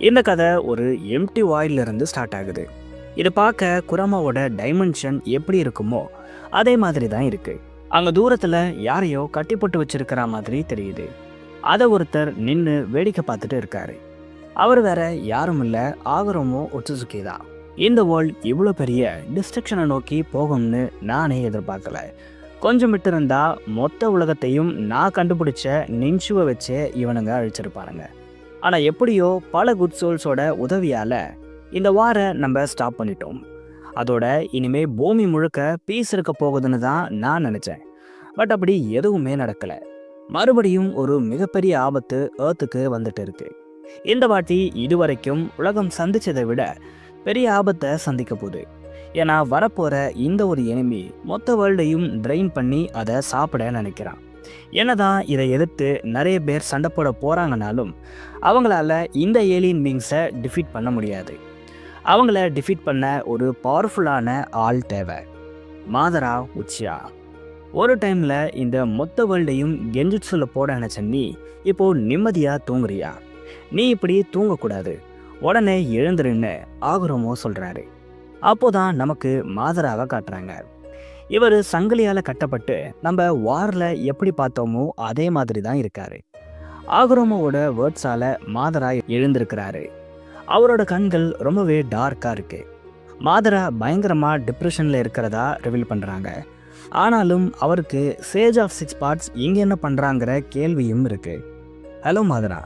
இந்த கதை ஒரு எம்டி வாயிலிருந்து ஸ்டார்ட் ஆகுது. இது பார்க்க குரமாவோட டைமென்ஷன் எப்படி இருக்குமோ அதே மாதிரி தான் இருக்கு. அங்க தூரத்துல யாரையோ கட்டி போட்டு வச்சிருக்கிற மாதிரி தெரியுது. அதை ஒருத்தர் நின்று வேடிக்கை பார்த்துட்டு இருக்காரு. அவர் வேற யாரும் இல்ல, ஆகுரமோ ஒட்சுசுகி தான். இந்த வேர்ல்ட் இவ்வளோ பெரிய டிஸ்ட்ரக்ஷனை நோக்கி போகும்னு நானே எதிர்பார்க்கல. கொஞ்சம் விட்டு இருந்தா மொத்த உலகத்தையும் நான் கண்டுபிடிச்ச நின்ஷுவை வச்சே இவனுங்க அழிச்சிருப்பானுங்க. ஆனால் எப்படியோ பல குட் சோல்ஸோட உதவியால் இந்த வாரை நம்ம ஸ்டாப் பண்ணிட்டோம். அதோட இனிமே பூமி முழுக்க பீஸ் இருக்க போகுதுன்னு தான் நான் நினச்சேன். பட் அப்படி எதுவுமே நடக்கலை. மறுபடியும் ஒரு மிகப்பெரிய ஆபத்து ஏர்த்துக்கு வந்துட்டு இருக்கு. இந்த வாட்டி இதுவரைக்கும் உலகம் சந்திச்சதை விட பெரிய ஆபத்தை சந்திக்க போகுது. ஏன்னா வரப்போகிற இந்த ஒரு எனிமி மொத்த வேர்ல்டையும் ட்ரெயின் பண்ணி அதை சாப்பிட நினைக்கிறான். என்னதான் இதை எதிர்த்து நிறைய பேர் சண்டை போட போகிறாங்கனாலும் அவங்களால இந்த ஏலியன் பீங்ஸை டிஃபீட் பண்ண முடியாது. அவங்கள டிஃபீட் பண்ண ஒரு பவர்ஃபுல்லான ஆள் தேவை. மாதரா உச்சியா. ஒரு டைமில் இந்த மொத்த வேர்ல்டையும் கெஞ்சுட்ஸுல போட நினச்ச நீ இப்போது நிம்மதியாக தூங்குறியா? நீ இப்படி தூங்கக்கூடாது, உடனே எழுந்துருன்னு ஆகுரமோ சொல்கிறாரு. அப்போதான் நமக்கு மாதராவை காட்டுறாங்க. இவர் சங்கிலியால் கட்டப்பட்டு நம்ம வாரில் எப்படி பார்த்தோமோ அதே மாதிரி தான் இருக்காரு. ஆகுரமோட வேர்ட்ஸால் மாதரா எழுந்திருக்கிறாரு. அவரோட கண்கள் ரொம்பவே டார்க்காக இருக்கு. மாதரா பயங்கரமாக டிப்ரெஷனில் இருக்கிறதா ரிவீல் பண்ணுறாங்க. ஆனாலும் அவருக்கு சேஜ் ஆஃப் 6 பார்ட்ஸ் இங்கே என்ன பண்ணுறாங்கிற கேள்வியும் இருக்கு. ஹலோ மாதரா,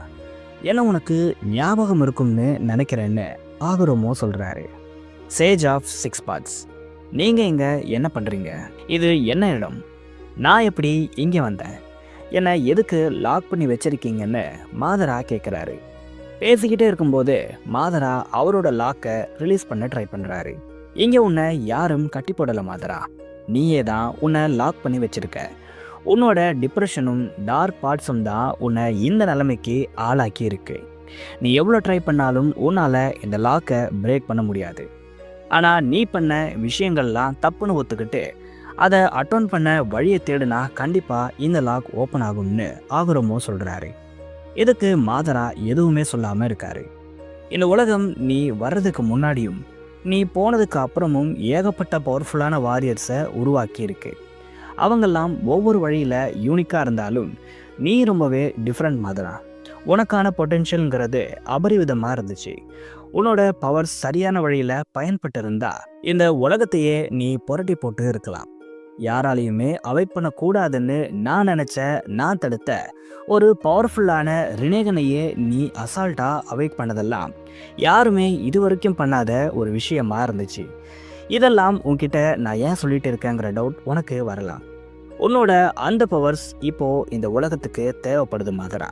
என்ன உனக்கு ஞாபகம் இருக்கும்னு நினைக்கிறேன்னு ஆகுரமோ சொல்கிறாரு. சேஜ் ஆஃப் 6 பார்ட்ஸ், நீங்கள் இங்கே என்ன பண்ணுறீங்க? இது என்ன இடம்? நான் எப்படி இங்கே வந்தேன்? என்னை எதுக்கு லாக் பண்ணி வச்சிருக்கீங்கன்னு மாதரா கேட்குறாரு. பேசிக்கிட்டே இருக்கும்போது மாதரா அவரோட லாக்கை ரிலீஸ் பண்ண ட்ரை பண்ணுறாரு. இங்கே உன்னை யாரும் கட்டி போடலை மாதரா, நீயே தான் உன்னை லாக் பண்ணி வச்சிருக்க. உன்னோட டிப்ரெஷனும் டார்க் பார்ட்ஸும் தான் உன்னை இந்த நிலைமைக்கு ஆளாக்கி இருக்கு. நீ எவ்வளோ ட்ரை பண்ணாலும் உன்னால் இந்த லாக்கை பிரேக் பண்ண முடியாது. ஆனால் நீ பண்ண விஷயங்கள்லாம் தப்புன்னு ஒத்துக்கிட்டு அதை அட்டோன் பண்ண வழியை தேடுனா கண்டிப்பாக இந்த லாக் ஓப்பன் ஆகும்னு ஆகுரமோ சொல்கிறாரு. இதுக்கு மாதரா எதுவுமே சொல்லாமல் இருக்காரு. இந்த உலகம் நீ வர்றதுக்கு முன்னாடியும் நீ போனதுக்கு அப்புறமும் ஏகப்பட்ட பவர்ஃபுல்லான வாரியர்ஸை உருவாக்கி இருக்கு. அவங்கெல்லாம் ஒவ்வொரு வழியில் யூனிக்காக இருந்தாலும் நீ ரொம்பவே டிஃப்ரெண்ட் மாதரா. உனக்கான பொட்டென்ஷியல்ங்கிறது அபரிவிதமாக இருந்துச்சு. உன்னோட பவர் சரியான வழியில் பயன்பட்டு இருந்தா இந்த உலகத்தையே நீ புரட்டி போட்டு இருக்கலாம். யாராலையுமே அவாய்ட் பண்ணக்கூடாதுன்னு நான் நினச்ச, நான் தடுத்த ஒரு பவர்ஃபுல்லான ரினேகனையே நீ அசால்ட்டாக அவாய்ட் பண்ணதெல்லாம் யாருமே இது வரைக்கும் பண்ணாத ஒரு விஷயமா இருந்துச்சு. இதெல்லாம் உன்கிட்ட நான் ஏன் சொல்லிட்டு இருக்கேங்கிற டவுட் உனக்கு வரலாம். உன்னோட அந்த பவர்ஸ் இப்போது இந்த உலகத்துக்கு தேவைப்படுது மாதரா.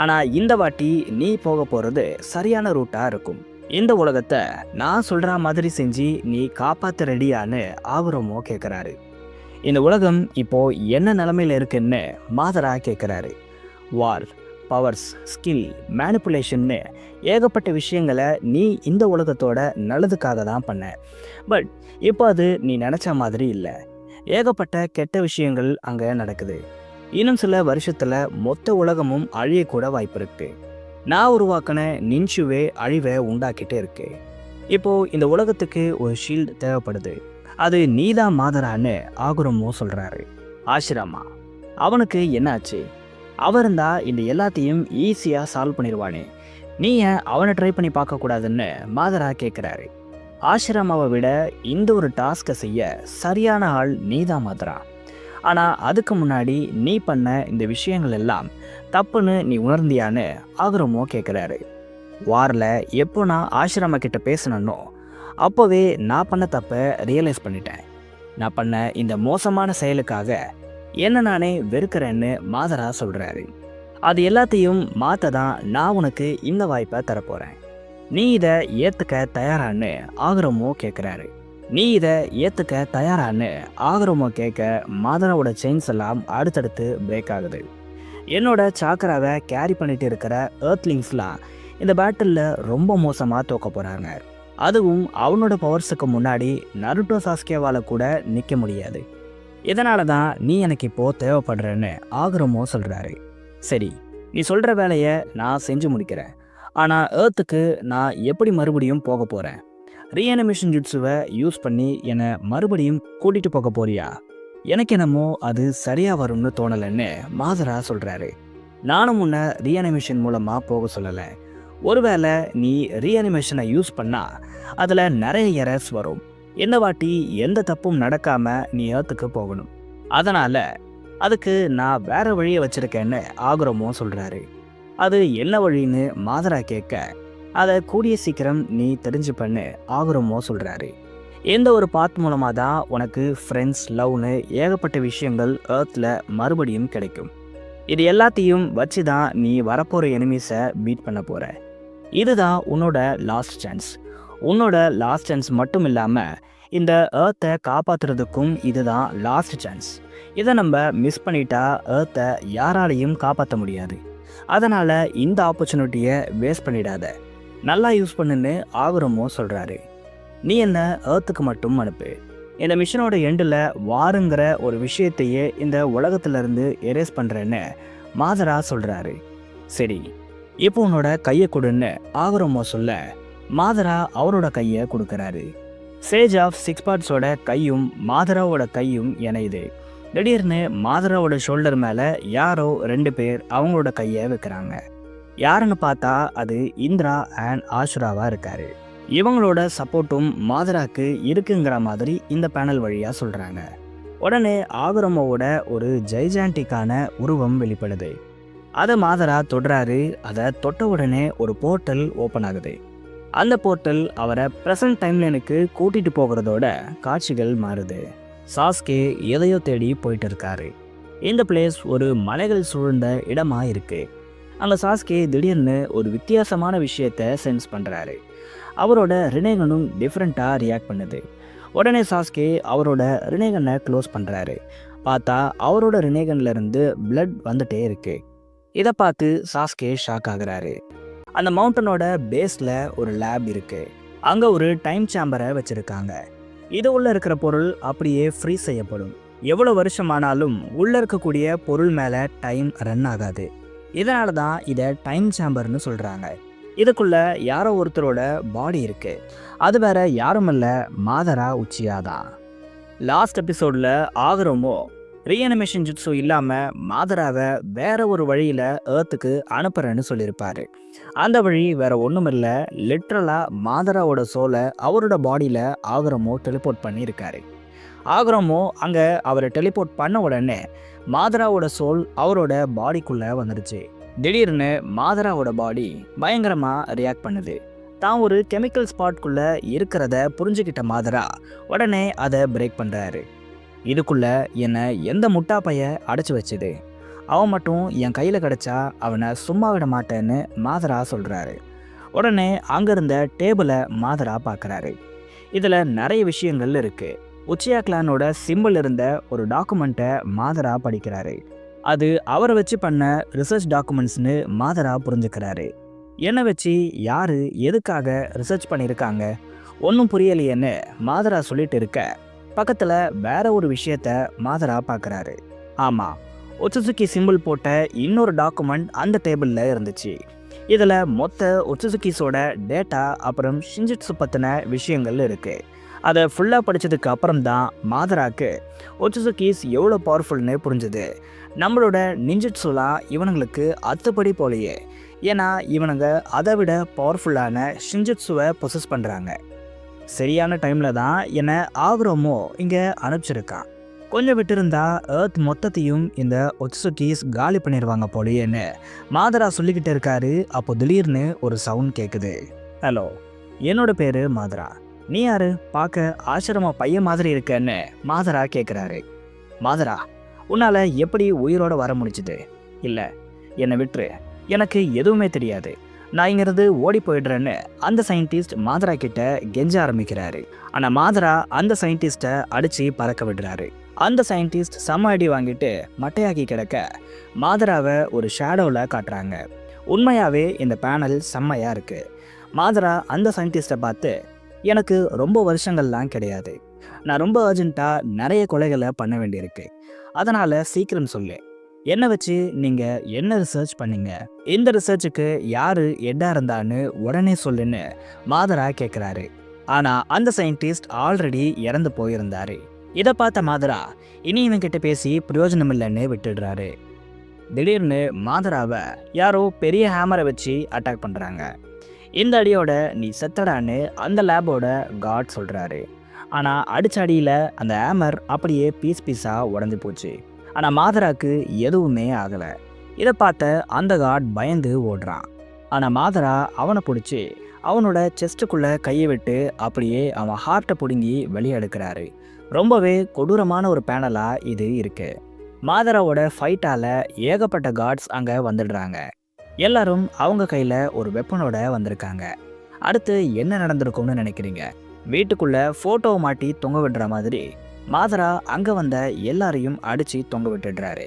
ஆனால் இந்த வாட்டி நீ போக போகிறது சரியான ரூட்டாக இருக்கும். இந்த உலகத்தை நான் சொல்கிற மாதிரி செஞ்சு நீ காப்பாற்ற ரெடியான்னு ஆகுரமோ கேட்குறாரு. இந்த உலகம் இப்போது என்ன நிலமையில் இருக்குன்னு மாதரா கேட்குறாரு. வார், பவர்ஸ், ஸ்கில், மேனிப்புலேஷன்னு ஏகப்பட்ட விஷயங்களை நீ இந்த உலகத்தோட நல்லதுக்காக தான் பண்ண. பட் இப்போ அது நீ நினச்ச மாதிரி இல்லை. ஏகப்பட்ட கெட்ட விஷயங்கள் அங்கே நடக்குது. இன்னும் சில வருஷத்தில் மொத்த உலகமும் அழியக்கூட வாய்ப்பு இருக்கு. நான் உருவாக்கின நின்ஷுவே அழிவை உண்டாக்கிட்டே இருக்கு. இப்போது இந்த உலகத்துக்கு ஒரு ஷீல்டு தேவைப்படுது. அது நீதான் மாதரான்னு ஆகுரமோ சொல்கிறாரு. ஆசிரமா, அவனுக்கு என்னாச்சு? அவன் இருந்தால் இந்த எல்லாத்தையும் ஈஸியாக சால்வ் பண்ணிடுவானே, நீ ஏன் அவனை ட்ரை பண்ணி பார்க்கக்கூடாதுன்னு மாதரா கேட்குறாரு. ஆசிரமாவை விட இந்த ஒரு டாஸ்கை செய்ய சரியான ஆள் நீதான் மாதரா. ஆனால் அதுக்கு முன்னாடி நீ பண்ண இந்த விஷயங்கள் எல்லாம் தப்புன்னு நீ உணர்ந்தியான்னு ஆகுரமோ கேட்குறாரு. வாரில் எப்போ நான் ஆசிரமா கிட்ட பேசினோ அப்போவே நான் பண்ண தப்பை ரியலைஸ் பண்ணிட்டேன். நான் பண்ண இந்த மோசமான செயலுக்காக என்ன நானே வெறுக்கிறேன்னு மாதரா சொல்கிறாரு. அது எல்லாத்தையும் மாற்ற தான் நான் உனக்கு இந்த வாய்ப்பை தரப்போகிறேன். நீ இதை ஏற்றுக்க தயாரான்னு ஆகுரமோ கேட்குறாரு. நீ இதை ஏற்றுக்க தயாரான்னு ஆகுரமோ கேட்க மாதராவோட செயின்ஸ் எல்லாம் அடுத்தடுத்து பிரேக் ஆகுது. என்னோட சாக்கராவை கேரி பண்ணிட்டு இருக்கிற ஏர்த்லிங்ஸ்லாம் இந்த பேட்டிலில் ரொம்ப மோசமாக தோக்க போகிறாங்க. அதுவும் அவனோட பவர்ஸுக்கு முன்னாடி நருட்டோ சாஸ்கேவால் கூட நிற்க முடியாது. இதனால தான் நீ எனக்கு இப்போது தேவைப்படுறேன்னு ஆகுரமோ சொல்கிறாரு. சரி, நீ சொல்கிற வேலையை நான் செஞ்சு முடிக்கிறேன். ஆனால் ஏர்த்துக்கு நான் எப்படி மறுபடியும் போக போகிறேன்? ரீஅனிமேஷன் ஜுட்ஸுவை யூஸ் பண்ணி என்னை மறுபடியும் கூட்டிகிட்டு போக போறியா? எனக்கு என்னமோ அது சரியாக வரும்னு தோணலைன்னு மாதரா சொல்கிறாரு. நானும் உன்னை ரீஅனிமேஷன் மூலமாக போக சொல்லலை. ஒருவேளை நீ ரீஅனிமேஷனை யூஸ் பண்ணால் அதில் நிறைய எரர்ஸ் வரும். இந்த வாட்டி எந்த தப்பும் நடக்காமல் நீ ஏர்த்துக்கு போகணும். அதனால் அதுக்கு நான் வேற வழியை வச்சுருக்கேன்னு ஆகுரமோ சொல்கிறாரு. அது என்ன வழின்னு மாதரா கேட்க, அதை கூடிய சீக்கிரம் நீ தெரிஞ்சுப்பண்ணு ஆகுரமோ சொல்கிறாரு. எந்த ஒரு பாத் மூலமாக தான் உனக்கு ஃப்ரெண்ட்ஸ், லவ்னு ஏகப்பட்ட விஷயங்கள் ஏர்த்தில் மறுபடியும் கிடைக்கும். இது எல்லாத்தையும் வச்சு தான் நீ வரப்போகிற எனிமீஸை பீட் பண்ண போகிற. இதுதான் உன்னோட லாஸ்ட் சான்ஸ். உன்னோட லாஸ்ட் சான்ஸ் மட்டும் இல்லாமல் இந்த ஏர்த்தை காப்பாற்றுறதுக்கும் இதுதான் லாஸ்ட் சான்ஸ். இதை நம்ம மிஸ் பண்ணிட்டா ஏர்த்தை யாராலையும் காப்பாற்ற முடியாது. அதனால் இந்த ஆப்பர்ச்சுனிட்டியை வேஸ்ட் பண்ணிடாத, நல்லா யூஸ் பண்ணுன்னு ஆகுரமோ சொல்கிறாரு. நீ என்ன ஏர்த்துக்கு மட்டும் அனுப்பு. இந்த மிஷனோட எண்டில் வாருங்கிற ஒரு விஷயத்தையே இந்த உலகத்திலிருந்து எரேஸ் பண்ணுறேன்னு மாதரா சொல்கிறாரு. சரி, இப்போ உன்னோட கையை கொடுன்னு ஆகுரமோ சொல்ல, மாதரா அவரோட கையை கொடுக்குறாரு. சேஜ் ஆஃப் சிக்ஸ் பார்ட்ஸோட கையும் மாதராவோட கையும் இணையுது. திடீர்னு மாதராவோட ஷோல்டர் மேலே யாரோ 2 பேர் அவங்களோட கையை வைக்கிறாங்க. யாருன்னு பார்த்தா அது இந்திரா அண்ட் ஆஷுராவாக இருக்காரு. இவங்களோட சப்போர்ட்டும் மாதராக்கு இருக்குங்கிற மாதிரி இந்த பேனல் வழியாக சொல்கிறாங்க. உடனே ஆகுரமோவோட ஒரு ஜெய்ஜாண்டிக்கான உருவம் வெளிப்படுது. அதை மாதரா தொடுறாரு. அதை தொட்ட உடனே ஒரு போர்ட்டல் ஓப்பன் ஆகுது. அந்த போர்ட்டல் அவரை ப்ரெசன்ட் டைம்லைனுக்கு கூட்டிகிட்டு போகிறதோட காட்சிகள் மாறுது. சாஸ்கே எதையோ தேடி போயிட்டு இருக்காரு. இந்த பிளேஸ் ஒரு மலைகள் சூழ்ந்த இடமா இருக்கு. அங்கே சாஸ்கே திடீர்னு ஒரு வித்தியாசமான விஷயத்தை சென்ஸ் பண்ணுறாரு. அவரோட ரினேகனும் டிஃப்ரெண்ட்டாக ரியாக்ட் பண்ணுது. உடனே சாஸ்கே அவரோட ரினேகனை க்ளோஸ் பண்ணுறாரு. பார்த்தா அவரோட ரினேகன்லேருந்து பிளட் வந்துட்டே இருக்கு. இதை பார்த்து சாஸ்கே ஷாக் ஆகுறாரு. அந்த மவுண்டனோட பேஸில் ஒரு லேப் இருக்கு. அங்கே ஒரு டைம் சேம்பரை வச்சுருக்காங்க. இது உள்ளே இருக்கிற பொருள் அப்படியே ஃப்ரீஸ் செய்யப்படும். எவ்வளோ வருஷமானாலும் உள்ளே இருக்கக்கூடிய பொருள் மேலே டைம் ரன் ஆகாது. இதனால தான் இதை டைம் சேம்பர்னு சொல்கிறாங்க. இதுக்குள்ள யாரோ ஒருத்தரோட பாடி இருக்கு. அது வேற யாரும் இல்லை, மாதரா உச்சியா தான். லாஸ்ட் எபிசோடில் ஆகுரமோ ரீஅனிமேஷன் ஜுட்ஸு இல்லாமல் மாதராவை வேற ஒரு வழியில் ஏர்த்துக்கு அனுப்புறேன்னு சொல்லியிருப்பாரு. அந்த வழி வேற ஒன்றும் இல்லை, லிட்ரலாக மாதராவோட சோலை அவரோட பாடியில் ஆகுரமோ டெலிபோர்ட் பண்ணியிருக்காரு. ஆகுரமோ அங்கே அவரை டெலிபோர்ட் பண்ண உடனே மாதராவோட சோல் அவரோட பாடிக்குள்ளே வந்துடுச்சு. திடீர்னு மாதராவோட பாடி பயங்கரமாக ரியாக்ட் பண்ணுது. தான் ஒரு கெமிக்கல் ஸ்பாட்குள்ளே இருக்கிறத புரிஞ்சுக்கிட்ட மாதரா உடனே அதை பிரேக் பண்ணுறாரு. இதுக்குள்ளே என்னை எந்த முட்டா பைய அடைச்சி வச்சுது, அவன் மட்டும் என் கையில் கிடச்சா அவனை சும்மா விட மாட்டேன்னு மாதரா சொல்கிறாரு. உடனே அங்கே இருந்த டேபிளை மாதரா பார்க்குறாரு. இதில் நிறைய விஷயங்கள் இருக்குது. உச்சியா கிளானோட சிம்பிள் இருந்த ஒரு டாக்குமெண்ட்டை மாதரா படிக்கிறாரு. அது அவரை வச்சு பண்ண ரிசர்ச் டாக்குமெண்ட்ஸ்னு மாதரா புரிஞ்சுக்கிறாரு. என்னை வச்சு யார் எதுக்காக ரிசர்ச் பண்ணியிருக்காங்க ஒன்றும் புரியலையேன்னு மாதரா சொல்லிட்டு இருக்க, பக்கத்தில் வேற ஒரு விஷயத்த மாதரா பார்க்குறாரு. ஆமாம், ஒட்சுசுகி சிம்பிள் போட்ட இன்னொரு டாக்குமெண்ட் அந்த டேபிளில் இருந்துச்சு. இதில் மொத்த ஒட்சுசுகிஸோட டேட்டா அப்புறம் ஷின்ஜுட்சு பற்றின விஷயங்கள் இருக்குது. அதை ஃபுல்லாக படித்ததுக்கு அப்புறம் தான் மாதராக்கு ஒட்சுசுகிஸ் எவ்வளோ பவர்ஃபுல்னு புரிஞ்சுது. நம்மளோட நிஞ்சுட்சுலாம் இவனுங்களுக்கு அத்துப்படி போலையே, ஏன்னா இவனுங்க அதை விட பவர்ஃபுல்லான ஷின்ஜுட்சுவை பொசஸ் பண்ணுறாங்க. சரியான டைமில் தான் என்னை ஆகுரமோ இங்கே அனுப்பிச்சிருக்கான். கொஞ்சம் விட்டுருந்தா ஏர்த் மொத்தத்தையும் இந்த ஒட்சுசுகிஸ் காலி பண்ணிடுவாங்க போலையேன்னு மாதரா சொல்லிக்கிட்டு இருக்காரு. அப்போ திடீர்னு ஒரு சவுண்ட் கேட்குது. ஹலோ, என்னோட பேர் மாதரா. நீ யாரு? பார்க்க ஆசிரம பையன் மாதிரி இருக்கேன்னு மாதரா கேட்குறாரு. மாதரா, உன்னால் எப்படி உயிரோட வர முடிச்சுது? இல்லை, என்னை விட்டுரு, எனக்கு எதுவுமே தெரியாது, நான் இங்கிருந்து ஓடி போயிடுறேன்னு அந்த சயின்டிஸ்ட் மாதரா கிட்ட கெஞ்ச ஆரம்பிக்கிறாரு. ஆனால் மாதரா அந்த சயின்டிஸ்ட்டை அடித்து பறக்க விடுறாரு. அந்த சயின்டிஸ்ட் செம்ம அடி வாங்கிட்டு மட்டையாக்கி கிடக்க மாதராவை ஒரு ஷேடோவில் காட்டுறாங்க. உண்மையாகவே இந்த பேனல் செம்மையாக இருக்குது. மாதரா அந்த சயின்டிஸ்ட்டை பார்த்து, எனக்கு ரொம்ப வருஷங்கள்லாம் கிடையாது, நான் ரொம்ப அர்ஜென்ட்டாக நிறைய கொலைகளை பண்ண வேண்டியிருக்கு, அதனால் சீக்கிரம் சொல்லு, என்ன வச்சு நீங்கள் என்ன ரிசர்ச் பண்ணீங்க, இந்த ரிசர்ச்சுக்கு யார் எட்டா இருந்தான்னு உடனே சொல்லுன்னு மாதரா கேட்குறாரு. ஆனால் அந்த சயின்டிஸ்ட் ஆல்ரெடி இறந்து போயிருந்தாரு. இதை பார்த்த மாதரா இனி இவன்கிட்ட பேசி பிரயோஜனம் இல்லைன்னு விட்டுடுறாரு. திடீர்னு மாதராவை யாரோ பெரிய ஹேமரை வச்சு அட்டாக் பண்ணுறாங்க. இந்த அடியோட நீ செத்தடான்னு அந்த லேபோட காட் சொல்கிறாரு. ஆனால் அடிச்ச அடியில் அந்த ஹேமர் அப்படியே பீஸ் பீஸாக உடஞ்சி போச்சு. ஆனால் மாதராக்கு எதுவுமே ஆகலை. இதை பார்த்த அந்த காட் பயந்து ஓடுறான். ஆனால் மாதரா அவனை பிடிச்சி அவனோட செஸ்ட்டுக்குள்ளே கையை விட்டு அப்படியே அவன் ஹார்ட்டை பிடுங்கி வெளியே எடுக்கிறாரு. ரொம்பவே கொடூரமான ஒரு பேனலாக இது இருக்கு. மாதராவோட ஃபைட்டால் ஏகப்பட்ட காட்ஸ் அங்கே வந்துடுறாங்க. எல்லாரும் அவங்க கையில் ஒரு வெப்பனோட வந்திருக்காங்க. அடுத்து என்ன நடந்திருக்கும்னு நினைக்கிறீங்க? வீட்டுக்குள்ளே ஃபோட்டோவை மாட்டி தொங்க விடுற மாதிரி மாதரா அங்கே வந்த எல்லாரையும் அடித்து தொங்க விட்டுடுறாரு.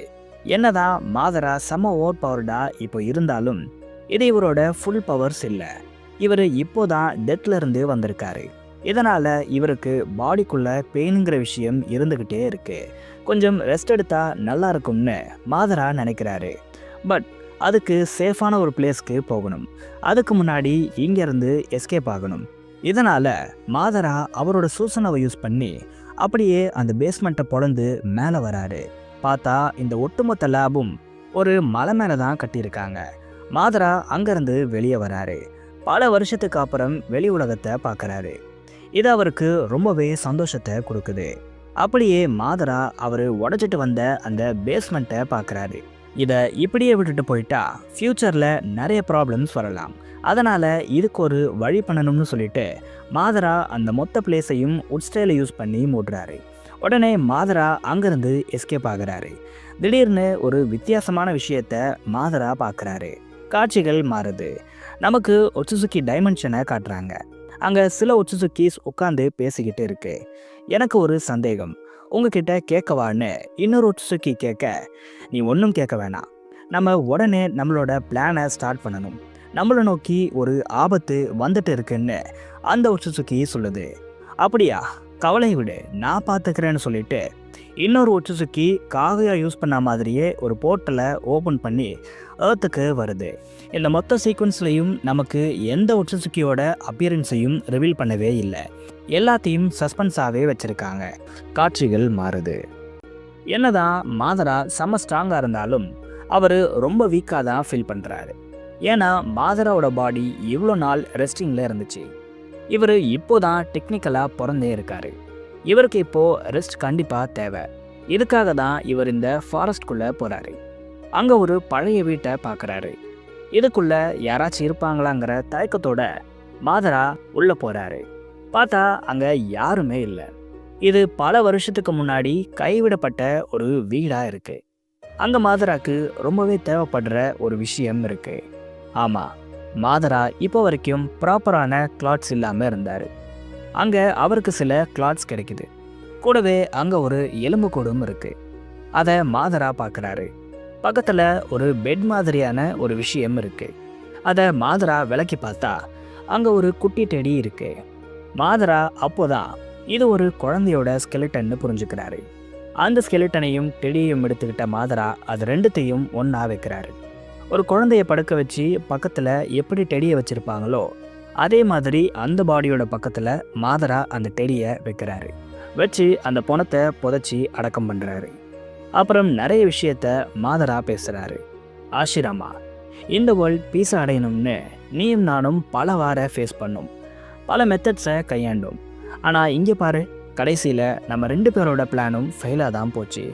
என்னதான் மாதரா செம்ம ஓவர் பவர்டா இப்போ இருந்தாலும் இது இவரோட ஃபுல் பவர்ஸ் இல்லை. இவர் இப்போதான் டெத்ல இருந்து வந்திருக்காரு. இதனால இவருக்கு பாடிக்குள்ள பெயினுங்கிற விஷயம் இருந்துக்கிட்டே இருக்கு. கொஞ்சம் ரெஸ்ட் எடுத்தா நல்லா இருக்கும்னு மாதரா நினைக்கிறாரு. பட் அதுக்கு சேஃபான ஒரு பிளேஸ்க்கு போகணும். அதுக்கு முன்னாடி இங்கேருந்து எஸ்கேப் ஆகணும். இதனால மாதரா அவரோட சூசனாவை யூஸ் பண்ணி அப்படியே அந்த பேஸ்மெண்ட்டை பொழந்து மேலே வராரு. பார்த்தா இந்த ஒட்டுமொத்த லேபும் ஒரு மலை மேலே தான் கட்டியிருக்காங்க. மாதரா அங்கேருந்து வெளியே வராரு. பல வருஷத்துக்கு அப்புறம் வெளி உலகத்தை பார்க்குறாரு. இது அவருக்கு ரொம்பவே சந்தோஷத்தை கொடுக்குது. அப்படியே மாதரா அவர் உடச்சிட்டு வந்த அந்த பேஸ்மெண்ட்டை பார்க்குறாரு. இதை இப்படியே விட்டுட்டு போயிட்டா ஃப்யூச்சரில் நிறைய ப்ராப்ளம்ஸ் வரலாம். அதனால் இதுக்கு ஒரு வழி பண்ணணும்னு சொல்லிட்டு மாதரா அந்த மொத்த பிளேஸையும் உட்ஸ்டைலை யூஸ் பண்ணி மூடுறாரு. உடனே மாதரா அங்கேருந்து எஸ்கேப் ஆகுறாரு. திடீர்னு ஒரு வித்தியாசமான விஷயத்த மாதரா பார்க்குறாரு. காட்சிகள் மாறுது. நமக்கு ஒட்சுசுக்கி டைமென்ஷனை காட்டுறாங்க. அங்கே சில ஒட்சுசுக்கிஸ் உட்காந்து பேசிக்கிட்டு இருக்கு. எனக்கு ஒரு சந்தேகம், உங்ககிட்ட கேட்கவான்னு இன்னொரு ஒட்சுசுக்கி கேட்க, நீ ஒன்றும் கேட்க வேணாம், நம்ம உடனே நம்மளோட பிளானை ஸ்டார்ட் பண்ணணும், நம்மளை நோக்கி ஒரு ஆபத்து வந்துட்டு இருக்குன்னு அந்த ஒட்சுசுக்கி சொல்லுது. அப்படியா, கவலை விடு, நான் பார்த்துக்கிறேன்னு சொல்லிட்டு இன்னொரு ஒட்சுசுக்கி காகையா யூஸ் பண்ண மாதிரியே ஒரு போர்ட்டலை ஓப்பன் பண்ணி ஏர்த்துக்கு வருது. இந்த மொத்த சீக்வன்ஸ்லையும் நமக்கு எந்த ஒட்சுசுக்கியோட அப்பியரன்ஸையும் ரிவீல் பண்ணவே இல்லை. எல்லாத்தையும் சஸ்பென்ஸாகவே வச்சுருக்காங்க. காட்சிகள் மாறுது. என்னதான் மாதரா செம்ம ஸ்ட்ராங்காக இருந்தாலும் அவர் ரொம்ப வீக்காக தான் ஃபீல் பண்ணுறாரு. ஏன்னா மாதராவோட பாடி இவ்வளோ நாள் ரெஸ்டிங்கில் இருந்துச்சு. இவர் இப்போதான் டெக்னிக்கலாக பிறந்தே இருக்காரு. இவருக்கு இப்போது ரெஸ்ட் கண்டிப்பாக தேவை. இதுக்காக தான் இவர் இந்த ஃபாரஸ்ட்குள்ளே போகிறாரு. அங்கே ஒரு பழைய வீட்டை பார்க்குறாரு. இதுக்குள்ளே யாராச்சும் இருப்பாங்களாங்கிற தயக்கத்தோட மாதரா உள்ளே போகிறாரு. பார்த்தா அங்கே யாருமே இல்லை. இது பல வருஷத்துக்கு முன்னாடி கைவிடப்பட்ட ஒரு வீடாக இருக்குது. அங்கே மாதராக்கு ரொம்பவே தேவைப்படுற ஒரு விஷயம் இருக்குது. ஆமாம், மாதரா இப்போ வரைக்கும் ப்ராப்பரான கிளாத்ஸ் இல்லாமல் இருந்தார். அங்கே அவருக்கு சில கிளாத்ஸ் கிடைக்குது. கூடவே அங்கே ஒரு எலும்புக்கூடும் இருக்குது. அதை மாதரா பார்க்குறாரு. பக்கத்தில் ஒரு பெட் மாதிரியான ஒரு விஷயம் இருக்குது. அதை மாதரா விளக்கி பார்த்தா அங்கே ஒரு குட்டி டெடி இருக்குது. மாதரா அப்போதான் இது ஒரு குழந்தையோட ஸ்கெலிட்டன்னு புரிஞ்சுக்கிறாரு. அந்த ஸ்கெலிட்டனையும் டெடியையும் எடுத்துக்கிட்ட மாதரா அது ரெண்டுத்தையும் ஒன்றா வைக்கிறாரு. ஒரு குழந்தைய படுக்க வச்சு பக்கத்தில் எப்படி டெடியை வச்சுருப்பாங்களோ அதே மாதிரி அந்த பாடியோட பக்கத்தில் மாதரா அந்த டெடியை வைக்கிறாரு. வச்சு அந்த பணத்தை புதைச்சி அடக்கம் பண்ணுறாரு. அப்புறம் நிறைய விஷயத்த மாதரா பேசுகிறாரு. ஆஷிராமா, இந்த வேர்ல்ட் பீஸை அடையணும்னு நீயும் நானும் பல வார ஃபேஸ் பண்ணோம், பல மெத்தட்ஸை கையாண்டோம். ஆனால் இங்கே பாரு, கடைசியில் நம்ம 2 பேரோட பிளானும் ஃபெயிலாக தான் போச்சு.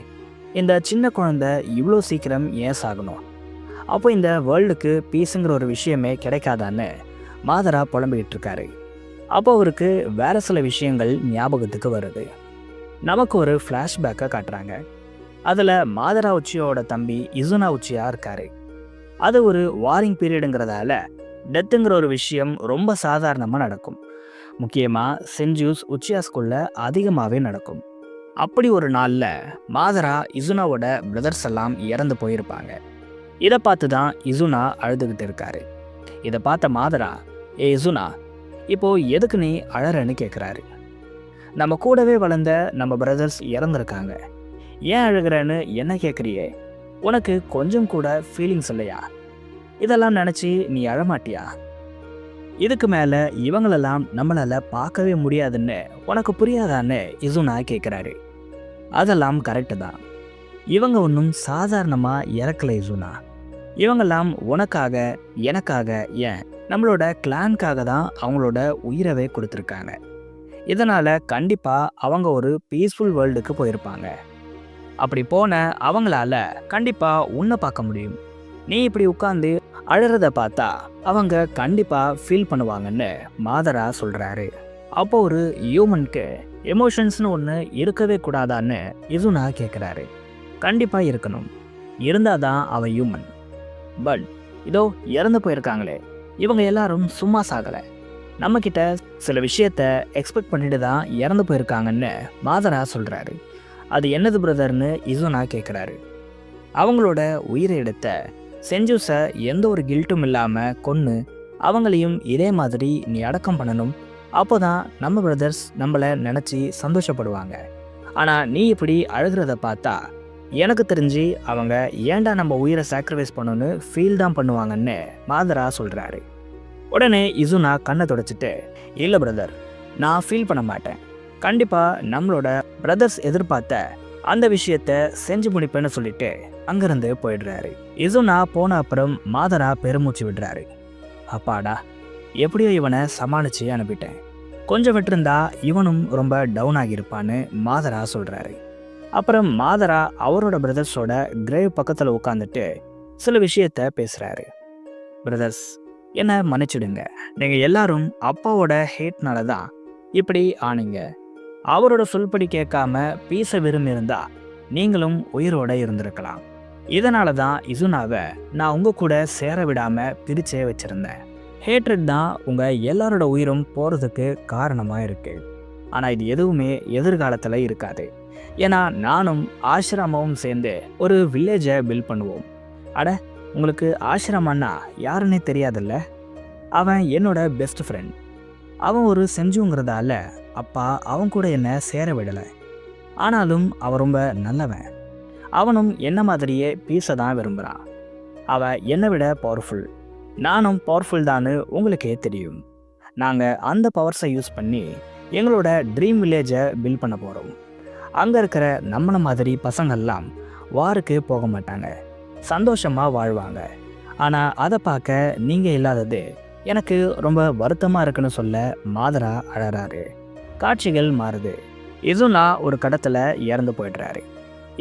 இந்த சின்ன குழந்தை இவ்வளோ சீக்கிரம் ஏன் சாகணும்? அப்போ இந்த வேர்ல்டுக்கு பீஸுங்கிற ஒரு விஷயமே கிடைக்காதான்னு மாதரா புலம்பிக்கிட்டு இருக்காரு. அப்போ அவருக்கு வேற சில விஷயங்கள் ஞாபகத்துக்கு வருது. நமக்கு ஒரு ஃப்ளாஷ்பேக்கை காட்டுறாங்க. அதில் மாதரா உச்சியோட தம்பி இசுனா உச்சியா இருக்காரு. அது ஒரு வாரிங் பீரியடுங்கிறதால டெத்துங்கிற ஒரு விஷயம் ரொம்ப சாதாரணமாக நடக்கும். முக்கியமாக சென்ஜூஸ் உச்சியாஸ்குள்ள அதிகமாகவே நடக்கும். அப்படி ஒரு நாளில் மாதரா இசுனாவோட பிரதர்ஸ் எல்லாம் இறந்து போயிருப்பாங்க. இதை பார்த்து தான் இசுனா அழுதுகிட்டு இருக்காரு. இதை பார்த்த மாதரா, ஏ இசுனா, இப்போது எதுக்கு நீ அழறன்னு கேட்குறாரு. நம்ம கூடவே வளர்ந்த நம்ம பிரதர்ஸ் இறந்துருக்காங்க, ஏன் அழுகிறேன்னு என்ன கேட்குறியே? உனக்கு கொஞ்சம் கூட ஃபீலிங்ஸ் இல்லையா? இதெல்லாம் நினச்சி நீ அழமாட்டியா? இதுக்கு மேலே இவங்களெல்லாம் நம்மளால் பார்க்கவே முடியாதுன்னு உனக்கு புரியாதான்னு இசுனா கேட்குறாரு. அதெல்லாம் கரெக்டு தான். இவங்க ஒன்றும் சாதாரணமாக இறக்கல இசுனா. இவங்கெல்லாம் உனக்காக, எனக்காக, ஏன் நம்மளோட கிளான்காக தான் அவங்களோட உயிரவே கொடுத்துருக்காங்க. இதனால் கண்டிப்பாக அவங்க ஒரு பீஸ்ஃபுல் வேர்ல்டுக்கு போயிருப்பாங்க. அப்படி போன அவங்களால கண்டிப்பாக உன்னை பார்க்க முடியும். நீ இப்படி உட்காந்து அழறத பார்த்தா அவங்க கண்டிப்பாக ஃபீல் பண்ணுவாங்கன்னு மாதரா சொல்கிறாரு. அப்போ ஒரு ஹியூமனுக்கு எமோஷன்ஸ்னு ஒன்று இருக்கவே கூடாதான்னு இசுனா கேட்குறாரு. கண்டிப்பாக இருக்கணும். இருந்தால் தான் அவன் ஹியூமன். பட் இதோ இறந்து போயிருக்காங்களே, இவங்க எல்லாரும் சும்மா சாகலை. நம்மக்கிட்ட சில விஷயத்த எக்ஸ்பெக்ட் பண்ணிட்டு தான் இறந்து போயிருக்காங்கன்னு மாதரா சொல்கிறாரு. அது என்னது பிரதர்னு இசுனா கேட்குறாரு. அவங்களோட உயிரை எடுத்த செஞ்சூஸை எந்த ஒரு கில்ட்டும் இல்லாமல் கொன்று அவங்களையும் இதே மாதிரி நீ அடக்கம் பண்ணணும். அப்போ தான் நம்ம பிரதர்ஸ் நம்மளை நினச்சி சந்தோஷப்படுவாங்க. ஆனால் நீ இப்படி அழுகிறத பார்த்தா எனக்கு தெரிஞ்சு அவங்க ஏன்டா நம்ம உயிரை சாக்ரிஃபைஸ் பண்ணணும்னு ஃபீல் தான் பண்ணுவாங்கன்னு மாதரா சொல்கிறாரு. உடனே இசுனா கண்ணை தொடச்சிட்டு, இல்லை பிரதர், நான் ஃபீல் பண்ண மாட்டேன். கண்டிப்பாக நம்மளோட பிரதர்ஸ் எதிர்பார்த்த அந்த விஷயத்த செஞ்சு முடிப்பேன்னு சொல்லிட்டு அங்கேருந்து போயிடுறாரு. இசுனா போன அப்புறம் மாதரா பெருமூச்சு விடுறாரு. அப்பாடா, எப்படியோ இவனை சமாளித்து அனுப்பிட்டேன். கொஞ்சம் விட்டுருந்தா இவனும் ரொம்ப டவுன் ஆகியிருப்பான்னு மாதரா சொல்கிறாரு. அப்புறம் மாதரா அவரோட பிரதர்ஸோட கிரேவ் பக்கத்தில் உட்காந்துட்டு சில விஷயத்த பேசுகிறாரு. பிரதர்ஸ், என்னை மன்னிச்சிடுங்க. நீங்கள் எல்லாரும் அப்பாவோட ஹேட்னால தான் இப்படி ஆனீங்க. அவரோட சொல்படி கேட்காம பீச விரும்பியிருந்தா நீங்களும் உயிரோட இருந்திருக்கலாம். இதனால தான் இசுனாவை நான் உங்கள் கூட சேர விடாமல் பிரிச்சே வச்சுருந்தேன். ஹேட்ரட் தான் உங்கள் எல்லாரோட உயிரும் போகிறதுக்கு காரணமாக இருக்குது. ஆனால் இது எதுவுமே எதிர்காலத்தில் இருக்காது. ஏன்னா நானும் ஆசிரமாவும் சேர்ந்து ஒரு வில்லேஜை பில்ட் பண்ணுவோம். அட, உங்களுக்கு ஆசிரமானா யாருன்னே தெரியாதுல்ல? அவன் என்னோட பெஸ்ட் ஃப்ரெண்ட். அவன் ஒரு செஞ்சுங்கிறதால அப்பா அவன் கூட என்னை சேர விடலை. ஆனாலும் அவன் ரொம்ப நல்லவன். அவனும் என்ன மாதிரியே பீஸை தான் விரும்புகிறான். அவன் என்னை விட பவர்ஃபுல். நானும் பவர்ஃபுல் தான்னு உங்களுக்கே தெரியும். நாங்கள் அந்த பவர்ஸை யூஸ் பண்ணி எங்களோட ட்ரீம் வில்லேஜை பில்ட் பண்ண போகிறோம். அங்கே இருக்கிற நம்மளை மாதிரி பசங்கள்லாம் வாருக்கு போக மாட்டாங்க, சந்தோஷமாக வாழ்வாங்க. ஆனால் அதை பார்க்க நீங்கள் இல்லாதது எனக்கு ரொம்ப வருத்தமாக இருக்குன்னு சொல்ல மாதரா அழறாரு. காட்சிகள் மாறுது. இசுனா ஒரு கடத்தில் இறந்து போய்ட்றாரு.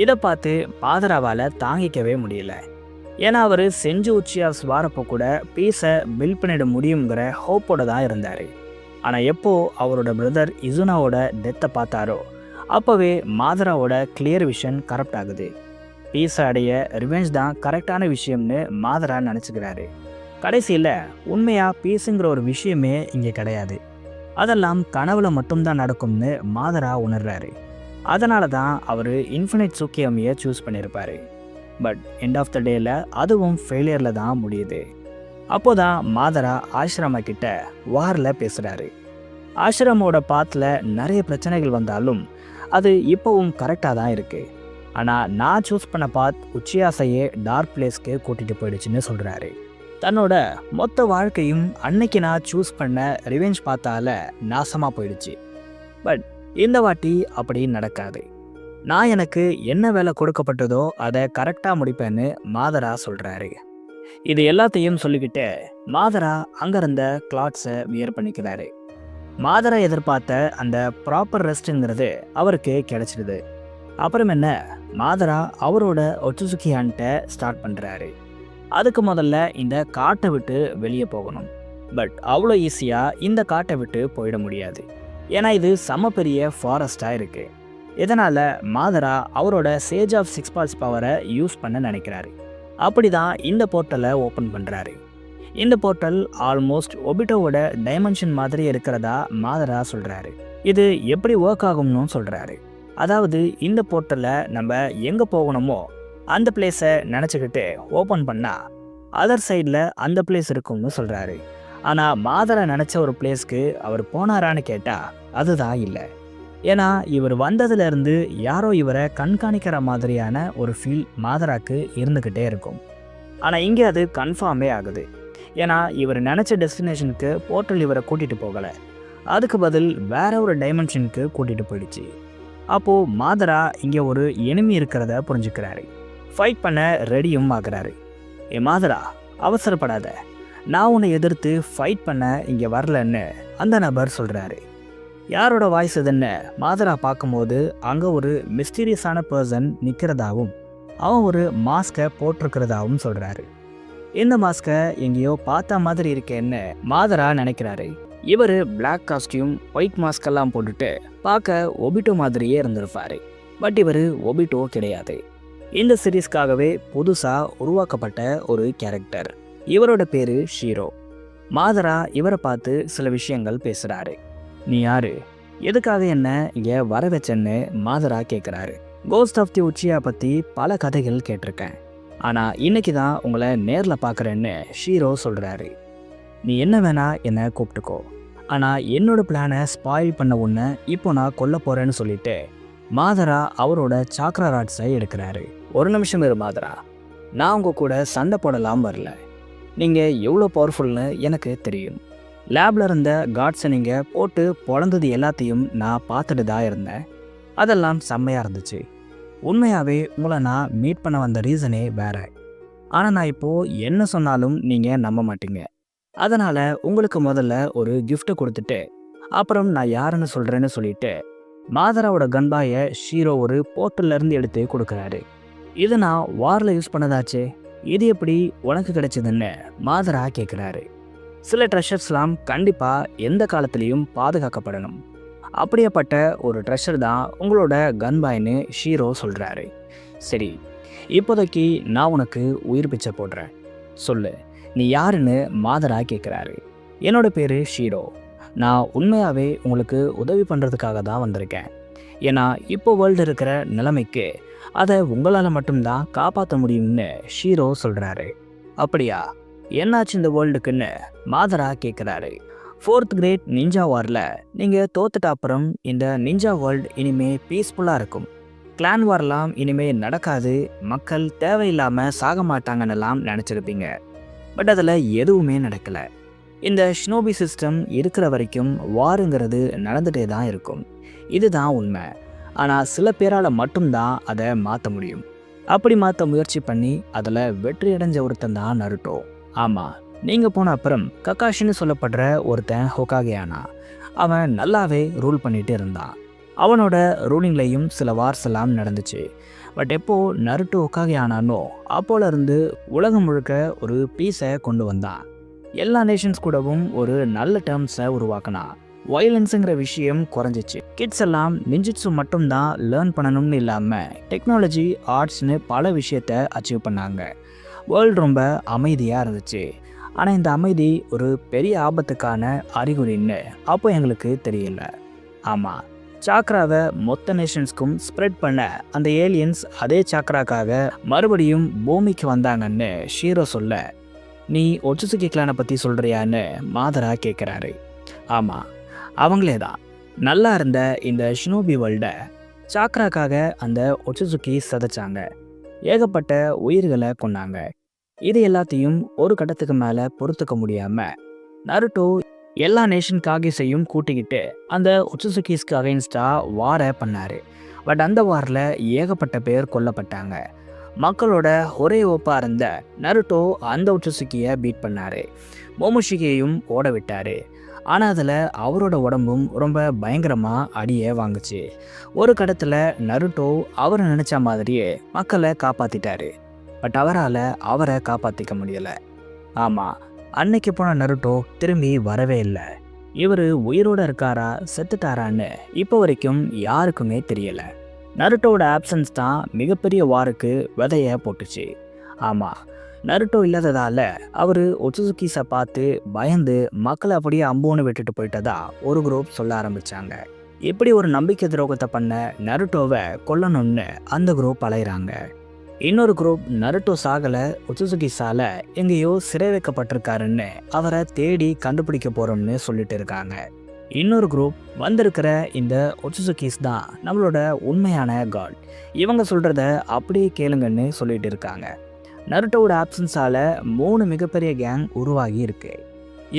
இதை பார்த்து மாதராவால் தாங்கிக்கவே முடியல. ஏன்னா அவர் செஞ்சு உச்சியாஸ் வாரப்போ கூட பீஸை பில்ட் பண்ணிட முடியுங்கிற ஹோப்போட தான் இருந்தார். ஆனால் எப்போ அவரோட பிரதர் இசுனாவோட டெத்தை பார்த்தாரோ அப்போவே மாதராவோட கிளியர் விஷன் கரப்ட் ஆகுது. பீஸை அடைய ரிவெஞ்ச் தான் கரெக்டான விஷயம்னு மாதரா நினச்சிக்கிறாரு. கடைசியில் உண்மையாக பீஸுங்கிற ஒரு விஷயமே இங்கே கிடையாது. அதெல்லாம் கனவுல மட்டும்தான் நடக்கும்னு மாதரா உணர்றாரு. அதனால தான் அவர் இன்ஃபினிட் சுக்கியமையை சூஸ் பண்ணியிருப்பார். பட் எண்ட் ஆஃப் த டேல அதுவும் ஃபெயிலியரில் தான் முடியுது. அப்போதான் மாதரா ஆஷ்ரமா கிட்ட வாரில் பேசுகிறாரு. ஆஷ்ரமோட பாத்தில் நிறைய பிரச்சனைகள் வந்தாலும் அது இப்போவும் கரெக்டாக தான் இருக்குது. ஆனால் நான் சூஸ் பண்ண பாத் உச்சியாசையே டார்க் பிளேஸ்க்கு கூட்டிகிட்டு போயிடுச்சுன்னு சொல்கிறாரு. தன்னோட மொத்த வாழ்க்கையும் அன்னைக்கு நான் சூஸ் பண்ண ரிவெஞ்ச் பார்த்தால நாசமாக போயிடுச்சு. பட் இந்த வாட்டி அப்படி நடக்காது. நான் எனக்கு என்ன வேலை கொடுக்கப்பட்டதோ அதை கரெக்டாக முடிப்பேன்னு மாதரா சொல்கிறாரு. இது எல்லாத்தையும் சொல்லிக்கிட்டு மாதரா அங்கே இருந்த கிளாத்ஸை வியர் பண்ணிக்கிறாரு. மாதரா எதிர்பார்த்த அந்த ப்ராப்பர் ரெஸ்ட்டுங்கிறது அவருக்கு கிடைச்சிடுது. அப்புறம் என்ன, மாதரா அவரோட ஒச்சுசுக்கியான்ட்ட ஸ்டார்ட் பண்ணுறாரு. அதுக்கு முதல்ல இந்த காட்டை விட்டு வெளியே போகணும். பட் அவ்வளோ ஈஸியாக இந்த காட்டை விட்டு போயிட முடியாது. ஏன்னா இது செம பெரிய ஃபாரஸ்டாக இருக்குது. இதனால் மாதரா அவரோட சேஜ் ஆஃப் 6 பார்ட்ஸ் பவரை யூஸ் பண்ண நினைக்கிறாரு. அப்படி தான் இந்த போர்ட்டலை ஓப்பன் பண்ணுறாரு. இந்த போர்ட்டல் ஆல்மோஸ்ட் ஒபிட்டோவோட டைமென்ஷன் மாதிரி இருக்கிறதா மாதரா சொல்கிறாரு. இது எப்படி ஒர்க் ஆகும்னு சொல்கிறாரு. அதாவது இந்த போர்ட்டலை நம்ம எங்கே போகணுமோ அந்த பிளேஸை நினச்சிக்கிட்டு ஓப்பன் பண்ணால் அதர் சைடில் அந்த பிளேஸ் இருக்கும்னு சொல்கிறாரு. ஆனால் மாதரா நினச்ச ஒரு பிளேஸ்க்கு அவர் போனாரான்னு கேட்டால் அதுதான் இல்லை. ஏன்னா இவர் வந்ததுலேருந்து யாரோ இவரை கண்காணிக்கிற மாதிரியான ஒரு ஃபீல் மாதராக்கு இருந்துக்கிட்டே இருக்கும். ஆனால் இங்கே அது கன்ஃபார்மே ஆகுது. ஏன்னா இவர் நினச்ச டெஸ்டினேஷனுக்கு போர்ட்டல் இவரை கூட்டிகிட்டு போகலை, அதுக்கு பதில் வேற ஒரு டைமென்ஷனுக்கு கூட்டிகிட்டு போயிடுச்சு. அப்போது மாதரா இங்கே ஒரு எனிமி இருக்கிறத புரிஞ்சுக்கிறாரு. ஃபைட் பண்ண ரெடியும் ஆகுறாரு. மாதரா, அவசரப்படாத, நான் உன்னை எதிர்த்து ஃபைட் பண்ண இங்கே வரலன்னு அந்த நபர் சொல்கிறாரு. யாரோட வாய்ஸ் இதுன்னு மாதரா பார்க்கும்போது அங்கே ஒரு மிஸ்டீரியஸான பர்சன் நிற்கிறதாவும் அவன் ஒரு மாஸ்கை போட்டிருக்கிறதாவும் சொல்கிறாரு. இந்த மாஸ்கை எங்கேயோ பார்த்த மாதிரி இருக்கேன்னு மாதரா நினைக்கிறாரு. இவர் பிளாக் காஸ்டியூம், ஒயிட் மாஸ்கெல்லாம் போட்டுட்டு பார்க்க ஒபிட்டோ மாதிரியே இருந்திருப்பாரு. பட் இவர் ஒபிட்டோ கிடையாது. இந்த சீரீஸ்க்காகவே புதுசாக உருவாக்கப்பட்ட ஒரு கேரக்டர். இவரோட பேர் ஷீரோ. மாதரா இவரை பார்த்து சில விஷயங்கள் பேசுகிறாரு. நீ யாரு, எதுக்காக என்ன இங்கே வர வச்சேன்னு மாதரா கேட்குறாரு. கோஸ்ட் ஆஃப் தி உச்சியா பற்றி பல கதைகள் கேட்டிருக்கேன், ஆனால் இன்னைக்கு தான் உங்களை நேரில் பார்க்குறேன்னு ஷீரோ சொல்கிறாரு. நீ என்ன வேணா என்னை கூப்பிட்டுக்கோ, ஆனால் என்னோட பிளானை ஸ்பாயில் பண்ண உன்னை இப்போ நான் கொல்ல போகிறேன்னு சொல்லிட்டு மாதரா அவரோட சாக்ரா ராட்ஸை எடுக்கிறாரு. ஒரு நிமிஷம் இரு மாதரா, நான் உங்கள் கூட சண்டை போடலாம் வரல. நீங்கள் எவ்வளோ பவர்ஃபுல்னு எனக்கு தெரியும். லேபில் இருந்த காட்ஸை நீங்கள் போட்டு பொழந்தது எல்லாத்தையும் நான் பார்த்துட்டு தான் இருந்தேன். அதெல்லாம் செம்மையாக இருந்துச்சு. உண்மையாகவே உங்களை நான் மீட் பண்ண வந்த ரீசனே வேற. ஆனால் நான் இப்போது என்ன சொன்னாலும் நீங்கள் நம்ப மாட்டீங்க. அதனால் உங்களுக்கு முதல்ல ஒரு கிஃப்ட்டை கொடுத்துட்டு அப்புறம் நான் யாருன்னு சொல்கிறேன்னு சொல்லிட்டு மாதராவோட கன்பாயை ஷீரோ ஒரு போர்ட்டல்லேருந்து எடுத்து கொடுக்குறாரு. இது நான் வாரில் யூஸ் பண்ணதாச்சே, இது எப்படி உனக்கு கிடைச்சதுன்னு மாதரா கேட்குறாரு. சில ட்ரெஷர்ஸ்லாம் கண்டிப்பாக எந்த காலத்துலேயும் பாதுகாக்கப்படணும். அப்படியேப்பட்ட ஒரு ட்ரெஷர் தான் உங்களோட கன்பாய்னு ஷீரோ சொல்கிறாரு. சரி, இப்போதைக்கு நான் உனக்கு உயிர் பிச்சை போடுறேன், சொல்லு நீ யாருன்னு மாதரா கேட்குறாரு. என்னோட பேர் ஷீரோ. நான் உண்மையாகவே உங்களுக்கு உதவி பண்ணுறதுக்காக தான் வந்திருக்கேன். ஏன்னா இப்போ வேர்ல்டு இருக்கிற நிலைமைக்கு அதை உங்களால் மட்டும்தான் காப்பாற்ற முடியும்னு ஷீரோ சொல்கிறாரு. அப்படியா, என்னாச்சு இந்த வேர்ல்டுக்குன்னு மாதரா கேட்குறாரு. 4th கிரேட் நிஞ்சா வாரில் நீங்கள் தோத்துட்ட அப்புறம் இந்த நிஞ்சா வேர்ல்டு இனிமேல் பீஸ்ஃபுல்லாக இருக்கும். கிளான் வார்லாம் இனிமேல் நடக்காது, மக்கள் தேவையில்லாமல் சாக மாட்டாங்கன்னெல்லாம் நினச்சிருப்பீங்க. பட் அதில் எதுவுமே நடக்கலை. இந்த ஷினோபி சிஸ்டம் இருக்கிற வரைக்கும் வாருங்கிறது நடந்துகிட்டே தான் இருக்கும். இதுதான் உண்மை. ஆனால் சில பேரால் மட்டும்தான் அதை மாற்ற முடியும். அப்படி மாற்ற முயற்சி பண்ணி அதில் வெற்றி அடைஞ்ச ஒருத்தன் தான் நருட்டோ. ஆமாம், நீங்கள் போன அப்புறம் கக்காஷின்னு சொல்லப்படுற ஒருத்தன் ஹோகாகேயானா. அவன் நல்லாவே ரூல் பண்ணிகிட்டு இருந்தான். அவனோட ரூலிங்லேயும் சில வார்ஸ் எல்லாம் நடந்துச்சு. பட் எப்போ நருட்டோ ஹோகாகேயானானோ அப்போலேருந்து உலகம் முழுக்க ஒரு பீஸை கொண்டு வந்தான். எல்லா நேஷன்ஸ் கூடவும் ஒரு நல்ல டேர்ம்ஸை உருவாக்கினான். வயலன்ஸுங்கிற விஷயம் குறைஞ்சிச்சு. கிட்ஸ் எல்லாம் நிஞ்சிட்ஸு மட்டும்தான் லேர்ன் பண்ணணும்னு இல்லாமல் டெக்னாலஜி, ஆர்ட்ஸ்னு பல விஷயத்தை அச்சீவ் பண்ணாங்க. வேர்ல்டு ரொம்ப அமைதியாக இருந்துச்சு. ஆனால் இந்த அமைதி ஒரு பெரிய ஆபத்துக்கான அறிகுறின்னு அப்போ எங்களுக்கு தெரியல. ஆமாம், சாக்ராவை மொத்த நேஷன்ஸ்க்கும் ஸ்ப்ரெட் பண்ண அந்த ஏலியன்ஸ் அதே சாக்ராக்காக மறுபடியும் பூமிக்கு வந்தாங்கன்னு ஷீரோ சொல்ல, நீ ஒட்சுசுகி கிளானை பற்றி சொல்கிறியான்னு மாதரா கேட்குறாரு. ஆமாம், அவங்களே தான். நல்லா இருந்த இந்த ஷினோபி வேர்ல்டை சாக்ராக்காக அந்த ஒட்சுசுகி சதைச்சாங்க. ஏகப்பட்ட உயிர்களை கொண்டாங்க. இது எல்லாத்தையும் ஒரு கட்டத்துக்கு மேலே பொறுத்துக்க முடியாமல் நருட்டோ எல்லா நேஷன் காகிஸையும் கூட்டிக்கிட்டு அந்த ஒட்சுசுகிஸ்க்கு அகைன்ஸ்டாக வாரை பண்ணார். பட் அந்த வாரில் ஏகப்பட்ட பேர் கொல்லப்பட்டாங்க. மக்களோட ஒரே ஓப்பாக இருந்த நருட்டோ அந்த ஒட்சுசுகியை பீட் பண்ணார். மோமோஷிகியையும் ஓட விட்டார். ஆனால் அதில் அவரோட உடம்பும் ரொம்ப பயங்கரமாக அடியை வாங்குச்சு. ஒரு கட்டத்தில் நருட்டோ அவரை நினச்ச மாதிரியே மக்களை காப்பாற்றிட்டாரு. பட் அவரால் அவரை காப்பாற்றிக்க முடியலை. ஆமாம், அன்னைக்கு போன நருட்டோ திரும்பி வரவே இல்லை. இவர் உயிரோடு இருக்காரா செத்துட்டாரான்னு இப்போ வரைக்கும் யாருக்குமே தெரியலை. நருட்டோட ஆப்சன்ஸ் தான் மிகப்பெரிய வாருக்கு விதைய போட்டுச்சு. ஆமாம், நருட்டோ இல்லாததால் அவர் ஒட்சுசுகிஸை பார்த்து பயந்து மக்களை அப்படியே அம்போன்னு விட்டுட்டு போயிட்டதா ஒரு குரூப் சொல்ல ஆரம்பித்தாங்க. இப்படி ஒரு நம்பிக்கை துரோகத்தை பண்ண நருட்டோவை கொல்லணும்னு அந்த குரூப் அலைகிறாங்க. இன்னொரு குரூப் நருட்டோ சாகலை, ஒட்சுசுகிஸால் எங்கேயோ சிறை வைக்கப்பட்டிருக்காருன்னு அவரை தேடி கண்டுபிடிக்க போகிறோம்னு சொல்லிட்டு இருக்காங்க. இன்னொரு குரூப் வந்திருக்கிற இந்த ஒட்சுசுகிஸ் தான் நம்மளோட உண்மையான காட், இவங்க சொல்கிறத அப்படியே கேளுங்கன்னு சொல்லிட்டு இருக்காங்க. நருட்டோவோட ஆப்சன்ஸால் 3 மிகப்பெரிய கேங் உருவாகி இருக்கு.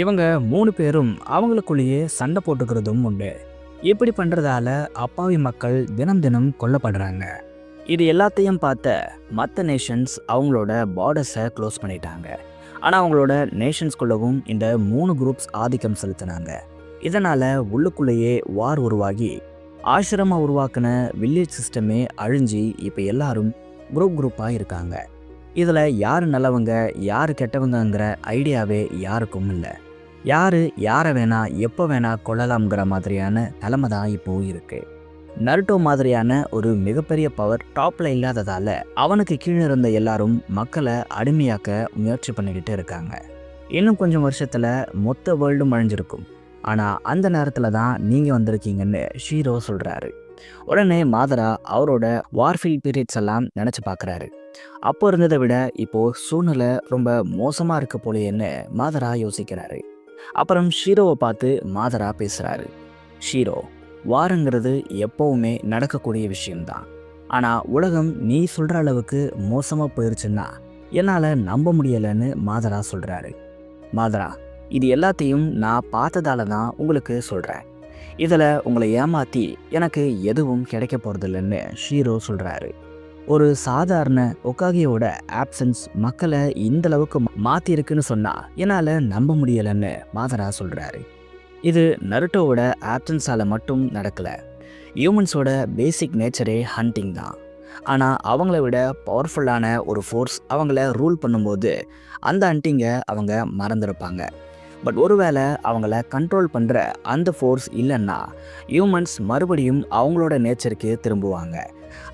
இவங்க 3 பேரும் அவங்களுக்குள்ளேயே சண்டை போட்டுக்கிறதும் உண்டு. இப்படி பண்ணுறதால அப்பாவி மக்கள் தினம் தினம் கொல்லப்படுறாங்க. இது எல்லாத்தையும் பார்த்த மற்ற நேஷன்ஸ் அவங்களோட பார்டர்ஸை க்ளோஸ் பண்ணிட்டாங்க. ஆனால் அவங்களோட நேஷன்ஸ்குள்ளவும் இந்த 3 குரூப்ஸ் ஆதிக்கம் செலுத்தினாங்க. இதனால் உள்ளுக்குள்ளேயே வார் உருவாகி ஆசிரமா உருவாக்கின வில்லேஜ் சிஸ்டமே அழிஞ்சி இப்போ எல்லாரும் குரூப்பாக இருக்காங்க. இதில் யார் நல்லவங்க யார் கெட்டவங்கங்கிற ஐடியாவே யாருக்கும் இல்லை. யார் யாரை வேணா எப்போ வேணா கொள்ளலாம்ங்கிற மாதிரியான நிலைமை தான் இப்போது இருக்குது. நருட்டோ மாதிரியான ஒரு மிகப்பெரிய பவர் டாப்பில் இல்லாததால் அவனுக்கு கீழே இருந்த எல்லாரும் மக்களை அடிமையாக்க முயற்சி பண்ணிக்கிட்டு இருக்காங்க. இன்னும் கொஞ்சம் வருஷத்தில் மொத்த வேர்ல்டும் அழிஞ்சிருக்கும். ஆனால் அந்த நேரத்தில் தான் நீங்கள் வந்திருக்கீங்கன்னு ஷீரோ சொல்கிறாரு. உடனே மாதரா அவரோட வார்ஃபீல்ட் பீரியட்ஸ் எல்லாம் நினச்சி பார்க்குறாரு. அப்போ இருந்ததை விட இப்போது சூழ்நிலை ரொம்ப மோசமாக இருக்க போலேன்னு மாதரா யோசிக்கிறாரு. அப்புறம் ஷீரோவை பார்த்து மாதரா பேசுகிறாரு. ஷீரோ, வாருங்கிறது எப்போவுமே நடக்கக்கூடிய விஷயம்தான். ஆனால் உலகம் நீ சொல்கிற அளவுக்கு மோசமாக போயிடுச்சுன்னா என்னால் நம்ப முடியலைன்னு மாதரா சொல்கிறாரு. மாதரா, இது எல்லாத்தையும் நான் பார்த்ததால தான் உங்களுக்கு சொல்கிறேன். இதில் உங்களை ஏமாற்றி எனக்கு எதுவும் கிடைக்க போகிறதில்லைன்னு ஷீரோ சொல்கிறாரு. ஒரு சாதாரண ஒக்காகியோட ஆப்சன்ஸ் மக்களை இந்தளவுக்கு மாற்றிருக்குன்னு சொன்னால் என்னால் நம்ப முடியலைன்னு மாதரா சொல்கிறாரு. இது நருட்டோவோட ஆப்சன்ஸால் மட்டும் நடக்கலை. ஹியூமன்ஸோட பேசிக் நேச்சரே ஹண்டிங் தான். ஆனால் அவங்கள விட பவர்ஃபுல்லான ஒரு ஃபோர்ஸ் அவங்கள ரூல் பண்ணும்போது அந்த ஹண்டிங்கை அவங்க மறந்துருப்பாங்க. பட் ஒருவேளை அவங்கள கண்ட்ரோல் பண்ணுற அந்த ஃபோர்ஸ் இல்லைன்னா ஹியூமன்ஸ் மறுபடியும் அவங்களோட நேச்சருக்கு திரும்புவாங்க.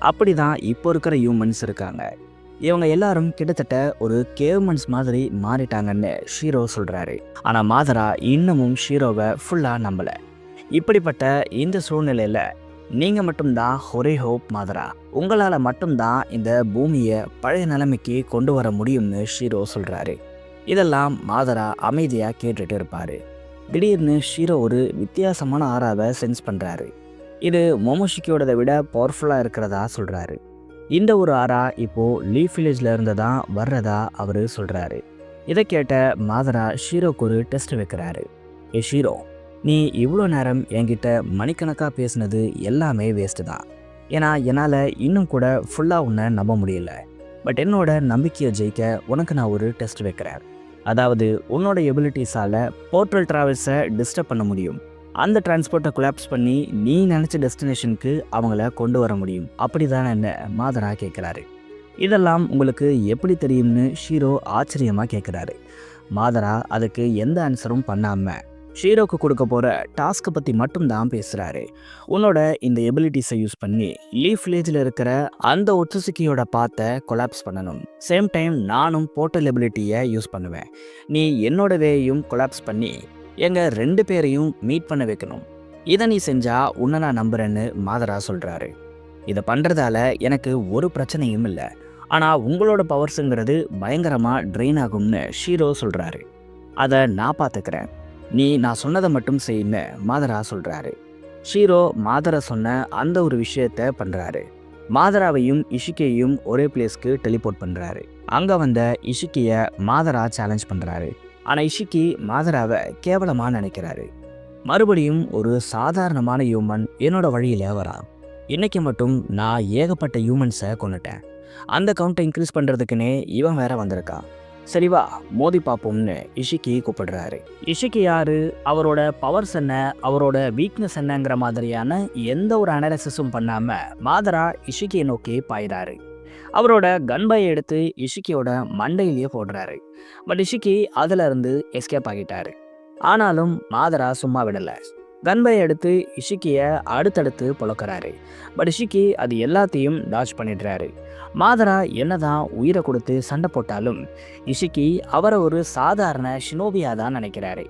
அப்படி தான் இப்போ இருக்கிற ஹியூமன்ஸ் இருக்காங்க. இவங்க எல்லாரும் கிட்டத்தட்ட ஒரு கேவ்மன்ஸ் மாதிரி மாறிட்டாங்கன்னு ஷீரோ சொல்கிறாரு. ஆனால் மாதரா இன்னமும் ஷீரோவை ஃபுல்லாக நம்பலை. இப்படிப்பட்ட இந்த சூழ்நிலையில் நீங்கள் மட்டும்தான் ஒரே ஹோப் மாதரா. உங்களால் மட்டும்தான் இந்த பூமியை பழைய நிலைமைக்கு கொண்டு வர முடியும்னு ஷீரோ சொல்கிறாரு. இதெல்லாம் மாதரா அமைதியாக கேட்டுட்டு இருப்பார். திடீர்னு ஷீரோ ஒரு வித்தியாசமான ஆறாவை சென்ஸ் பண்ணுறாரு. இது மொமோஷிக்கியோடதை விட பவர்ஃபுல்லாக இருக்கிறதா சொல்கிறாரு. இந்த ஒரு ஆறா இப்போது லீஃப் வில்லேஜில் இருந்து தான் வர்றதா அவர் சொல்கிறாரு. இதை கேட்ட மாதரா ஷீரோக்கு ஒரு டெஸ்ட் வைக்கிறாரு. ஷீரோ, நீ இவ்வளோ நேரம் என்கிட்ட மணிக்கணக்காக பேசுனது எல்லாமே வேஸ்ட்டு தான். ஏன்னா என்னால் இன்னும் கூட ஃபுல்லாக உன்னை நம்ப முடியல. பட் என்னோட நம்பிக்கையை ஜெயிக்க உனக்கு நான் ஒரு டெஸ்ட் வைக்கிறேன். அதாவது உன்னோட எபிலிட்டிஸால் போர்ட்டல் ட்ராவல்ஸை டிஸ்டர்ப் பண்ண முடியும். அந்த டிரான்ஸ்போர்ட்டை கொலாப்ஸ் பண்ணி நீ நினச்ச டெஸ்டினேஷனுக்கு அவங்கள கொண்டு வர முடியும். அப்படி தானே என்ன மாதரா கேட்குறாரு. இதெல்லாம் உங்களுக்கு எப்படி தெரியும்னு ஷீரோ ஆச்சரியமாக கேட்குறாரு. மாதரா அதுக்கு எந்த ஆன்சரும் பண்ணாமல் ஷீரோக்கு கொடுக்க போகிற டாஸ்க்கை பற்றி மட்டும்தான் பேசுகிறாரு. உன்னோட இந்த எபிலிட்டிஸை யூஸ் பண்ணி லீஃப் வில்லேஜில் இருக்கிற அந்த ஒட்சுசுகியோட பாத்தை கொலாப்ஸ் பண்ணணும். சேம் டைம் நானும் போர்ட்டல் எபிலிட்டியை யூஸ் பண்ணுவேன். நீ என்னோட வேயையும் கொலாப்ஸ் பண்ணி எங்கள் 2 பேரையும் மீட் பண்ண வைக்கணும். இதை நீ செஞ்சால் உன்னை நான் நம்புகிறேன்னு மாதரா சொல்கிறாரு. இதை பண்ணுறதால எனக்கு ஒரு பிரச்சனையும் இல்லை. ஆனால் உங்களோட பவர்ஸுங்கிறது பயங்கரமாக ட்ரெயின் ஆகும்னு ஷீரோ சொல்கிறாரு. அதை நான் பார்த்துக்கிறேன், நீ நான் சொன்னதை மட்டும் செய்யுன்னு மாதரா சொல்கிறாரு. ஷீரோ மாதரா சொன்ன அந்த ஒரு விஷயத்தை பண்ணுறாரு. மாதராவையும் இஷிக்கியையும் ஒரே பிளேஸ்க்கு டெலிபோர்ட் பண்ணுறாரு. அங்கே வந்த இஷிக்கியை மாதரா சேலஞ்ச் பண்ணுறாரு. ஆனால் இஷிக்கி மாதராவை கேவலமாக நினைக்கிறாரு. மறுபடியும் ஒரு சாதாரணமான ஹியூமன் என்னோட வழியில் வரா. இன்றைக்கி மட்டும் நான் ஏகப்பட்ட ஹியூமன்ஸை கொண்டுட்டேன். அந்த கவுண்ட்டை இன்க்ரீஸ் பண்ணுறதுக்குன்னே இவன் வேற வந்திருக்கான். சரிவா, மோதி பார்ப்போம்னு இஷிக்கி கூப்பிடுறாரு. இஷிக்கி யாரு, அவரோட பவர்ஸ் என்ன, அவரோட வீக்னஸ் என்னங்கிற மாதிரியான எந்த ஒரு அனாலிசிஸும் பண்ணாமல் மாதரா இஷிக்கியை நோக்கி பாயிறாரு. அவரோட கன்பையை எடுத்து இஷிக்கியோட மண்டையிலேயே போடுறாரு. பட் இஷிக்கி அதில் இருந்து எஸ்கேப் ஆகிட்டாரு. ஆனாலும் மாதரா சும்மா விடலை. கன்பையை எடுத்து இஷிக்கியை அடுத்தடுத்து புழக்கிறாரு. பட் இஷிக்கி அது எல்லாத்தையும் டாச் பண்ணிடுறாரு. மாதரா என்னதான் உயிரை கொடுத்து சண்டை போட்டாலும் இஷிக்கி அவரை ஒரு சாதாரண ஷினோபியாக தான் நினைக்கிறாரு.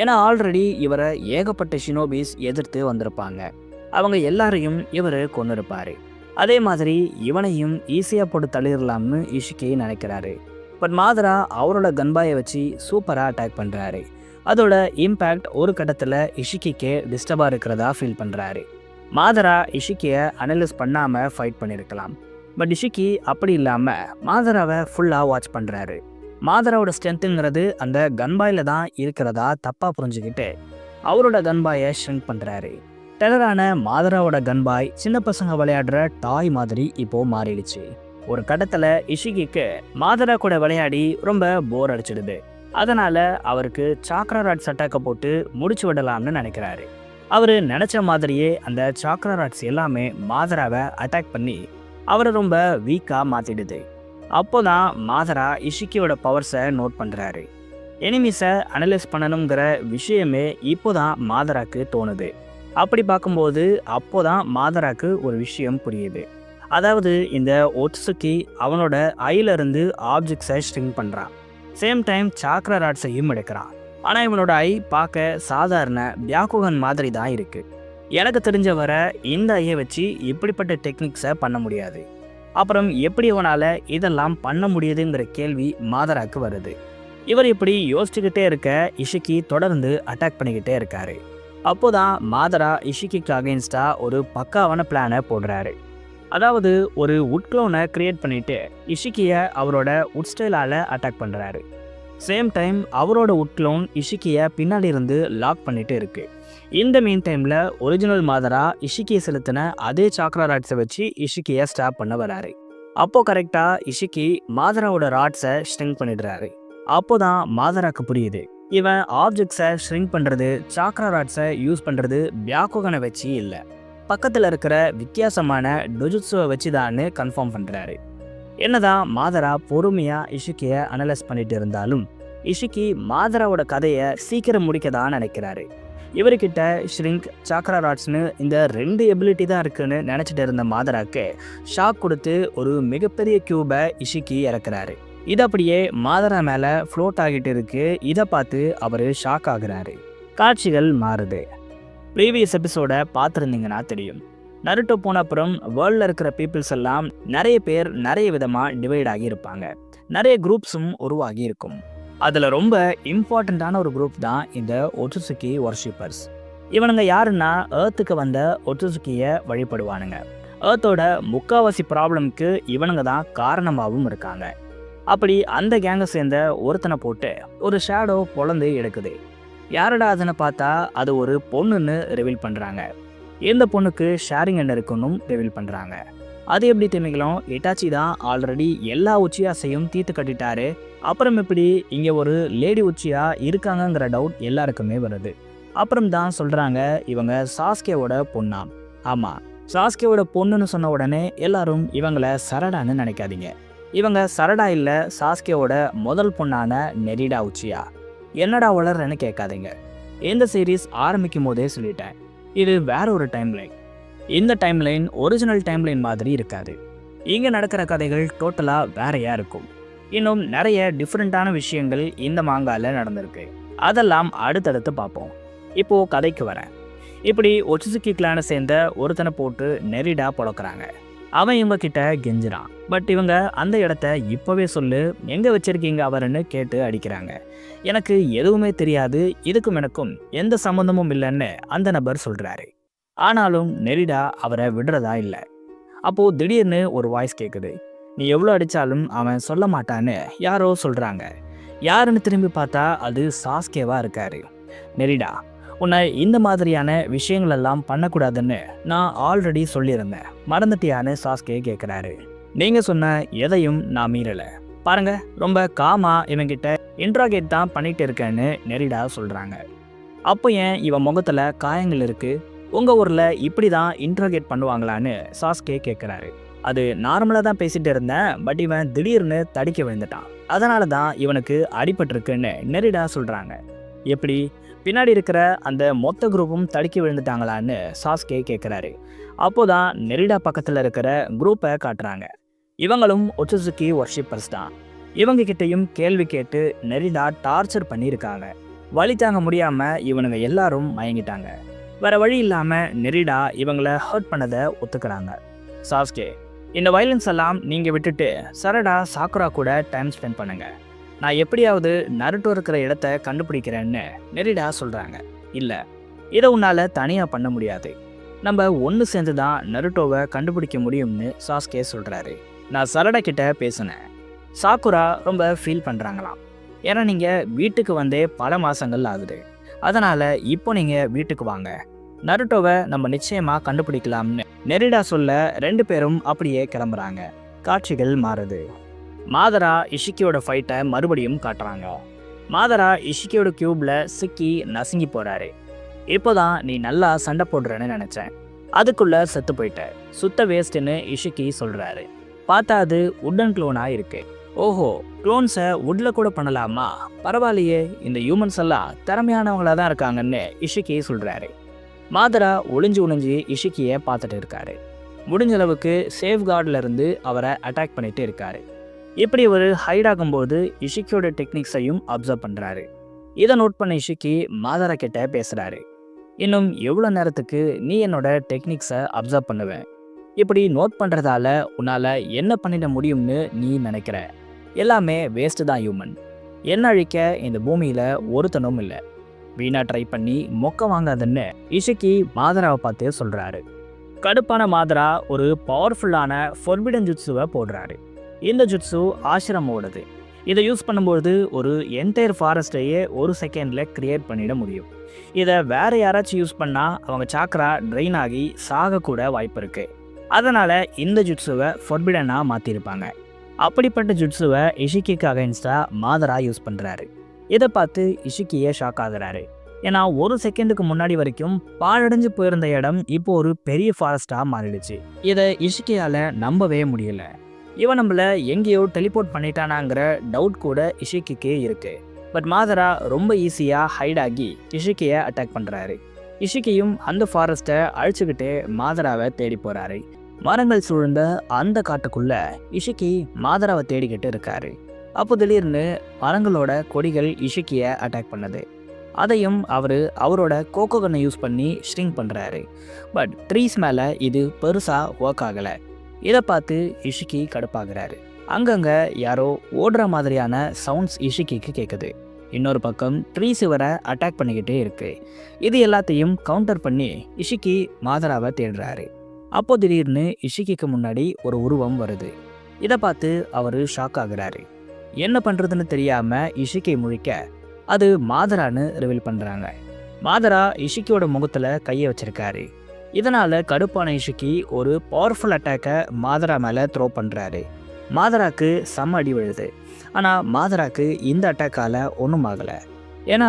ஏன்னா ஆல்ரெடி இவரை ஏகப்பட்ட ஷினோபிஸ் எதிர்த்து வந்திருப்பாங்க. அவங்க எல்லாரையும் இவர் கொண்டு இருப்பார். அதே மாதிரி இவனையும் ஈஸியாக போட்டு தள்ளிடலாம்னு இஷிக்கி நினைக்கிறாரு. பட் மாதரா அவரோட கன்பாயை வச்சு சூப்பராக அட்டாக் பண்ணுறாரு. அதோட இம்பேக்ட் ஒரு கட்டத்தில் இஷிக்கிக்கே டிஸ்டர்பாக இருக்கிறதா ஃபீல் பண்ணுறாரு. மாதரா இஷிக்கியை அனலைஸ் பண்ணாமல் ஃபைட் பண்ணியிருக்கலாம். பட் இஷிக்கி அப்படி இல்லாமல் மாதராவை ஃபுல்லாக வாட்ச் பண்ணுறாரு. மாதராவோட ஸ்ட்ரென்த்துங்கிறது அந்த கன்பாயில் தான் இருக்கிறதா தப்பாக புரிஞ்சுக்கிட்டு அவரோட கன்பாயை ஷ்ரிங்க் பண்ணுறாரு. டெரரான மாதராவோட கன்பாய் சின்ன பசங்க விளையாடுற டாய் மாதிரி இப்போ மாறிடுச்சு. ஒரு கட்டத்தில் இஷிகிக்கு மாதரா கூட விளையாடி ரொம்ப போர் அடிச்சிடுது. அதனால அவருக்கு சாக்ரா ராட்ஸ் அட்டாக்கை போட்டு முடிச்சு விடலாம்னு நினைக்கிறாரு. அவர் நினைச்ச மாதிரியே அந்த சாக்ரா ராட்ஸ் எல்லாமே மாதராவை அட்டாக் பண்ணி அவரை ரொம்ப வீக்காக மாற்றிடுது. அப்போதான் மாதரா இஷிக்கியோட பவர்ஸை நோட் பண்ணுறாரு. எனிமீஸை அனலைஸ் பண்ணணுங்கிற விஷயமே இப்போதான் மாதராக்கு தோணுது. அப்படி பார்க்கும்போது அப்போதான் மாதராக்கு ஒரு விஷயம் புரியுது. அதாவது இந்த ஒட்சுகி அவனோட ஐயிலிருந்து ஆப்ஜெக்ட்ஸை ஸ்ட்ரிங் பண்ணுறான். சேம் டைம் சாக்ரா ராட்ஸையும் எடுக்கிறான். ஆனால் இவனோட ஐ பார்க்க சாதாரண பியாக்குகன் மாதிரி தான் இருக்குது. எனக்கு தெரிஞ்ச வர இந்த ஐயை வச்சு இப்படிப்பட்ட டெக்னிக்ஸை பண்ண முடியாது. அப்புறம் எப்படி இவனால் இதெல்லாம் பண்ண முடியுதுங்கிற கேள்வி மாதராக்கு வருது. இவர் இப்படி யோசிச்சுக்கிட்டே இருக்க இஷிக்கி தொடர்ந்து அட்டாக் பண்ணிக்கிட்டே இருக்காரு. அப்போதான் மாதரா இஷிக்கிக்கு அகெயின்ஸ்டா ஒரு பக்காவான பிளானை போடுறாரு. அதாவது ஒரு உட் க்ளோனை கிரியேட் பண்ணிட்டு இஷிக்கியை அவரோட உட் ஸ்டைலால் அட்டாக் பண்ணுறாரு. சேம் டைம் அவரோட உட் க்ளோன் இஷிக்கியை பின்னாடி இருந்து லாக் பண்ணிட்டு இருக்கு. இந்த மீன் டைமில் ஒரிஜினல் மாதரா இஷிக்கியை செலுத்தின அதே சாக்ரா ராட்ஸை வச்சு இஷிக்கியை ஸ்டாப் பண்ண வராரு. அப்போ கரெக்டாக இஷிக்கி மாதராவோட ராட்ஸை ஸ்ட்ரிங் பண்ணிடுறாரு. அப்போதான் மாதராக்கு புரியுது, இவன் ஆப்ஜெக்ட்ஸை ஷ்ரிங்க் பண்ணுறது சாக்ரா ராட்ஸை யூஸ் பண்ணுறது பியாக்குகனை வச்சு இல்லை, பக்கத்தில் இருக்கிற வித்தியாசமான டொஜுட்ஸுவை வச்சு தான்னு கன்ஃபார்ம் பண்ணுறாரு. என்னதான் மாதரா பொறுமையாக இஷிக்கியை அனலைஸ் பண்ணிட்டு இருந்தாலும் இஷிக்கி மாதராவோட கதையை சீக்கிரம் முடிக்க தான் நினைக்கிறாரு. இவர்கிட்ட ஷ்ரிங்க் சாக்ரா ராட்ஸ்னு இந்த 2 எபிலிட்டி தான் இருக்குன்னு நினச்சிட்டு இருந்த மாதராக்கு ஷாக் கொடுத்து ஒரு மிகப்பெரிய கியூபை இஷிக்கி இறக்குறாரு. இது அப்படியே மாதரா மேலே ஃப்ளோட் ஆகிட்டு இருக்கு. இதை பார்த்து அவர் ஷாக் ஆகுறாரு. காட்சிகள் மாறுது. ப்ரீவியஸ் எபிசோடை பார்த்துருந்தீங்கன்னா தெரியும். நருட்டோ போன அப்புறம் வேர்ல்டில் இருக்கிற பீப்புள்ஸ் எல்லாம் நிறைய பேர் நிறைய விதமாக டிவைட் ஆகி இருப்பாங்க. நிறைய குரூப்ஸும் உருவாகி இருக்கும். அதில் ரொம்ப இம்பார்ட்டண்ட்டான ஒரு குரூப் தான் இந்த ஒட்சுசுகி வர்ஷிப்பர்ஸ். இவனுங்க யாருன்னா ஏர்த்துக்கு வந்த ஒட்சுசுகியை வழிபடுவானுங்க. ஏர்த்தோட முக்கால்வாசி ப்ராப்ளம்க்கு இவனுங்க தான் காரணமாகவும் இருக்காங்க. அப்படி அந்த கேங்கை சேர்ந்த ஒருத்தனை போட்டு ஒரு ஷேடோ பொழந்து எடுக்குது. யாரடா அதுன்னு பார்த்தா அது ஒரு பொண்ணுன்னு ரிவீல் பண்ணுறாங்க. இந்த பொண்ணுக்கு ஷேரிங் என்ன இருக்குன்னு ரிவீல் பண்ணுறாங்க. அது எப்படி தெரிஞ்சுக்கலாம், இட்டாச்சி தான் ஆல்ரெடி எல்லா உச்சியாசையும் தீர்த்து கட்டிட்டாரு. அப்புறம் எப்படி இங்கே ஒரு லேடி உச்சியா இருக்காங்கங்கிற டவுட் எல்லாருக்குமே வருது. அப்புறம் தான் சொல்கிறாங்க இவங்க சாஸ்கேவோட பொண்ணா. ஆமாம், சாஸ்கேவோட பொண்ணுன்னு சொன்ன உடனே எல்லாரும் இவங்களை சரடான்னு நினைக்காதீங்க. இவங்க சரடா இல்லை, சாஸ்கேவோட முதல் பொண்ணான நெரிடா உச்சியா. என்னடா வளர்றன்னு கேட்காதீங்க. இந்த சீரீஸ் ஆரம்பிக்கும் போதே சொல்லிட்டேன், இது வேற ஒரு டைம்லைன். இந்த டைம்லைன் ஒரிஜினல் டைம்லைன் மாதிரி இருக்காது. இங்கே நடக்கிற கதைகள் டோட்டலாக வேறையா இருக்கும். இன்னும் நிறைய டிஃப்ரெண்ட்டான விஷயங்கள் இந்த மாங்கால நடந்திருக்கு. அதெல்லாம் அடுத்தடுத்து பார்ப்போம். இப்போது கதைக்கு வரேன். இப்படி ஒட்சுசுகி கிளானை சேர்ந்த ஒருத்தனை போட்டு நெரிடா பொழக்கிறாங்க. அவன் இவங்க கிட்ட கெஞ்சுறான். பட் இவங்க அந்த இடத்த இப்போவே சொல்லு, எங்கே வச்சிருக்கீங்க அவருன்னு கேட்டு அடிக்கிறாங்க. எனக்கு எதுவுமே தெரியாது, இதுக்கும் எனக்கும் எந்த சம்மந்தமும் இல்லைன்னு அந்த நபர் சொல்கிறாரு. ஆனாலும் நெரிடா அவரை விடுறதா இல்லை. அப்போது திடீர்னு ஒரு வாய்ஸ் கேட்குது. நீ எவ்வளோ அடித்தாலும் அவன் சொல்ல மாட்டான்னு யாரோ சொல்கிறாங்க. யாருன்னு திரும்பி பார்த்தா அது சாஸ்கேவாக இருக்காரு. நெரிடா, உன்னை இந்த மாதிரியான விஷயங்களெல்லாம் பண்ணக்கூடாதுன்னு நான் ஆல்ரெடி சொல்லியிருந்தேன், மறந்துட்டியான்னு சாஸ்கே கேட்குறாரு. நீங்கள் சொன்ன எதையும் நான் மீறலை. பாருங்க, ரொம்ப காமாக இவங்கிட்ட இன்ட்ராகேட் தான் பண்ணிட்டு இருக்கேன்னு நெரிடா சொல்கிறாங்க. அப்போ ஏன் இவன் முகத்தில் காயங்கள் இருக்குது? உங்கள் ஊரில் இப்படி தான் இன்ட்ராகேட் பண்ணுவாங்களான்னு சாஸ்கே கேட்குறாரு. அது நார்மலாக தான் பேசிகிட்டு இருந்தேன், பட் இவன் திடீர்னு தடிக்க விழுந்துட்டான், அதனால தான் இவனுக்கு அடிபட்டிருக்குன்னு நெரிடா சொல்கிறாங்க. எப்படி பின்னாடி இருக்கிற அந்த மொத்த குரூப்பும் தடுக்கி விழுந்துட்டாங்களான்னு சாஸ்கே கேட்குறாரு. அப்போதான் நெரிடா பக்கத்தில் இருக்கிற குரூப்பை காட்டுறாங்க. இவங்களும் ஒட்சுசுகி வர்ஷிப்பர்ஸ் தான். இவங்க கிட்டையும் கேள்வி கேட்டு நெரிடா டார்ச்சர் பண்ணியிருக்காங்க. வழி தாங்க முடியாமல் இவனுங்க எல்லாரும் மயங்கிட்டாங்க. வேற வழி இல்லாமல் நெரிடா இவங்களை ஹர்ட் பண்ணதை ஒத்துக்கிறாங்க. சாஸ்கே, இந்த வயலன்ஸ் எல்லாம் நீங்கள் விட்டுட்டு சரடா சாக்குரா கூட டைம் ஸ்பெண்ட் பண்ணுங்க. நான் எப்படியாவது நருட்டோ இருக்கிற இடத்த கண்டுபிடிக்கிறேன்னு நெரிடா சொல்கிறாங்க. இல்லை, இதை உன்னால் தனியாக பண்ண முடியாது. நம்ம ஒன்று சேர்ந்து தான் நருட்டோவை கண்டுபிடிக்க முடியும்னு சாஸ்கே சொல்கிறாரு. நான் சரடா கிட்ட பேசினேன். சாக்குரா ரொம்ப ஃபீல் பண்ணுறாங்களாம். ஏன்னா நீங்கள் வீட்டுக்கு வந்தே பல மாதங்கள் ஆகுது. அதனால் இப்போ நீங்கள் வீட்டுக்கு வாங்க, நருட்டோவை நம்ம நிச்சயமாக கண்டுபிடிக்கலாம்னு நெரிடா சொல்ல 2 பேரும் அப்படியே கிளம்புறாங்க. காட்சிகள் மாறுது. மாதரா இஷிக்கியோட ஃபைட்டை மறுபடியும் காட்டுறாங்க. மாதரா இஷிக்கியோட கியூப்ல சிக்கி நசுங்கி போறாரு. இப்போதான் நீ நல்லா சண்டை போடுறேன்னு நினைச்சேன், அதுக்குள்ள செத்து போயிட்ட, சுத்த வேஸ்ட்னு இஷிக்கி சொல்றாரு. பார்த்தா அது உட்டன் க்ளோனா இருக்கு. ஓஹோ, க்ளோன்ஸை உட்ல கூட பண்ணலாமா, பரவாயில்லையே, இந்த ஹியூமன்ஸ் எல்லாம் திறமையானவங்களா தான் இருக்காங்கன்னு இஷிக்கி சொல்றாரு. மாதரா ஒளிஞ்சு இஷிக்கியை பார்த்துட்டு இருக்காரு. முடிஞ்ச அளவுக்கு சேஃப்கார்டில் இருந்து அவரை அட்டாக் பண்ணிட்டு இருக்காரு. இப்படி ஒரு ஹைட் ஆகும்போது இஷிக்கியோட டெக்னிக்ஸையும் அப்சர்வ் பண்ணுறாரு. இதை நோட் பண்ண இஷிக்கி மாதரா கிட்ட பேசுகிறாரு. இன்னும் எவ்வளோ நேரத்துக்கு நீ என்னோட டெக்னிக்ஸை அப்சர்வ் பண்ணுவேன்? இப்படி நோட் பண்ணுறதால உன்னால் என்ன பண்ணிட முடியும்னு நீ நினைக்கிற? எல்லாமே வேஸ்ட்டு தான் ஹியூமன். என்ன அழிக்க இந்த பூமியில் ஒருத்தனும் இல்லை. வீணா ட்ரை பண்ணி மொக்க வாங்காதுன்னு இஷிக்கி மாதராவை பார்த்து சொல்கிறாரு. கடுப்பான மாதரா ஒரு பவர்ஃபுல்லான ஃபொர்பிடன் ஜுட்ஸுவை போடுறாரு. இந்த ஜுட்ஸு ஆசிரமோடது. இதை யூஸ் பண்ணும்போது ஒரு என்டையர் ஃபாரஸ்ட்டையே ஒரு செகண்டில் கிரியேட் பண்ணிட முடியும். இதை வேற யாராச்சும் யூஸ் பண்ணால் அவங்க சாக்ரா ட்ரெயின் ஆகி சாகக்கூட வாய்ப்பு இருக்குது. அதனால் இந்த ஜுட்ஸுவை ஃபொர்பிடனாக மாற்றிருப்பாங்க. அப்படிப்பட்ட ஜுட்ஸுவை இஷிக்கிக்கு அகைன்ஸ்டாக மாதரா யூஸ் பண்ணுறாரு. இதை பார்த்து இஷிக்கியே ஷாக் ஆகுறாரு. ஏன்னா ஒரு செகண்டுக்கு முன்னாடி வரைக்கும் பாழடைஞ்சு போயிருந்த இடம் இப்போ ஒரு பெரிய ஃபாரஸ்டாக மாறிடுச்சு. இதை இஷிக்கியால் நம்பவே முடியல. இவன் நம்மள எங்கேயோ டெலிபோர்ட் பண்ணிட்டானாங்கிற டவுட் கூட இஷிக்கிக்கு இருக்கு. பட் மாதரா ரொம்ப ஈஸியாக ஹைட் ஆகி இஷிக்கியை அட்டாக் பண்ணுறாரு. இஷிக்கியும் அந்த ஃபாரஸ்ட்டை அழிச்சுக்கிட்டே மாதராவை தேடி போகிறாரு. மரங்கள் சூழ்ந்த அந்த காட்டுக்குள்ள இஷிக்கி மாதராவை தேடிக்கிட்டு இருக்காரு. அப்போ திடீர்னு மரங்களோட கொடிகள் இஷிக்கியை அட்டாக் பண்ணுது. அதையும் அவரோட கோகோ கன்னை யூஸ் பண்ணி ஷ்ரிங்க் பண்ணுறாரு. பட் ட்ரீஸ் மேலே இது பெருசாக ஒர்க் ஆகலை. இதை பார்த்து இஷிக்கி கடுப்பாகிறாரு. அங்கங்கே யாரோ ஓடுற மாதிரியான சவுண்ட்ஸ் இஷிக்கிக்கு கேட்குது. இன்னொரு பக்கம் ட்ரீஸ் இவரை அட்டாக் பண்ணிக்கிட்டே இருக்கு. இது எல்லாத்தையும் கவுண்டர் பண்ணி இஷிக்கி மாதராவை தேடுறாரு. அப்போ திடீர்னு இஷிக்கிக்கு முன்னாடி ஒரு உருவம் வருது. இதை பார்த்து அவர் ஷாக் ஆகுறாரு. என்ன பண்ணுறதுன்னு தெரியாமல் இஷிக்கி முழிக்க அது மாதரான்னு ரிவீல் பண்ணுறாங்க. மாதரா இஷிக்கியோட முகத்தில் கையை வச்சிருக்காரு. இதனால் கடுப்பான இஷிக்கி ஒரு பவர்ஃபுல் அட்டாக்கை மாதரா மேலே த்ரோ பண்ணுறாரு. மாதராக்கு செம்ம அடி விழுது. ஆனால் மாதராக்கு இந்த அட்டாக்கால் ஒன்றும் ஆகலை. ஏன்னா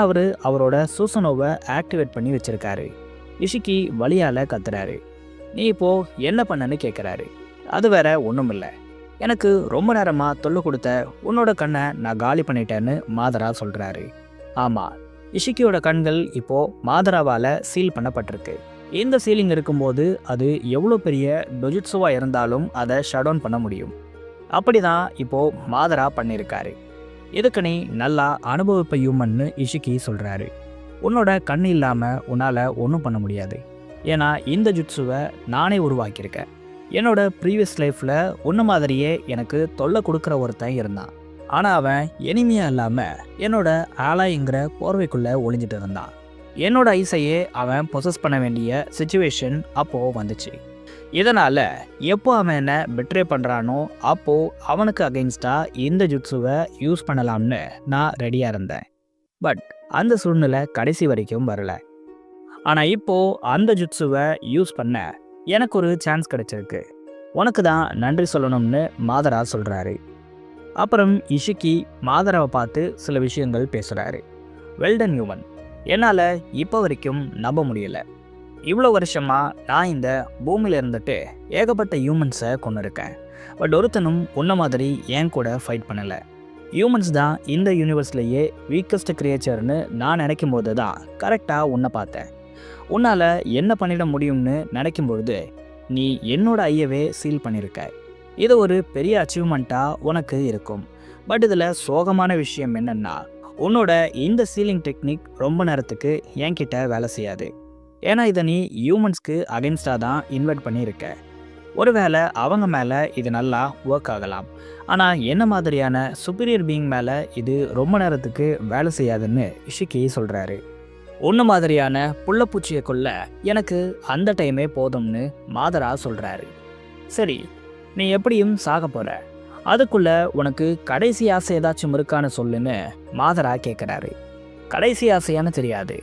அவரோட சூசனோவை ஆக்டிவேட் பண்ணி வச்சிருக்காரு. இஷிக்கி வலியால் கத்துறாரு. நீ இப்போ என்ன பண்ணன்னு கேட்குறாரு. அது வேற ஒன்றும் இல்லை, எனக்கு ரொம்ப நேரமாக தொல்லை கொடுத்த உன்னோட கண்ணை நான் காலி பண்ணிட்டேன்னு மாதரா சொல்கிறாரு. ஆமாம், இஷிக்கியோட கண்கள் இப்போது மாதராவால் சீல் பண்ணப்பட்டிருக்கு. இந்த சீலிங் இருக்கும்போது அது எவ்வளோ பெரிய டொஜிட்ஸுவாக இருந்தாலும் அதை ஷட் டவுன் பண்ண முடியும். அப்படி தான் இப்போது மாதரா பண்ணியிருக்காரு. இதுக்கு நீ நல்லா அனுபவிப்ப ஹியூமன்னு இஷிக்கி சொல்கிறாரு. உன்னோட கண் இல்லாமல் உன்னால் ஒன்றும் பண்ண முடியாது. ஏன்னா இந்த ஜுட்ஸுவை நானே உருவாக்கியிருக்கேன். என்னோட ப்ரீவியஸ் லைஃப்பில் உன்ன மாதிரியே எனக்கு தொல்லை கொடுக்குற ஒருத்தன் இருந்தான். ஆனால் அவன் எனிமையாக இல்லாமல் என்னோட ஆலாய்ங்கிற போர்வைக்குள்ளே ஒளிஞ்சிட்டு இருந்தான். என்னோட ஐசையே அவன் பொசஸ் பண்ண வேண்டிய சுச்சுவேஷன் அப்போது வந்துச்சு. இதனால் எப்போ அவன் என்ன பெட்ரே பண்ணுறானோ அப்போது அவனுக்கு அகெயின்ஸ்டாக இந்த ஜுட்ஸுவை யூஸ் பண்ணலாம்னு நான் ரெடியாக இருந்தேன். பட் அந்த சூழ்நிலை கடைசி வரைக்கும் வரல. ஆனால் இப்போது அந்த ஜுட்ஸுவை யூஸ் பண்ண எனக்கு ஒரு சான்ஸ் கிடைச்சிருக்கு. உனக்கு தான் நன்றி சொல்லணும்னு மாதரா சொல்கிறாரு. அப்புறம் இஷிக்கி மாதராவை பார்த்து சில விஷயங்கள் பேசுகிறாரு. வெல்டன் ஹியூமன், என்னால் இப்போ வரைக்கும் நம்ப முடியலை. இவ்வளோ வருஷமாக நான் இந்த பூமியில் இருந்துட்டு ஏகப்பட்ட ஹியூமன்ஸை கொண்டு இருக்கேன். பட் ஒருத்தனும் உன்ன மாதிரி என் கூட ஃபைட் பண்ணலை. ஹியூமன்ஸ் தான் இந்த யூனிவர்ஸ்லேயே வீக்கஸ்ட் கிரியேச்சர்னு நான் நினைக்கும் போது தான் கரெக்டாக உன்னை பார்த்தேன். உன்னால் என்ன பண்ணிட முடியும்னு நினைக்கும் பொழுது நீ என்னோட ஐயவே சீல் பண்ணியிருக்க. இது ஒரு பெரிய அச்சீவ்மெண்ட்டாக உனக்கு இருக்கும். பட் இதில் சோகமான விஷயம் என்னென்னா, உன்னோட இந்த சீலிங் டெக்னிக் ரொம்ப நேரத்துக்கு என்கிட்ட வேலை செய்யாது. ஏன்னா இதை நீ ஹியூமன்ஸ்க்கு அகென்ஸ்டாக தான் இன்வைட் பண்ணியிருக்க. ஒருவேளை அவங்க மேலே இது நல்லா ஒர்க் ஆகலாம். ஆனால் என்ன மாதிரியான சுப்பீரியர் பீயிங் மேலே இது ரொம்ப நேரத்துக்கு வேலை செய்யாதுன்னு இஷிக்கி சொல்கிறாரு. ஒன்று மாதிரியான புள்ளப்பூச்சியை கொள்ள எனக்கு அந்த டைமே போதும்னு மாதரா சொல்கிறாரு. சரி, நீ எப்படியும் சாக போகிற, அதுக்குள்ள உனக்கு கடைசி ஆசை ஏதாச்சும் இருக்கான்னு சொல்லுன்னு மாதரா கேட்குறாரு. கடைசி ஆசையானு தெரியாது,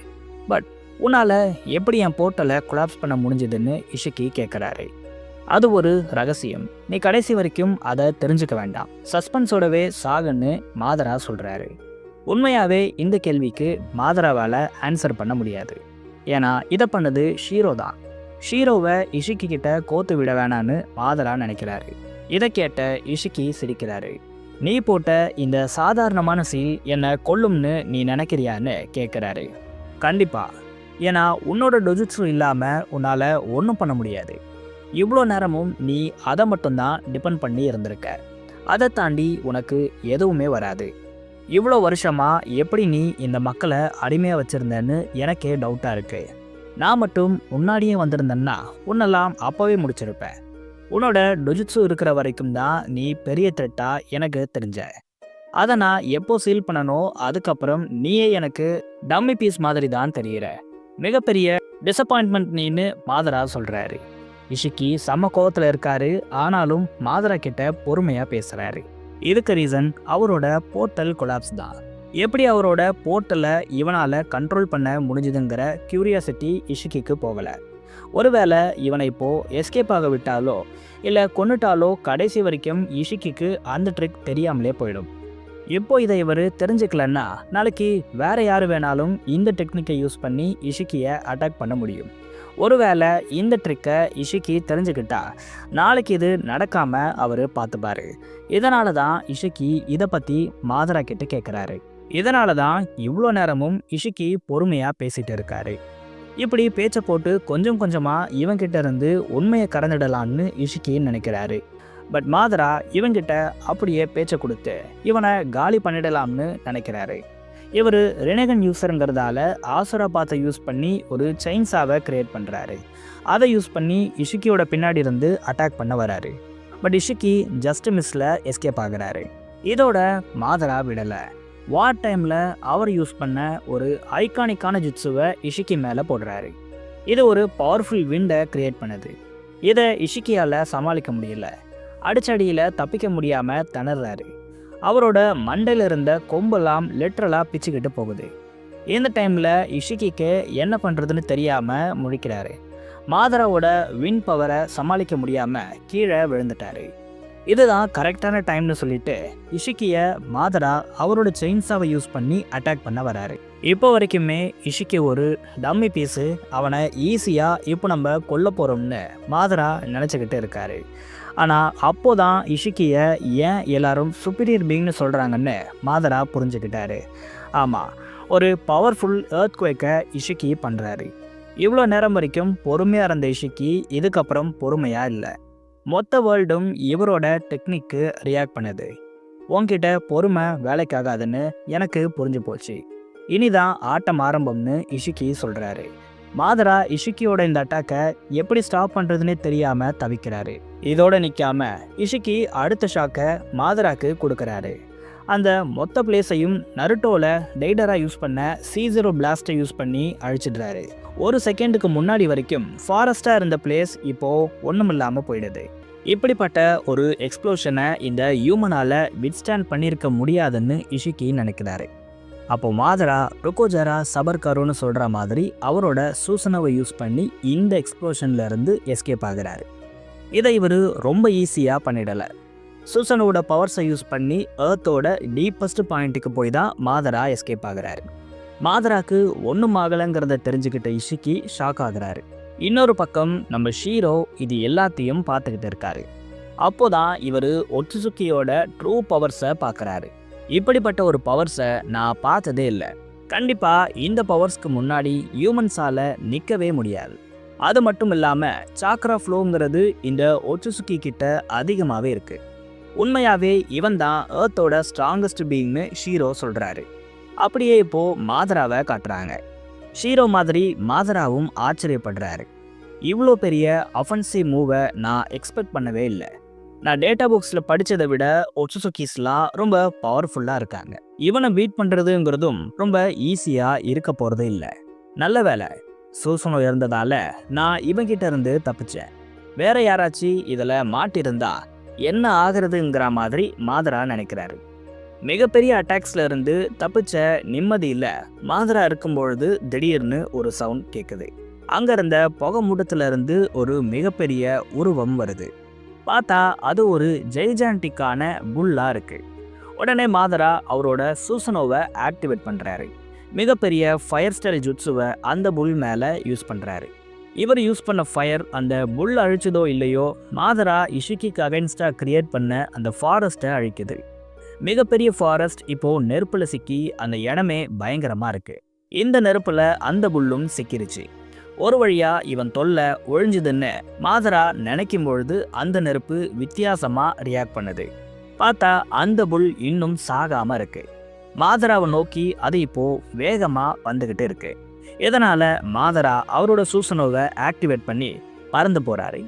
பட் உன்னால் எப்படி என் போர்ட்டலை கொலாப்ஸ் பண்ண முடிஞ்சதுன்னு இஷிக்கி கேட்குறாரு. அது ஒரு ரகசியம், நீ கடைசி வரைக்கும் அதை தெரிஞ்சுக்க வேண்டாம், சஸ்பென்ஸோடவே சாகுன்னு மாதரா சொல்கிறாரு. உண்மையாகவே இந்த கேள்விக்கு மாதராவால் ஆன்சர் பண்ண முடியாது. ஏன்னா இதை பண்ணது ஷீரோ தான். ஷீரோவை இஷிக்கி கிட்ட கோத்து விட வேணான்னு மாதரா நினைக்கிறாரு. இதை கேட்ட இஷிக்கி சிரிக்கிறாரு. நீ போட்ட இந்த சாதாரணமான சீல் என்னை கொல்லும்னு நீ நினைக்கிறியான்னு கேட்குறாரு. கண்டிப்பா, ஏன்னா உன்னோட டொஜுட்ஸு இல்லாமல் உன்னால் ஒன்றும் பண்ண முடியாது. இவ்வளோ நேரமும் நீ அதை மட்டும்தான் டிபெண்ட் பண்ணி இருந்திருக்க. அதை தாண்டி உனக்கு எதுவுமே வராது. இவ்வளோ வருஷமாக எப்படி நீ இந்த மக்களை அடிமையாக வச்சுருந்தேன்னு எனக்கே டவுட்டாக இருக்கு. நான் மட்டும் முன்னாடியே வந்திருந்தேன்னா உன்னெல்லாம் அப்போவே முடிச்சிருப்பேன். உன்னோட டொஜுட்ஸு இருக்கிற வரைக்கும் தான் நீ பெரிய த்ரெட்டா எனக்கு தெரிஞ்ச. அதை நான் எப்போ சீல் பண்ணனோ அதுக்கப்புறம் நீயே எனக்கு டம்மி பீஸ் மாதிரி தான் தெரிகிற. மிகப்பெரிய டிசப்பாயின்மெண்ட் நீன்னு மாதரா சொல்கிறாரு. இஷிக்கி செம்ம கோவத்தில் இருக்காரு. ஆனாலும் மாதரா கிட்ட பொறுமையாக பேசுகிறாரு. இதுக்கு ரீசன் அவரோட போர்ட்டல் கொலாப்ஸ் தான். எப்படி அவரோட போர்ட்டலை இவனால் கண்ட்ரோல் பண்ண முடிஞ்சுதுங்கிற கியூரியாசிட்டி இஷிக்கிக்கு போகலை. ஒருவேளை இவனை இப்போது எஸ்கேப் ஆக விட்டாலோ இல்லை கொன்னுட்டாலோ கடைசி வரைக்கும் இஷிக்கிக்கு அந்த ட்ரிக் தெரியாமலே போயிடும். இப்போ இதை இவர் தெரிஞ்சுக்கலன்னா நாளைக்கு வேற யார் வேணாலும் இந்த டெக்னிக்கை யூஸ் பண்ணி இஷிக்கியை அட்டாக் பண்ண முடியும். ஒருவேளை இந்த ட்ரிக்கை இஷிக்கி தெரிஞ்சுக்கிட்டா நாளைக்கு இது நடக்காமல் அவர் பார்த்துப்பாரு. இதனால தான் இஷிக்கி இதை பற்றி மாதரா கிட்ட கேட்குறாரு. இதனால தான் இவ்வளோ நேரமும் இஷிக்கி பொறுமையாக பேசிகிட்டு இருக்காரு. இப்படி பேச்சை போட்டு கொஞ்சம் கொஞ்சமாக இவங்கிட்ட இருந்து உண்மையை கறந்துடலான்னு இஷிக்கி நினைக்கிறாரு. பட் மாதரா இவங்கிட்ட அப்படியே பேச்சை கொடுத்து இவனை காலி பண்ணிடலாம்னு நினைக்கிறாரு. இவர் ரெனகன் யூஸருங்கிறதால ஆசுரா பாத்தை யூஸ் பண்ணி ஒரு செயின்ஸாவை கிரியேட் பண்ணுறாரு. அதை யூஸ் பண்ணி இஷிக்கியோட பின்னாடி இருந்து அட்டாக் பண்ண வராரு. பட் இஷிக்கி ஜஸ்ட் மிஸ்ஸில் எஸ்கேப் ஆகுறாரு. இதோட மாதரா விடலை. வார் டைமில் அவர் யூஸ் பண்ண ஒரு ஐகானிக்கான ஜுட்ஸுவை இஷிக்கி மேலே போடுறாரு. இது ஒரு பவர்ஃபுல் விண்டை கிரியேட் பண்ணுது. இதை இஷிக்கியால் சமாளிக்க முடியல. அடிச்சடியில் தப்பிக்க முடியாமல் திணறாரு. அவரோட மண்டையில் இருந்த கொம்பெல்லாம் லிட்ரலாக பிச்சுக்கிட்டு போகுது. இந்த டைமில் இஷிக்கிக்கு என்ன பண்ணுறதுன்னு தெரியாமல் முழிக்கிறாரு. மாதராவோட வின் பவரை சமாளிக்க முடியாமல் கீழே விழுந்துட்டாரு. இதுதான் கரெக்டான டைம்னு சொல்லிட்டு இஷிக்கியை மாதரா அவரோட செயின்ஸாவை யூஸ் பண்ணி அட்டாக் பண்ண வராரு. இப்போ வரைக்குமே இஷிக்கி ஒரு டம்மி பீஸு, அவனை ஈஸியாக இப்போ நம்ம கொல்ல போகிறோம்னு மாதரா நினச்சிக்கிட்டு இருக்காரு. ஆனால் அப்போதான் இஷிக்கியை ஏன் எல்லாரும் சுப்பீரியர் பீயிங்னு சொல்கிறாங்கன்னு மாதரா புரிஞ்சுக்கிட்டாரு. ஆமாம், ஒரு பவர்ஃபுல் எர்த்குவேக்கை இஷிக்கி பண்ணுறாரு. இவ்வளோ நேரம் வரைக்கும் பொறுமையாக இருந்த இஷிக்கி இதுக்கப்புறம் பொறுமையாக இல்லை. மொத்த வேர்ல்டும் இவரோட டெக்னிக்கு ரியாக்ட் பண்ணுது. உன்கிட்ட பொறுமை வேலைக்காகாதுன்னு எனக்கு புரிஞ்சு போச்சு. இனிதான் ஆட்டம் ஆரம்பம்னு இஷிக்கி சொல்கிறாரு. மாதரா இஷிக்கியோட இந்த அட்டாக்கை எப்படி ஸ்டாப் பண்ணுறதுன்னே தெரியாமல் தவிக்கிறாரு. இதோட நிற்காம இஷிக்கி அடுத்த ஷாக்கை மாதராக்கு கொடுக்குறாரு. அந்த மொத்த பிளேஸையும் நருட்டோவில் டெய்டரா யூஸ் பண்ண C0 பிளாஸ்ட்டை யூஸ் பண்ணி அழிச்சிடுறாரு. ஒரு செகண்டுக்கு முன்னாடி வரைக்கும் ஃபாரஸ்ட்டாக இருந்த பிளேஸ் இப்போது ஒன்றும் இல்லாமல் போயிடுது. இப்படிப்பட்ட ஒரு எக்ஸ்ப்ளோஷனை இந்த ஹியூமனால் விட்ஸ்டாண்ட் பண்ணியிருக்க முடியாதுன்னு இஷிக்கி நினைக்கிறாரு. அப்போ மாதரா ருக்கோஜரா சபர்கருன்னு சொல்கிற மாதிரி அவரோட சூசனவை யூஸ் பண்ணி இந்த எக்ஸ்ப்ளோஷன்லேருந்து எஸ்கேப் ஆகிறாரு. இதை இவர் ரொம்ப ஈஸியாக பண்ணிடலை. சூசனோட பவர்ஸை யூஸ் பண்ணி எர்த்தோட டீப்பஸ்ட் பாயிண்ட்டுக்கு போய் தான் மாதரா எஸ்கேப் ஆகிறாரு. மாதராக்கு ஒன்றும் ஆகலைங்கிறத தெரிஞ்சுக்கிட்ட இஷிக்கி ஷாக் ஆகுறாரு. இன்னொரு பக்கம் நம்ம ஷீரோ இது எல்லாத்தையும் பார்த்துக்கிட்டு இருக்காரு. அப்போதான் இவர் ஒட்சுசுக்கியோட ட்ரூ பவர்ஸை பார்க்குறாரு. இப்படிப்பட்ட ஒரு பவர்ஸை நான் பார்த்ததே இல்லை. கண்டிப்பாக இந்த பவர்ஸ்க்கு முன்னாடி ஹியூமன்ஸால் நிற்கவே முடியாது. அது மட்டும் இல்லாமல் சாக்ரா ஃப்ளோங்கிறது இந்த ஒட்சுசுக்கி கிட்ட அதிகமாகவே இருக்குது. உண்மையாகவே இவன் தான் எர்த்தோட ஸ்ட்ராங்கஸ்ட் பீயிங்னு ஷீரோ சொல்கிறாரு. அப்படியே இப்போது மாதராவை காட்டுறாங்க. ஷீரோ மாதிரி மாதராவும் ஆச்சரியப்படுறாரு. இவ்வளோ பெரிய அஃபென்சிவ் மூவை நான் எக்ஸ்பெக்ட் பண்ணவே இல்லை. நான் டேட்டா புக்ஸில் படித்ததை விட ஒட்சுசுகிஸ்லாம் ரொம்ப பவர்ஃபுல்லாக இருக்காங்க. இவனை பீட் பண்ணுறதுங்கிறதும் ரொம்ப ஈஸியாக இருக்க போகிறது இல்லை. நல்ல வேலை சூசனோ இருந்ததால நான் இவங்கிட்ட இருந்து தப்பிச்சேன். வேற யாராச்சும் இதில் மாட்டிருந்தா என்ன ஆகுறதுங்கிற மாதிரி மாதரா நினைக்கிறாரு. மிகப்பெரிய அட்டாக்ஸ்ல இருந்து தப்பிச்ச நிம்மதியில் மாதரா இருக்கும்பொழுது திடீர்னு ஒரு சவுண்ட் கேட்குது. அங்க இருந்த புகை மூட்டத்துல இருந்து ஒரு மிகப்பெரிய உருவம் வருது. பார்த்தா அது ஒரு ஜெய்ஜான்டிக்கான புல்லா இருக்கு. உடனே மாதரா அவரோட சூசனோவை ஆக்டிவேட் பண்றாரு. மிகப்பெரிய ஃபயர் ஸ்டைல் ஜுட்ஸுவை அந்த புல் மேலே யூஸ் பண்ணுறாரு. இவர் யூஸ் பண்ண ஃபயர் அந்த புல் அழிச்சதோ இல்லையோ மாதரா இஷிக்கிக்கு அகைன்ஸ்டாக கிரியேட் பண்ண அந்த ஃபாரஸ்ட்டை அழிக்குது. மிகப்பெரிய ஃபாரஸ்ட் இப்போது நெருப்பில் சிக்கி அந்த இடமே பயங்கரமாக இருக்குது. இந்த நெருப்பில் அந்த புல்லும் சிக்கிருச்சு. ஒரு வழியாக இவன் தொல்லை ஒழிஞ்சுதுன்னு மாதரா நினைக்கும் பொழுது அந்த நெருப்பு வித்தியாசமாக ரியாக்ட் பண்ணுது. பார்த்தா அந்த புல் இன்னும் சாகாமல் இருக்குது. மாதராவை நோக்கி அது இப்போ வேகமா வந்துகிட்டு இருக்கு. இதனால மாதரா அவரோட சூசனோவை ஆக்டிவேட் பண்ணி பறந்து போறாரு.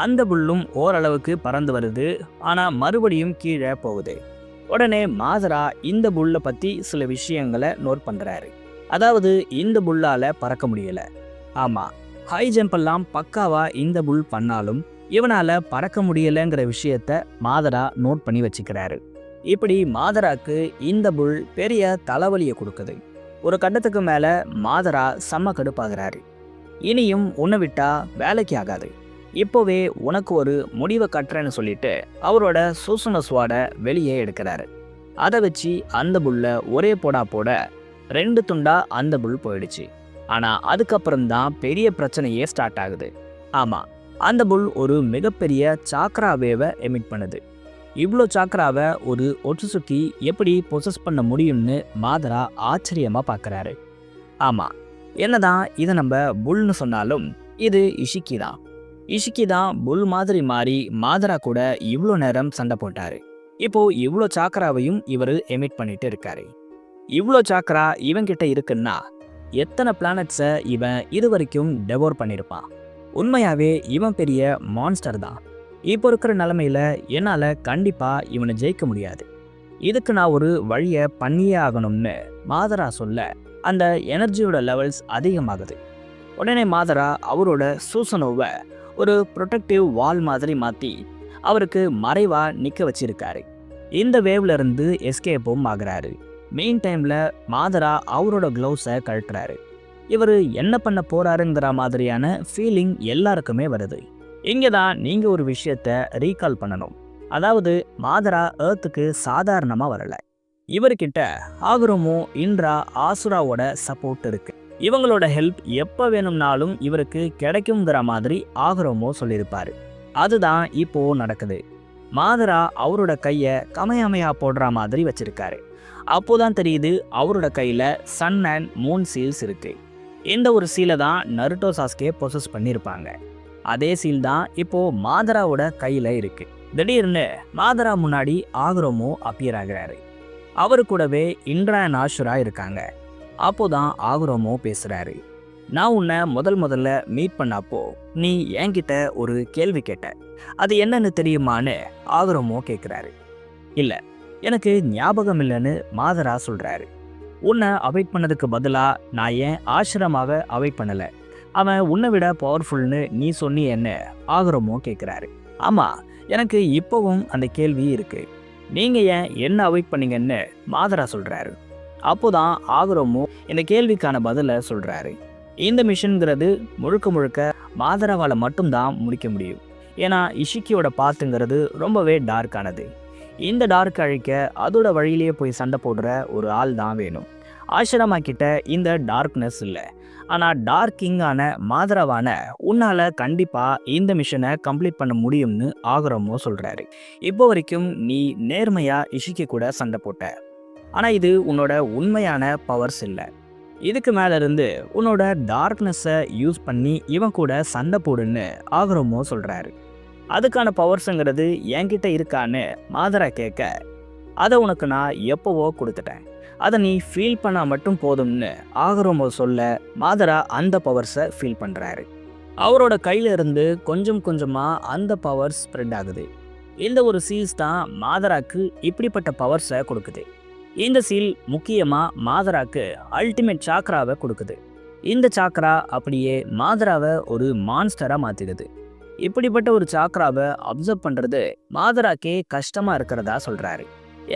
அந்த புல்லும் ஓரளவுக்கு பறந்து வருது, ஆனா மறுபடியும் கீழே போகுது. உடனே மாதரா இந்த புல்லை பத்தி சில விஷயங்களை நோட் பண்றாரு. அதாவது இந்த புல்லால பறக்க முடியல. ஆமா, ஹை ஜம்ப் எல்லாம் பக்காவா இந்த புல் பண்ணாலும் இவனால பறக்க முடியலைங்கிற விஷயத்த மாதரா நோட் பண்ணி வச்சுக்கிறாரு. இப்படி மாதராக்கு இந்த புல் பெரிய தலைவலியை கொடுக்குது. ஒரு கட்டத்துக்கு மேலே மாதரா செம்ம கடுப்பாகிறாரு. இனியும் உன்னை விட்டா வேலைக்கு ஆகாது, இப்போவே உனக்கு ஒரு முடிவை கட்டுறேன்னு சொல்லிட்டு அவரோட சூசனஸ்வாட வெளியே எடுக்கிறாரு. அதை வச்சு அந்த புல்லை ஒரே போட 2 துண்டா அந்த புல் போயிடுச்சு. ஆனால் அதுக்கப்புறம்தான் பெரிய பிரச்சனையே ஸ்டார்ட் ஆகுது. ஆமாம், அந்த புல் ஒரு மிகப்பெரிய சாக்ரா வேவை எமிட் பண்ணுது. இவ்வளோ சாக்ராவை ஒரு ஒட்சுசுகி எப்படி பொசஸ் பண்ண முடியும்னு மாதரா ஆச்சரியமாக பார்க்குறாரு. ஆமாம், என்னதான் இதை நம்ம புல்னு சொன்னாலும் இது இஷிக்கி தான். இஷிக்கி தான் புல் மாதிரி மாறி மாதரா கூட இவ்வளோ நேரம் சண்டை போட்டார். இப்போது இவ்வளோ சாக்ராவையும் இவர் எமிட் பண்ணிட்டு இருக்காரு. இவ்வளோ சாக்ரா இவன்கிட்ட இருக்குன்னா எத்தனை பிளானட்ஸை இவன் இது வரைக்கும் டெவோர் பண்ணியிருப்பான். உண்மையாகவே இவன் பெரிய மான்ஸ்டர் தான். இப்போ இருக்கிற நிலமையில என்னால் கண்டிப்பாக இவனை ஜெயிக்க முடியாது. இதுக்கு நான் ஒரு வழியை பண்ணியே ஆகணும்னு மாதரா சொல்ல அந்த எனர்ஜியோட லெவல்ஸ் அதிகமாகுது. உடனே மாதரா அவரோட சூசனோவை ஒரு ப்ரொடெக்டிவ் வால் மாதிரி மாற்றி அவருக்கு மறைவாக நிற்க வச்சிருக்காரு. இந்த வேவ்ல இருந்து எஸ்கேப்பும் ஆகுறாரு. மெயின் டைமில் மாதரா அவரோட க்ளவுஸை கழட்டுறாரு. இவர் என்ன பண்ண போறாருங்கிற மாதிரியான ஃபீலிங் எல்லாருக்குமே வருது. இங்கே தான் நீங்கள் ஒரு விஷயத்த ரீகால் பண்ணணும். அதாவது மாதரா ஏர்த்துக்கு சாதாரணமாக வரலை. இவர்கிட்ட ஆகுரோமோ இன்ட்ரா ஆசுராவோட சப்போர்ட் இருக்கு. இவங்களோட ஹெல்ப் எப்போ வேணும்னாலும் இவருக்கு கிடைக்குங்கிற மாதிரி ஆகுரோமோ சொல்லியிருப்பாரு. அதுதான் இப்போ நடக்குது. மாதரா அவரோட கையை கமையமையா போடுற மாதிரி வச்சிருக்காரு. அப்போதான் தெரியுது அவரோட கையில் சன் அண்ட் மூன் சீல்ஸ் இருக்கு. இந்த ஒரு சீலை தான் நருட்டோ சாஸ்கே பொசஸ் பண்ணியிருப்பாங்க. அதே சீல் தான் இப்போ மாதராவோட கையில் இருக்கு. திடீர்னு மாதரா முன்னாடி ஆகுரோமோ அப்பியர் ஆகிறாரு. அவரு கூடவே இன்ட்ரா அண்ட் ஆஷுரா இருக்காங்க. அப்போதான் ஆகுரோமோ பேசுறாரு. நான் உன்னை முதல்ல மீட் பண்ணப்போ நீ என்கிட்ட ஒரு கேள்வி கேட்ட, அது என்னன்னு தெரியுமான்னு ஆகுரோமோ கேட்குறாரு. இல்லை, எனக்கு ஞாபகம் இல்லைன்னு மாதரா சொல்றாரு. உன்னை அவாய்ட் பண்ணதுக்கு பதிலாக நான் ஏன் ஆசிரமாவை அவாய்ட் பண்ணலை, அவன் உன்னை விட பவர்ஃபுல்னு நீ சொன்னியன்னு ஆகுரோமோ கேட்குறாரு. ஆமாம், எனக்கு இப்போவும் அந்த கேள்வி இருக்கு. நீங்கள் ஏன் என்ன அவாய்ட் பண்ணீங்கன்னு மாதரா சொல்கிறாரு. அப்போதான் ஆகுரோமோ இந்த கேள்விக்கான பதிலை சொல்கிறாரு. இந்த மிஷன்கிறது முழுக்க மாதராவால் மட்டும்தான் முடிக்க முடியும். ஏன்னா இஷிக்கியோட பாத்துங்கிறது ரொம்பவே டார்க்கானது. இந்த டார்க் அழிக்க அதோட வழியிலேயே போய் சண்டை போடுற ஒரு ஆள் தான் வேணும். ஆசிரமா கிட்ட இந்த டார்க்னஸ் இல்லை. ஆனால் டார்க் கிங்கான மாதராவான உன்னால் கண்டிப்பாக இந்த மிஷனை கம்ப்ளீட் பண்ண முடியும்னு ஆகுரோமோ சொல்கிறாரு. இப்போ வரைக்கும் நீ நேர்மையாக இஷிக்கி கூட சண்டை போட்ட, ஆனால் இது உன்னோட உண்மையான பவர்ஸ் இல்லை. இதுக்கு மேலே இருந்து உன்னோட டார்க்னஸை யூஸ் பண்ணி இவன் கூட சண்டை போடுன்னு ஆகுரோமோ சொல்கிறாரு. அதுக்கான பவர்ஸுங்கிறது என்கிட்ட இருக்கான்னு மாதரா கேட்க, அதை உனக்கு நான் எப்போவோ கொடுத்துட்டேன், அதை நீ ஃபீல் பண்ணால் மட்டும் போதும்னு ஆகுரோமோ சொல்ல மாதரா அந்த பவர்ஸை ஃபீல் பண்ணுறாரு. அவரோட கையில இருந்து கொஞ்சம் கொஞ்சமா அந்த பவர் ஸ்ப்ரெட் ஆகுது. இந்த ஒரு சீல்ஸ் தான் மாதராக்கு இப்படிப்பட்ட பவர்ஸை கொடுக்குது. இந்த சீல் முக்கியமா மாதராக்கு அல்டிமேட் சாக்ராவை கொடுக்குது. இந்த சாக்ரா அப்படியே மாதராவை ஒரு மான்ஸ்டரா மாத்திடுது. இப்படிப்பட்ட ஒரு சாக்ராவை அப்சர்வ் பண்றது மாதராக்கே கஷ்டமா இருக்கிறதா சொல்றாரு.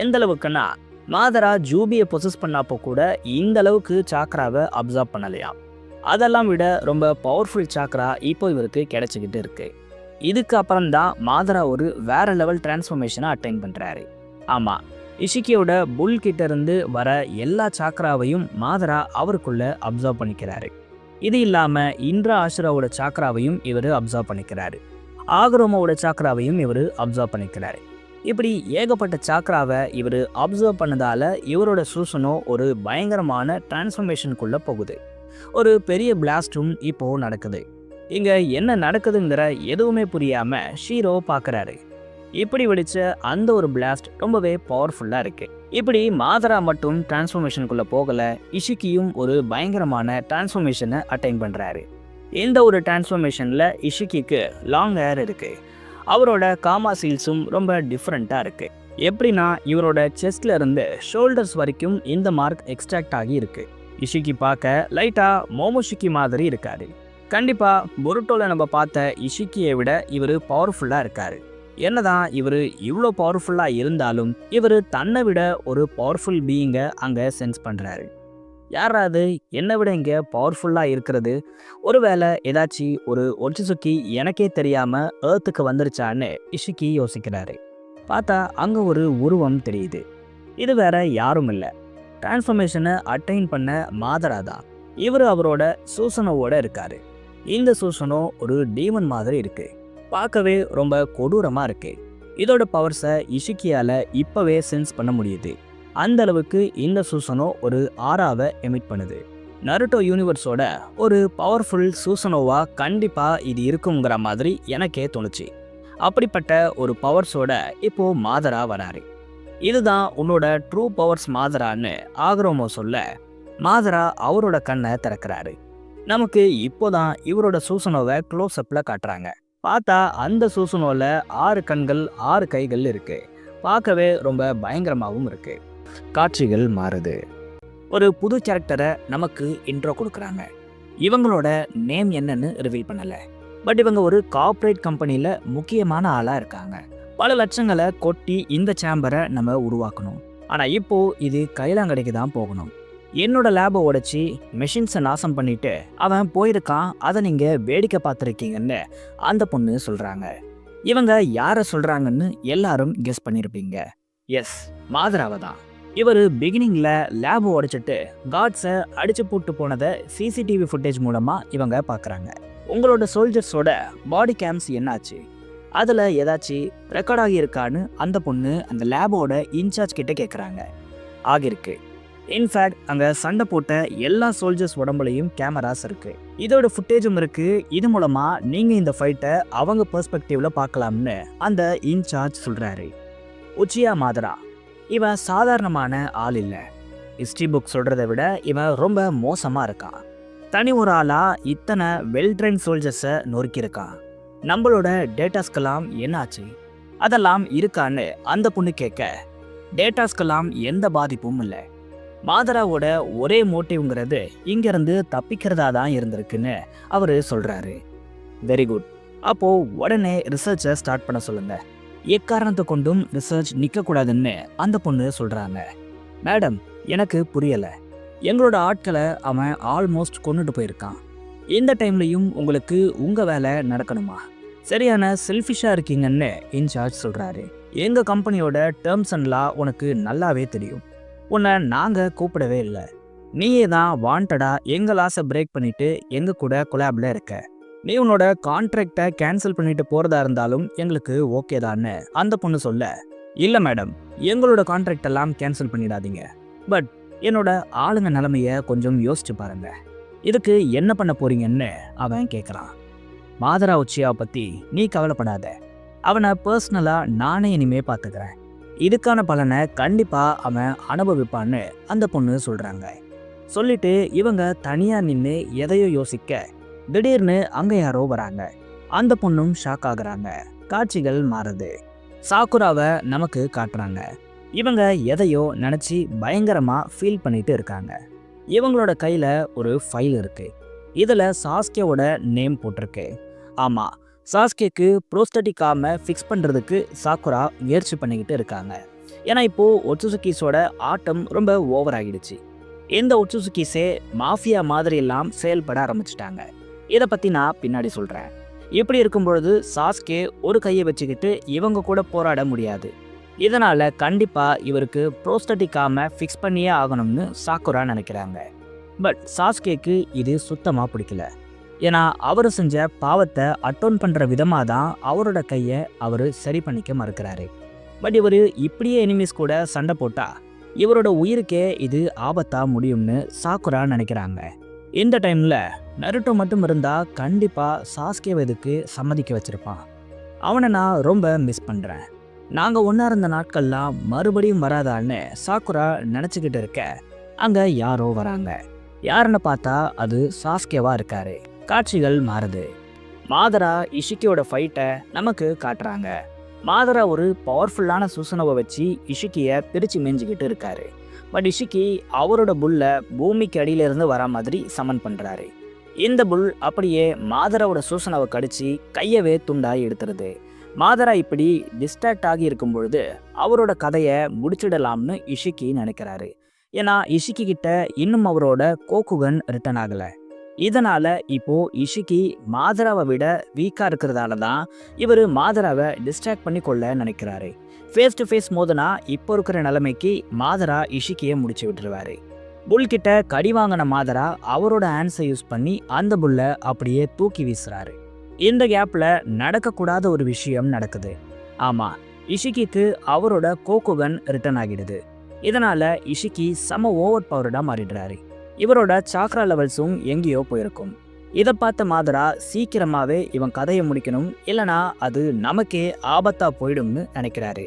எந்த அளவுக்குன்னா, மாதரா ஜூபியை பொசஸ் பண்ணப்போ கூட இந்த அளவுக்கு சாக்ராவை அப்சர்வ் பண்ணலையா. அதெல்லாம் விட ரொம்ப பவர்ஃபுல் சாக்ரா இப்போ இவருக்கு கிடைச்சிக்கிட்டு இருக்கு. இதுக்கு அப்புறம் தான் மாதரா ஒரு வேற லெவல் டிரான்ஸ்ஃபர்மேஷனை அட்டைன் பண்றாரு. ஆமா, இஷிக்கியோட புல் கிட்ட இருந்து வர எல்லா சாக்ராவையும் மாதரா அவருக்குள்ள அப்சர்வ் பண்ணிக்கிறாரு. இது இல்லாம இந்திரா ஆசுராவோட சாக்ராவையும் இவர் அப்சர்வ் பண்ணிக்கிறாரு. ஆகரோமாவோட சாக்ராவையும் இவர் அப்சர்வ் பண்ணிக்கிறாரு. இப்படி ஏகப்பட்ட சாக்ராவை இவர் அப்சர்வ் பண்ணதால இவரோட சூசனோ ஒரு பயங்கரமான டிரான்ஸ்ஃபர்மேஷனுக்குள்ள போகுது. ஒரு பெரிய பிளாஸ்டும் இப்போ நடக்குது. இங்க என்ன நடக்குதுங்கிற எதுவுமே புரியாம ஷீரோ பார்க்கறாரு. இப்படி வெடிச்ச அந்த ஒரு பிளாஸ்ட் ரொம்பவே பவர்ஃபுல்லா இருக்கு. இப்படி மாதரா மட்டும் டிரான்ஸ்ஃபர்மேஷனுக்குள்ள போகல, இஷிக்கியும் ஒரு பயங்கரமான டிரான்ஸ்ஃபர்மேஷனை அட்டைன் பண்றாரு. இந்த ஒரு டிரான்ஸ்ஃபர்மேஷன்ல இஷிக்கிக்கு லாங் ஹேர் இருக்கு. அவரோட காமா சீல்ஸும் ரொம்ப டிஃப்ரெண்ட்டாக இருக்குது. எப்படின்னா, இவரோட செஸ்ட்ல இருந்து ஷோல்டர்ஸ் வரைக்கும் இந்த மார்க் எக்ஸ்ட்ராக்ட் ஆகி இருக்கு. இஷிக்கி பார்க்க லைட்டாக மோமோஷிக்கி மாதிரி இருக்காரு. கண்டிப்பாக பொருட்டோவில் நம்ம பார்த்த இஷிக்கியை விட இவர் பவர்ஃபுல்லாக இருக்காரு. என்னதான் இவர் இவ்வளோ பவர்ஃபுல்லாக இருந்தாலும் இவர் தன்னை விட ஒரு பவர்ஃபுல் பீயிங்கை அங்கே சென்ஸ் பண்ணுறாரு. யாராவது என்னை விட இங்கே பவர்ஃபுல்லாக இருக்கிறது, ஒருவேளை ஏதாச்சும் ஒரு ஒட்சிசுக்கி எனக்கே தெரியாமல் ஏர்த்துக்கு வந்துருச்சான்னு இஷிக்கி யோசிக்கிறாரு. பார்த்தா அங்கே ஒரு உருவம் தெரியுது. இது வேற யாரும் இல்லை, டிரான்ஸ்ஃபர்மேஷனை அட்டைன் பண்ண மாதரா தான். இவர் அவரோட சூசனோவோட இருக்காரு. இந்த சூசனோ ஒரு டீமன் மாதிரி இருக்கு. பார்க்கவே ரொம்ப கொடூரமாக இருக்கு. இதோட பவர்ஸை இஷிக்கியால் இப்போவே சென்ஸ் பண்ண முடியுது. அந்த அளவுக்கு இந்த சூசனோ ஒரு ஆராவை எமிட் பண்ணுது. நருட்டோ யூனிவர்ஸோட ஒரு பவர்ஃபுல் சூசனோவா கண்டிப்பாக இது இருக்குங்கிற மாதிரி எனக்கே தோணுச்சு. அப்படிப்பட்ட ஒரு பவர்ஸோட இப்போ மாதரா வராரு. இதுதான் உன்னோட ட்ரூ பவர்ஸ் மாதரான்னு ஆகரோமோ சொல்ல, மாதரா அவரோட கண்ணை திறக்கிறாரு. நமக்கு இப்போதான் இவரோட சூசனோவை க்ளோஸ் அப்ல காட்டுறாங்க. பார்த்தா அந்த சூசனோல 6 கண்கள் 6 கைகள் இருக்கு. பார்க்கவே ரொம்ப பயங்கரமாகவும் இருக்கு. காட்சிகள் மாறுது. ஒரு புது கேரக்டரை நமக்கு இன்ட்ரோ கொடுக்குறாங்க. இவங்களோட நேம் என்னன்னு ரிவீல் பண்ணல. பட் இவங்க ஒரு கார்ப்பரேட் கம்பெனியில் முக்கியமான ஆளாக இருக்காங்க. பல லட்சங்களை கொட்டி இந்த சேம்பரை நம்ம உருவாக்கணும். ஆனால் இப்போ இது கைலாங்கடைக்கு தான் போகணும். என்னோட லேபை உடைச்சி மெஷின்ஸை நாசம் பண்ணிட்டு அவன் போயிருக்கான், அதை நீங்கள் வேடிக்கை பார்த்துருக்கீங்கன்னு அந்த பொண்ணு சொல்கிறாங்க. இவங்க யாரை சொல்கிறாங்கன்னு எல்லாரும் கெஸ் பண்ணியிருப்பீங்க. எஸ், மாதராவை தான். இவர் பிகினிங்கில் லேபை உடைச்சிட்டு காட்ஸை அடிச்சு போட்டு போனதை சிசிடிவி ஃபுட்டேஜ் மூலமாக இவங்க பார்க்குறாங்க. உங்களோட சோல்ஜர்ஸோட பாடி கேம்ஸ் என்னாச்சு, அதில் ஏதாச்சும் ரெக்கார்ட் ஆகியிருக்கான்னு அந்த பொண்ணு அந்த லேபோட இன்சார்ஜ் கிட்ட கேட்குறாங்க. ஆகியிருக்கு. இன்ஃபேக்ட் அங்கே சண்டை போட்ட எல்லா சோல்ஜர்ஸ் உடம்புலையும் கேமராஸ் இருக்கு. இதோட ஃபுட்டேஜும் இருக்கு. இது மூலமாக நீங்கள் இந்த ஃபைட்டை அவங்க பெர்ஸ்பெக்டிவ்ல பார்க்கலாம்னு அந்த இன்சார்ஜ் சொல்கிறாரு. உச்சியா மாதரா இவன் சாதாரணமான ஆள் இல்லை. ஹிஸ்ட்ரி புக் சொல்கிறத விட இவன் ரொம்ப மோசமாக இருக்கான். தனி ஒரு ஆளாக இத்தனை வெல் ட்ரெயின் சோல்ஜர்ஸை நொறுக்கியிருக்கான். நம்மளோட டேட்டாஸ்கெல்லாம் என்னாச்சு, அதெல்லாம் இருக்கான்னு அந்த பொண்ணு கேட்க, டேட்டாஸ்கெல்லாம் எந்த பாதிப்பும் இல்லை. மாதராவோட ஒரே மோட்டிவ்ங்கிறது இங்கேருந்து தப்பிக்கிறதா தான் இருந்திருக்குன்னு அவர் சொல்கிறாரு. Very good. அப்போது உடனே ரிசர்ச்சை ஸ்டார்ட் பண்ண சொல்லுங்க. எக்காரணத்தை கொண்டும் ரிசர்ச் நிற்கக்கூடாதுன்னு அந்த பொண்ணு சொல்கிறாங்க. மேடம், எனக்கு புரியலை. எங்களோட ஆட்களை அவன் ஆல்மோஸ்ட் கொண்டுட்டு போயிருக்கான். இந்த டைம்லையும் உங்களுக்கு உங்கள் வேலை நடக்கணுமா? சரியான செல்ஃபிஷாக இருக்கீங்கன்னு இன்சார்ஜ் சொல்கிறாரு. எங்கள் கம்பெனியோட டேர்ம்ஸ் அண்ட் லா உனக்கு நல்லாவே தெரியும். உன்னை நாங்கள் கூப்பிடவே இல்லை. நீயே தான் வாண்டடாக எங்கள் லாஸை பிரேக் பண்ணிவிட்டு எங்கள் கூட கொலாபில் இருக்க. நீ உன்னோட கான்ட்ராக்டை கேன்சல் பண்ணிட்டு போகிறதா இருந்தாலும் எங்களுக்கு ஓகே தான்னு அந்த பொண்ணு சொல்ல, இல்லை மேடம், எங்களோட கான்ட்ராக்ட் எல்லாம் கேன்சல் பண்ணிடாதீங்க. பட் என்னோட ஆளுங்க நிலைமையை கொஞ்சம் யோசிச்சு பாருங்க. இதுக்கு என்ன பண்ண போறீங்கன்னு அவன் கேட்குறான். மாதரா உச்சியாவை பற்றி நீ கவலைப்படாத. அவனை பர்சனலாக நானே இனிமே பார்த்துக்கிறேன். இதுக்கான பலனை கண்டிப்பாக அவன் அனுபவிப்பான்னு அந்த பொண்ணு சொல்கிறாங்க. சொல்லிட்டு இவங்க தனியாக நின்று எதையோ யோசிக்க, திடீர்னு அங்க யாரோ வராங்க. அந்த பொண்ணும் ஷாக் ஆகுறாங்க. காட்சிகள் மாறுது. சாக்குராவை நமக்கு காட்டுறாங்க. இவங்க எதையோ நினைச்சு பயங்கரமா ஃபீல் பண்ணிட்டு இருக்காங்க. இவங்களோட கையில ஒரு ஃபைல் இருக்கு. இதுல சாஸ்கேவோட நேம் போட்டிருக்கு. ஆமா, சாஸ்கேக்கு ப்ரோஸ்டட்டிக் ஆர்மை ஃபிக்ஸ் பண்றதுக்கு சாக்குரா முயற்சி பண்ணிக்கிட்டு இருக்காங்க. ஏன்னா இப்போ ஒட்சுசுகிஸோட ஆட்டம் ரொம்ப ஓவர் ஆகிடுச்சு. இந்த ஒட்சுசுகிஸே மாஃபியா மாதிரி எல்லாம் செயல்பட ஆரம்பிச்சிட்டாங்க. இதை பத்தி நான் பின்னாடி சொல்றேன். இப்படி இருக்கும்பொழுது சாஸ்கே ஒரு கையை வச்சுக்கிட்டு இவங்க கூட போராட முடியாது. இதனால கண்டிப்பா இவருக்கு ப்ரோஸ்டட்டிக் ஆர்மை ஃபிக்ஸ் பண்ணியே ஆகணும்னு சாக்குரா நினைக்கிறாங்க. பட் சாஸ்கேக்கு இது சுத்தமா பிடிக்கல. ஏன்னா அவர் செஞ்ச பாவத்தை அட்டோன் பண்ற விதமாக தான் அவரோட கையை அவர் சரி பண்ணிக்க மறுக்கிறாரு. பட் இவர் இப்படியே எனிமீஸ் கூட சண்டை போட்டா இவரோட உயிருக்கே இது ஆபத்தா முடியும்னு சாக்குரா நினைக்கிறாங்க. இந்த டைம்ல நருட்டோ மட்டும் இருந்தா கண்டிப்பா சாஸ்கேவை இதுக்கு சம்மதிக்க வச்சிருப்பான். அவனை நான் ரொம்ப மிஸ் பண்றேன். நாங்க ஒன்னா இருந்த நாட்கள்லாம் மறுபடியும் வராதான்னு சாக்குரா நினைச்சுக்கிட்டு இருக்க அங்க யாரோ வராங்க. யாருன்னு பார்த்தா அது சாஸ்கேவா இருக்காரு. காட்சிகள் மாறுது. மாதரா இஷிக்கியோட ஃபைட்டை நமக்கு காட்டுறாங்க. மாதரா ஒரு பவர்ஃபுல்லான சுசனவை வச்சு இஷிக்கியை பிரித்து மேய்ஞ்சிக்கிட்டு இருக்காரு. பட் இஷிக்கி அவரோட புல்ல பூமிக்கு அடியிலிருந்து வர மாதிரி சமன் பண்ணுறாரு. இந்த புல் அப்படியே மாதராவோட சூசனவை கடிச்சு கையவே துண்டாகி எடுத்துருது. மாதரா இப்படி டிஸ்ட்ராக்ட் ஆகி இருக்கும் பொழுது அவரோட கதையை முடிச்சிடலாம்னு இஷிக்கி நினைக்கிறாரு. ஏன்னா இஷிக்கி கிட்ட இன்னும் அவரோட கோக்குகன் ரிட்டர்ன் ஆகலை. இதனால இப்போ இஷிக்கி மாதராவை விட வீக்கா இருக்கிறதால தான் இவர் மாதராவை டிஸ்ட்ராக்ட் பண்ணி கொள்ள நினைக்கிறாரு. ஃபேஸ் டு ஃபேஸ் மோதனா இப்போ இருக்கிற நிலைமைக்கு மாதரா இஷிக்கியை முடிச்சு விட்டுருவாரு. புல் கிட்ட கடி வாங்கின மாதரா அவரோட ஹேண்ட்ஸை யூஸ் பண்ணி அந்த புல்லை அப்படியே தூக்கி வீசுறாரு. இந்த கேப்ல நடக்கக்கூடாத ஒரு விஷயம் நடக்குது. ஆமா, இஷிக்கிக்கு அவரோட கோக்குகன் ரிட்டர்ன் ஆகிடுது. இதனால இஷிக்கி செம ஓவர் பவர்டா மாறிடுறாரு. இவரோட சாக்ரா லெவல்ஸும் எங்கேயோ போயிருக்கும். இதை பார்த்த மாதரா சீக்கிரமாவே இவன் கதையை முடிக்கணும், இல்லைனா அது நமக்கே ஆபத்தா போயிடும்னு நினைக்கிறாரு.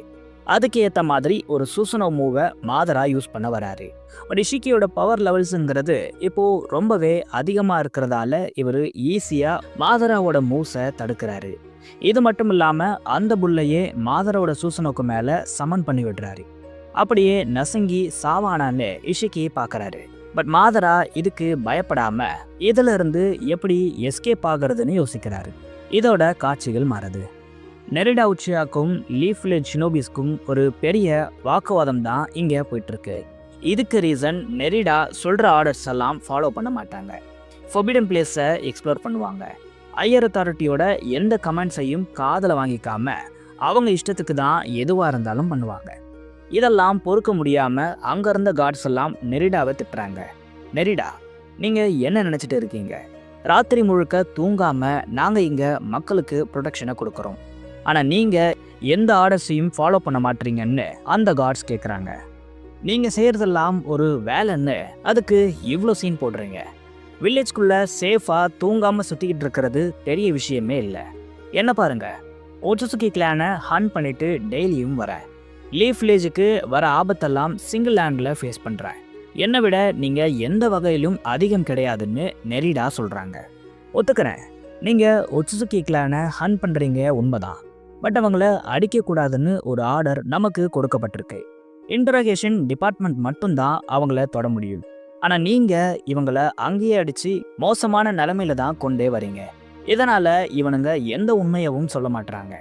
அதுக்கு ஏற்ற மாதிரி ஒரு சூசனோ மூவை மாதரா யூஸ் பண்ண வராரு. பட் இஷிக்கியோட பவர் லெவல்ஸுங்கிறது இப்போ ரொம்பவே அதிகமாக இருக்கிறதால இவர் ஈஸியாக மாதராவோட மூவ்ஸை தடுக்கிறாரு. இது மட்டும் இல்லாமல் அந்த புல்லையே மாதராவோட சூசனோக்கு மேலே சமன் பண்ணி விடுறாரு. அப்படியே நசுங்கி சாவானான்னு இஷிக்கி பார்க்குறாரு. பட் மாதரா இதுக்கு பயப்படாம இதுல இருந்து எப்படி எஸ்கேப் ஆகுறதுன்னு யோசிக்கிறாரு. இதோட காட்சிகள் மாறுது. நெரிடா உச்சியாக்கும் லீஃப் வில்லேஜ் ஷினோபிஸ்க்கும் ஒரு பெரிய வாக்குவாதம் தான் இங்கே போயிட்டு இருக்கு. இதுக்கு ரீசன் நெரிடா சொல்ற ஆர்டர்ஸ் எல்லாம் ஃபாலோ பண்ண மாட்டாங்க. ஃபொர்பிடன் பிளேஸை எக்ஸ்ப்ளோர் பண்ணுவாங்க. ஹையர் அத்தாரிட்டியோட எந்த கமெண்ட்ஸையும் காதில் வாங்கிக்காம அவங்க இஷ்டத்துக்கு தான் எதுவாக இருந்தாலும் பண்ணுவாங்க. இதெல்லாம் பொறுக்க முடியாம அங்க இருந்த காட்ஸ் எல்லாம் நெரிடாவை திட்டுறாங்க. நெரிடா, நீங்க என்ன நினைச்சிட்டு இருக்கீங்க? ராத்திரி முழுக்க தூங்காம நாங்க இங்க மக்களுக்கு ப்ரொடெக்ஷனை கொடுக்குறோம். ஆனா நீங்க எந்த ஆர்டர்ஸையும் ஃபாலோ பண்ண மாட்டீங்கன்னு அந்த காட்ஸ் கேட்குறாங்க. நீங்க செய்யறதெல்லாம் ஒரு வேலைன்னு அதுக்கு இவ்வளோ சீன் போடுறீங்க. வில்லேஜ்குள்ள சேஃபா தூங்காம சுத்திக்கிட்டு இருக்கிறது பெரிய விஷயமே இல்லை. என்ன பாருங்க, ஒட்சுசுகி கிளானை ஹண்ட் பண்ணிட்டு டெய்லியும் வரேன். லீஃப் வில்லேஜுக்கு வர ஆபத்தெல்லாம் சிங்கிள் ஹேண்டில் ஃபேஸ் பண்ணுறேன். என்னை விட நீங்கள் எந்த வகையிலும் அதிகம் கிடையாதுன்னு நெரிடா சொல்கிறாங்க. ஒத்துக்கிறேன், நீங்கள் ஒட்சுசுகி கிளானை ஹண்ட் பண்ணுறீங்க உண்மைதான். பட் அவங்கள அடிக்கக்கூடாதுன்னு ஒரு ஆர்டர் நமக்கு கொடுக்கப்பட்டிருக்கு. இன்டராகேஷன் டிபார்ட்மெண்ட் மட்டும்தான் அவங்கள தொட முடியும். ஆனால் நீங்கள் இவங்களை அங்கேயே அடித்து மோசமான நிலைமையில தான் கொண்டே வரீங்க. இதனால் இவனுங்க எந்த உண்மையவும் சொல்ல மாட்டுறாங்க.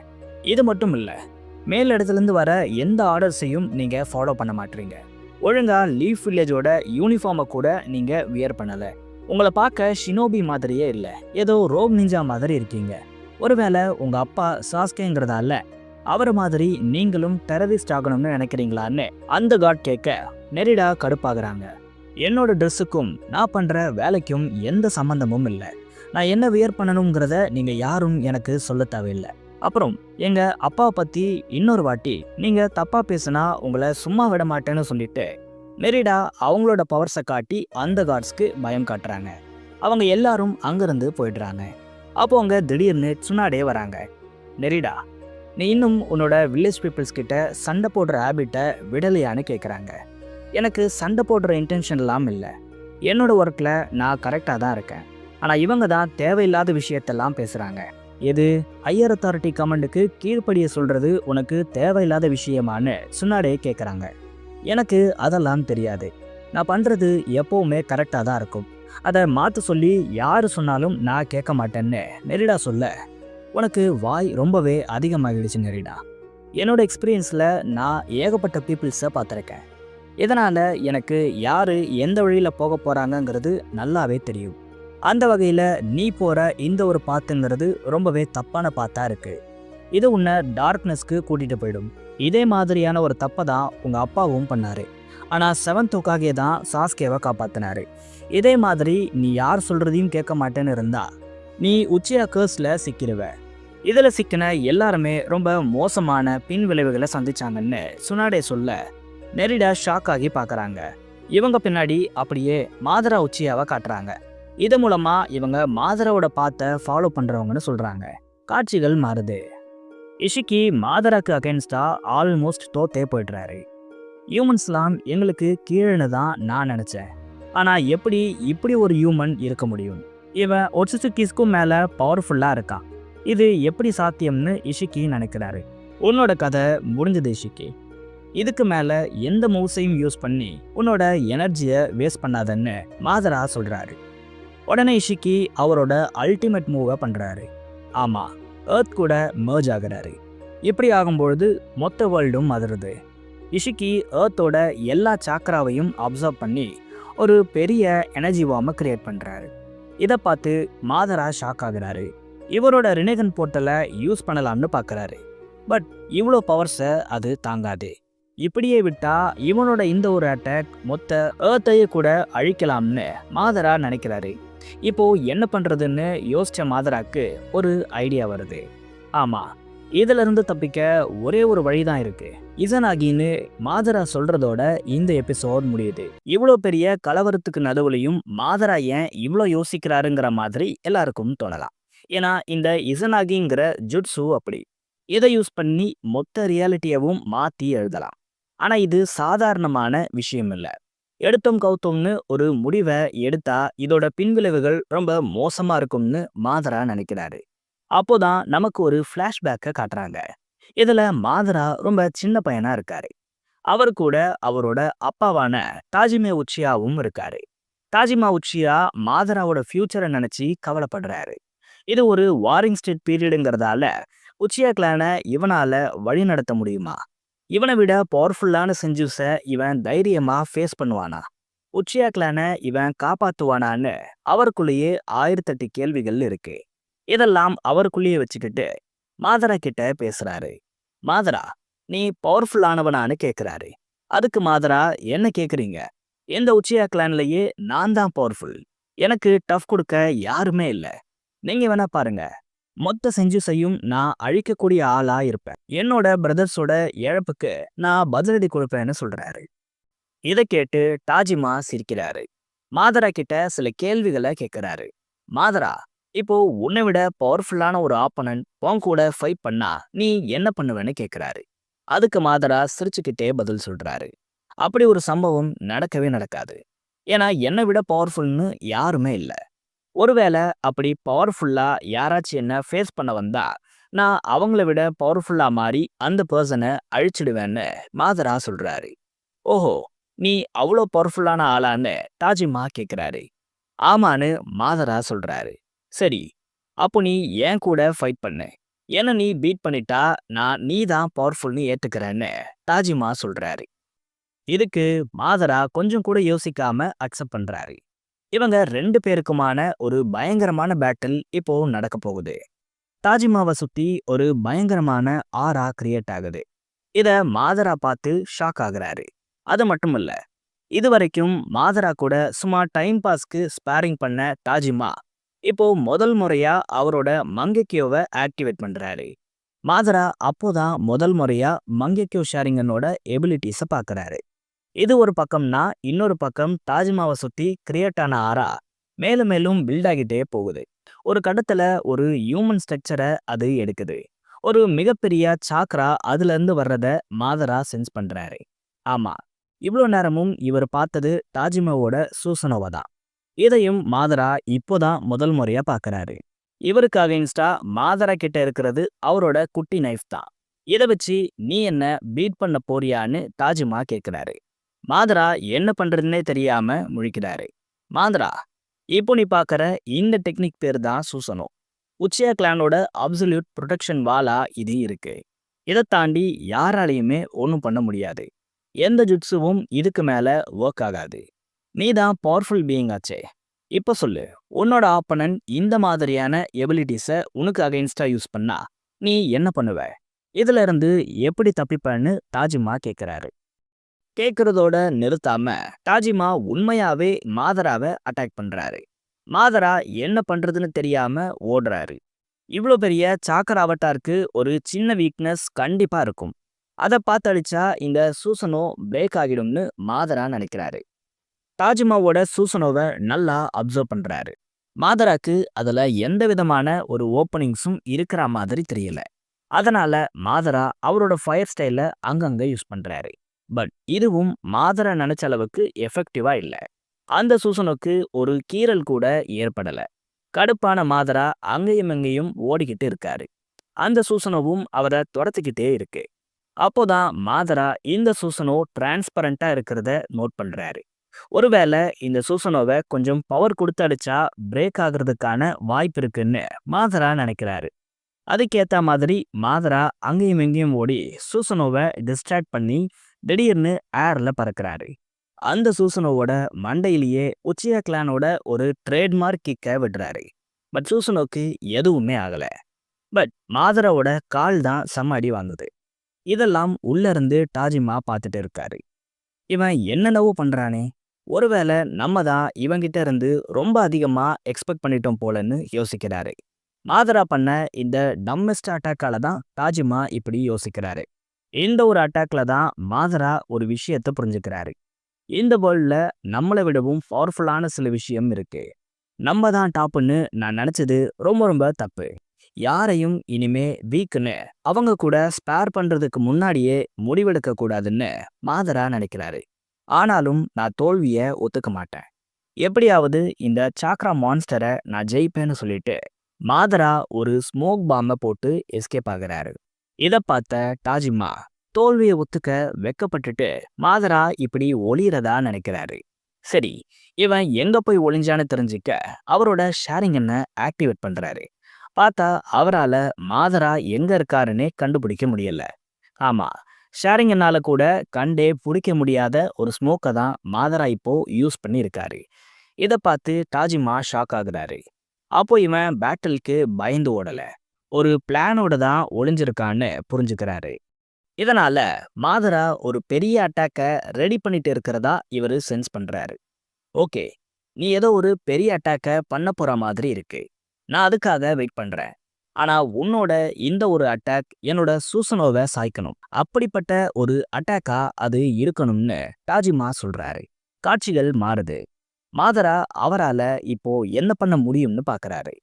இது மட்டும் இல்லை, மேல் இடத்துலேருந்து வர எந்த ஆர்டர்ஸையும் நீங்கள் ஃபாலோ பண்ண மாட்டீங்க. ஒழுங்காக லீஃப் வில்லேஜோட யூனிஃபார்மை கூட நீங்கள் வியர் பண்ணலை. உங்களை பார்க்க ஷினோபி மாதிரியே இல்லை, ஏதோ ரோப் நிஞ்சா மாதிரி இருக்கீங்க. ஒருவேளை உங்கள் அப்பா சாஸ்கேங்கிறதால அவரை மாதிரி நீங்களும் டெரரிஸ்ட் ஆகணும்னு நினைக்கிறீங்களான்னு அந்த காட் கேட்க நெரிடா கடுப்பாகிறாங்க. என்னோட ட்ரெஸ்ஸுக்கும் நான் பண்ணுற வேலைக்கும் எந்த சம்மந்தமும் இல்லை. நான் என்ன வியர் பண்ணணுங்கிறத நீங்கள் யாரும் எனக்கு சொல்ல தேவையில்லை. அப்புறம் எங்கள் அப்பாவை பற்றி இன்னொரு வாட்டி நீங்கள் தப்பாக பேசுனா உங்களை சும்மா விட மாட்டேன்னு சொல்லிட்டு நெரிடா அவங்களோட பவர்ஸை காட்டி அந்த காட்ஸ்க்கு பயம் காட்டுறாங்க. அவங்க எல்லாரும் அங்கேருந்து போயிடுறாங்க. அப்போ அவங்க திடீர்னு சுனாடே வராங்க. நெரிடா, நீ இன்னும் உன்னோட வில்லேஜ் பீப்புள்ஸ் கிட்ட சண்டை போடுற ஹேபிட்டை விடலையான்னு கேட்குறாங்க. எனக்கு சண்டை போடுற இன்டென்ஷன்லாம் இல்லை. என்னோட ஒர்க்கில் நான் கரெக்டாக தான் இருக்கேன். ஆனால் இவங்க தான் தேவையில்லாத விஷயத்தெல்லாம் பேசுகிறாங்க. எது ஹையர் அத்தாரிட்டி கமெண்டுக்கு கீழ்ப்படிய சொல்கிறது உனக்கு தேவையில்லாத விஷயமான்னு சுனாடே கேட்குறாங்க. எனக்கு அதெல்லாம் தெரியாது. நான் பண்ணுறது எப்போவுமே கரெக்டாக தான் இருக்கும். அதை மாற்ற சொல்லி யார் சொன்னாலும் நான் கேட்க மாட்டேன்னு நெரிடா சொல்ல, உனக்கு வாய் ரொம்பவே அதிகமாகிடுச்சு நெரிடா. என்னோட எக்ஸ்பீரியன்ஸில் நான் ஏகப்பட்ட பீப்புள்ஸை பார்த்துருக்கேன். இதனால் எனக்கு யார் எந்த வழியில் போக போகிறாங்கங்கிறது நல்லாவே தெரியும். அந்த வகையில் நீ போகிற இந்த ஒரு பாத்துங்கிறது ரொம்பவே தப்பான பாத்தாக இருக்குது. இது உன்னை டார்க்னஸ்க்கு கூட்டிகிட்டு போயிடும். இதே மாதிரியான ஒரு தப்பை தான் உங்கள் அப்பாவும் பண்ணார். ஆனால் 7th ஹோக்காகே தான் சாஸ்கேவை காப்பாற்றினார். இதே மாதிரி நீ யார் சொல்கிறதையும் கேட்க மாட்டேன்னு இருந்தா நீ உச்சியா கர்ஸில் சிக்கிடுவ. இதில் சிக்கின எல்லாருமே ரொம்ப மோசமான பின் விளைவுகளை சந்திச்சாங்கன்னு சுனாடே சொல்ல, நெரிடா ஷாக் ஆகி பார்க்குறாங்க. இவங்க பின்னாடி அப்படியே மாதரா உச்சியாவை காட்டுறாங்க. இது மூலமா இவங்க மாதராவோட பாத்தை ஃபாலோ பண்றவங்கன்னு சொல்றாங்க. காட்சிகள் மாறுது. இஷிக்கி மாதராக்கு அகேன்ஸ்டா ஆல்மோஸ்ட் தோத்தே போயிடுறாரு. ஹியூமன்ஸ்லாம் எங்களுக்கு கீழேன்னு தான் நான் நினைச்சேன். ஆனா எப்படி இப்படி ஒரு ஹியூமன் இருக்க முடியும்? இவன் ஒட்சுசுகிஸ்க்கும் மேல பவர்ஃபுல்லா இருக்கான். இது எப்படி சாத்தியம்னு இஷிக்கி நினைக்கிறாரு. உன்னோட கதை முடிஞ்சது இஷிக்கி. இதுக்கு மேல எந்த மூவ்ஸையும் யூஸ் பண்ணி உன்னோட எனர்ஜியை வேஸ்ட் பண்ணாதன்னு மாதரா சொல்றாரு. உடனே இஷிக்கி அவரோட அல்டிமேட் மூவை பண்ணுறாரு. ஆமாம், எர்த் கூட மர்ஜ் ஆகிறாரு. இப்படி ஆகும்பொழுது மொத்த வேர்ல்டும் அதிருது. இஷிக்கி எர்த்தோட எல்லா சாக்கராவையும் அப்சர்வ் பண்ணி ஒரு பெரிய எனர்ஜி வார்மை கிரியேட் பண்ணுறாரு. இதை பார்த்து மாதரா ஷாக் ஆகுறாரு. இவரோட ரினேகன் போர்ட்டலை யூஸ் பண்ணலாம்னு பார்க்குறாரு. பட் இவ்வளோ பவர்ஸை அது தாங்காது. இப்படியே விட்டா இவனோட இந்த ஒரு அட்டாக் மொத்த எர்த்தையே கூட அழிக்கலாம்னு மாதரா நினைக்கிறாரு. இப்போ என்ன பண்றதுன்னு யோசிச்ச மாதராக்கு ஒரு ஐடியா வருது. ஆமா, இதுல இருந்து தப்பிக்க ஒரே ஒரு வழிதான் இருக்கு. இசனாகின்னு மாதரா சொல்றதோட இந்த எபிசோட் முடியுது. இவ்வளோ பெரிய கலவரத்துக்கு நடுவுலையும் மாதரா ஏன் இவ்வளோ யோசிக்கிறாருங்கிற மாதிரி எல்லாருக்கும் தோணலாம். ஏன்னா இந்த இசனாகிங்கிற ஜுட்சு அப்படி. இதை யூஸ் பண்ணி மொத்த ரியாலிட்டியவும் மாற்றி எழுதலாம். ஆனால் இது சாதாரணமான விஷயம் இல்லை. எடுத்தோம் கவுத்தோம்னு ஒரு முடிவை எடுத்தா இதோட பின்விளைவுகள் ரொம்ப மோசமா இருக்கும்னு மாதரா நினைக்கிறாரு. அப்போதான் நமக்கு ஒரு ஃப்ளாஷ்பேக்கை காட்டுறாங்க. இதுல மாதரா ரொம்ப சின்ன பையனா இருக்காரு. அவர் கூட அவரோட அப்பாவான தாஜிமே உச்சியாவும் இருக்காரு. தாஜிமா உச்சியா மாதராவோட ஃபியூச்சரை நினைச்சு கவலைப்படுறாரு. இது ஒரு வாரிங் ஸ்டேட் பீரியடுங்கிறதால உச்சியா கிளானை இவனால வழி நடத்த முடியுமா? இவனை விட பவர்ஃபுல்லான செஞ்சூஸை இவன் தைரியமா ஃபேஸ் பண்ணுவானா? உச்சியா கிளானை இவன் காப்பாத்துவானான்னு அவருக்குள்ளேயே 1008 கேள்விகள் இருக்கு. இதெல்லாம் அவருக்குள்ளேயே வச்சுக்கிட்டு மாதரா கிட்ட பேசுறாரு. மாதரா, நீ பவர்ஃபுல்லானவனான்னு கேட்குறாரு. அதுக்கு மாதரா, என்ன கேட்குறீங்க? எந்த உச்சியா கிளான்லயே நான் தான் பவர்ஃபுல். எனக்கு டஃப் கொடுக்க யாருமே இல்லை. நீங்க வேணா பாருங்க, மொத்த செஞ்சுசையும் நான் அழிக்கக்கூடிய ஆளா இருப்பேன். என்னோட பிரதர்ஸோட இழப்புக்கு நான் பதிலடி கொடுப்பேன்னு சொல்றாரு. இதை கேட்டு தாஜிமா சிரிக்கிறாரு. மாதரா கிட்ட சில கேள்விகளை கேட்கிறாரு. மாதரா, இப்போ உன்னை விட பவர்ஃபுல்லான ஒரு ஆப்பனன்ட் உன் கூட ஃபைட் பண்ணா நீ என்ன பண்ணுவேன்னு கேட்கிறாரு. அதுக்கு மாதரா சிரிச்சுக்கிட்டே பதில் சொல்றாரு. அப்படி ஒரு சம்பவம் நடக்கவே நடக்காது. ஏன்னா என்னை விட பவர்ஃபுல்னு யாருமே இல்லை. ஒருவேளை அப்படி பவர்ஃபுல்லா யாராச்சும் என்ன ஃபேஸ் பண்ண வந்தா நான் அவங்கள விட பவர்ஃபுல்லா மாறி அந்த பர்சனை அழிச்சிடுவேன்னு மாதரா சொல்றாரு. ஓஹோ, நீ அவ்வளோ பவர்ஃபுல்லான ஆளான்னு தாஜிமா கேட்குறாரு. ஆமான்னு மாதரா சொல்றாரு. சரி, அப்போ நீ ஏன் கூட ஃபைட் பண்ணு. என்ன நீ பீட் பண்ணிட்டா நான் நீ தான் பவர்ஃபுல்னு ஏத்துக்கிறேன்னு தாஜிமா சொல்றாரு. இதுக்கு மாதரா கொஞ்சம் கூட யோசிக்காம அக்செப்ட் பண்றாரு. இவங்க 2 பேருக்குமான ஒரு பயங்கரமான பேட்டில் இப்போ நடக்க போகுது. தாஜிமாவை சுத்தி ஒரு பயங்கரமான ஆரா கிரியேட் ஆகுது. இத மாதரா பார்த்து ஷாக் ஆகுறாரு. அது மட்டும் இல்ல, இதுவரைக்கும் மாதரா கூட சும்மா டைம் பாஸ்க்கு ஸ்பாரிங் பண்ண தாஜிமா இப்போ முதல் முறையா அவரோட மங்கெக்கியோவை ஆக்டிவேட் பண்றாரு. மாதரா அப்போதான் முதல் முறையா மங்கெக்கியோ ஷேரிங்கனோட எபிலிட்டிஸை பார்க்கறாரு. இது ஒரு பக்கம்னா இன்னொரு பக்கம் தாஜ்மாவை சுத்தி கிரியேட் ஆன ஆரா மேலும் மேலும் பில்ட் ஆகிட்டே போகுது. ஒரு கட்டத்துல ஒரு ஹியூமன் ஸ்ட்ரக்சரை அது எடுக்குது. ஒரு மிகப்பெரிய சாக்ரா அதுல இருந்து வர்றத மாதரா சென்ஸ் பண்றாரு. ஆமா, இவ்வளோ நேரமும் இவர் பார்த்தது தாஜிமாவோட சூசனோவை தான். இதையும் மாதரா இப்போதான் முதல் முறையா பார்க்கறாரு. இவருக்கு அகைன்ஸ்டா மாதரா கிட்ட இருக்கிறது அவரோட குட்டி நைஃப் தான். இதை வச்சு நீ என்ன பீட் பண்ண போறியான்னு தாஜிமா கேட்கிறாரு. மாதரா என்ன பண்றதுன்னே தெரியாம முழிக்கிறாரு. மாதரா, இப்போ நீ பார்க்கற இந்த டெக்னிக் பேர் தான் சூசனோ. உச்சியா கிளானோட அப்சல்யூட் ப்ரொடெக்ஷன் வாலா இது இருக்கு. இதை தாண்டி யாராலையுமே ஒன்றும் பண்ண முடியாது. எந்த ஜுட்ஸுவும் இதுக்கு மேல ஒர்க் ஆகாது. நீ தான் பவர்ஃபுல் பீயிங் ஆச்சே. இப்போ சொல்லு, உன்னோட ஆப்பனன்ட் இந்த மாதிரியான எபிலிட்டிஸை உனக்கு அகைன்ஸ்டா யூஸ் பண்ணா நீ என்ன பண்ணுவ? இதுல இருந்து எப்படி தப்பிப்பன்னு தாஜிமா கேட்கிறாரு. கேட்கறதோட நிறுத்தாம தாஜிமா உண்மையாவே மாதராவை அட்டாக் பண்றாரு. மாதரா என்ன பண்றதுன்னு தெரியாம ஓடுறாரு. இவ்வளோ பெரிய சாக்கர் அவட்டாருக்கு ஒரு சின்ன வீக்னஸ் கண்டிப்பா இருக்கும். அதை பார்த்து அடிச்சா இந்த சூசனோ பிரேக் ஆகிடும்னு மாதரா நினைக்கிறாரு. தாஜிமாவோட சூசனோவை நல்லா அப்சர்வ் பண்றாரு. மாதராக்கு அதுல எந்த விதமான ஒரு ஓப்பனிங்ஸும் இருக்கிற மாதிரி தெரியல. அதனால மாதரா அவரோட ஃபயர் ஸ்டைல அங்கங்க யூஸ் பண்றாரு. பட் இதுவும் மாதரா நினைச்ச அளவுக்கு எஃபெக்டிவா இல்ல. அந்த சூசனுக்கு ஒரு கீறல் கூட ஏற்படல. கடுப்பான மாதரா அங்கேயும் இங்கேயும் ஓடிக்கிட்டு இருக்காரு. அந்த சூசனவும் அவரை துரத்திக்கிட்டே இருக்கு. அப்போதான் மாதரா இந்த சூசனோ டிரான்ஸ்பரண்டா இருக்கிறத நோட் பண்றாரு. ஒருவேளை இந்த சூசனோவை கொஞ்சம் பவர் கொடுத்து அடிச்சா பிரேக் ஆகுறதுக்கான வாய்ப்பு இருக்குன்னு மாதரா நினைக்கிறாரு. அதுக்கேத்த மாதிரி மாதரா அங்கேயும் இங்கேயும் ஓடி சூசனோவை டிஸ்ட்ராக்ட் பண்ணி திடீர்னு ஏர்ல பறக்கிறாரு. அந்த சூசனோவோட மண்டையிலேயே உச்சியா கிளானோட ஒரு ட்ரேட்மார்க் கிக்க விடுறாரு. பட் சூசனோக்கு எதுவுமே ஆகல. பட் மாதராவோட கால் தான் செம்ம அடி வாங்குது. இதெல்லாம் உள்ள இருந்து டாஜிமா பார்த்துட்டு இருக்காரு. இவன் என்னென்னவோ பண்றானே, ஒருவேளை நம்ம தான் இவங்கிட்ட இருந்து ரொம்ப அதிகமா எக்ஸ்பெக்ட் பண்ணிட்டோம் போலன்னு யோசிக்கிறாரு. மாதரா பண்ண இந்த டம்மெஸ்ட் அட்டாக்கால தான் தாஜிமா இப்படி யோசிக்கிறாரு. இந்த ஒரு அட்டாக்ல தான் மாதரா ஒரு விஷயத்த புரிஞ்சுக்கிறாரு. இந்த வேர்ல்ட்ல நம்மளை விடவும் பவர்ஃபுல்லான சில விஷயம் இருக்கு. நம்ம தான் டாப்புன்னு நான் நினைச்சது ரொம்ப ரொம்ப தப்பு. யாரையும் இனிமே வீக்குன்னு அவங்க கூட ஸ்பேர் பண்றதுக்கு முன்னாடியே முடிவெடுக்க கூடாதுன்னு மாதரா நினைக்கிறாரு. ஆனாலும் நான் தோல்வியை ஒத்துக்க மாட்டேன். எப்படியாவது இந்த சாக்ரா மான்ஸ்டரை நான் ஜெயிப்பேன்னு சொல்லிட்டு மாதரா ஒரு ஸ்மோக் பாம்பை போட்டு எஸ்கேப் ஆகுறாரு. இதை பார்த்த டாஜிமா தோல்வியை ஒத்துக்க வெக்கப்பட்டுட்டு மாதரா இப்படி ஒளியறதா நினைக்கிறாரு. சரி, இவன் எங்க போய் ஒளிஞ்சான்னு தெரிஞ்சுக்க அவரோட ஷேரிங்கனை ஆக்டிவேட் பண்றாரு. பார்த்தா அவரால மாதரா எங்க இருக்காருன்னே கண்டுபிடிக்க முடியல. ஆமா, ஷேரிங்கனால கூட கண்டே பிடிக்க முடியாத ஒரு ஸ்மோக்கை தான் மாதரா இப்போ யூஸ் பண்ணி இருக்காரு. இதை பார்த்து டாஜிமா ஷாக் ஆகுறாரு. அப்போ இவன் பேட்டிலுக்கு பயந்து ஓடல, ஒரு பிளானோட தான் ஒளிஞ்சிருக்கான்னு புரிஞ்சுக்கிறாரு. இதனால மாதரா ஒரு பெரிய அட்டாக்க ரெடி பண்ணிட்டு இருக்கிறதா இவரு சென்ஸ் பண்றாரு. ஓகே, நீ ஏதோ ஒரு பெரிய அட்டாக்க பண்ண போற மாதிரி இருக்கு. நான் அதுக்காக வெயிட் பண்றேன். ஆனா உன்னோட இந்த ஒரு அட்டாக் என்னோட சூசனோவை சாய்க்கணும். அப்படிப்பட்ட ஒரு அட்டாக்கா அது இருக்கணும்னு டாஜிமா சொல்றாரு. காட்சிகள் மாறுது. மாதரா அவரால இப்போ என்ன பண்ண முடியும்னு பாக்குறாரு.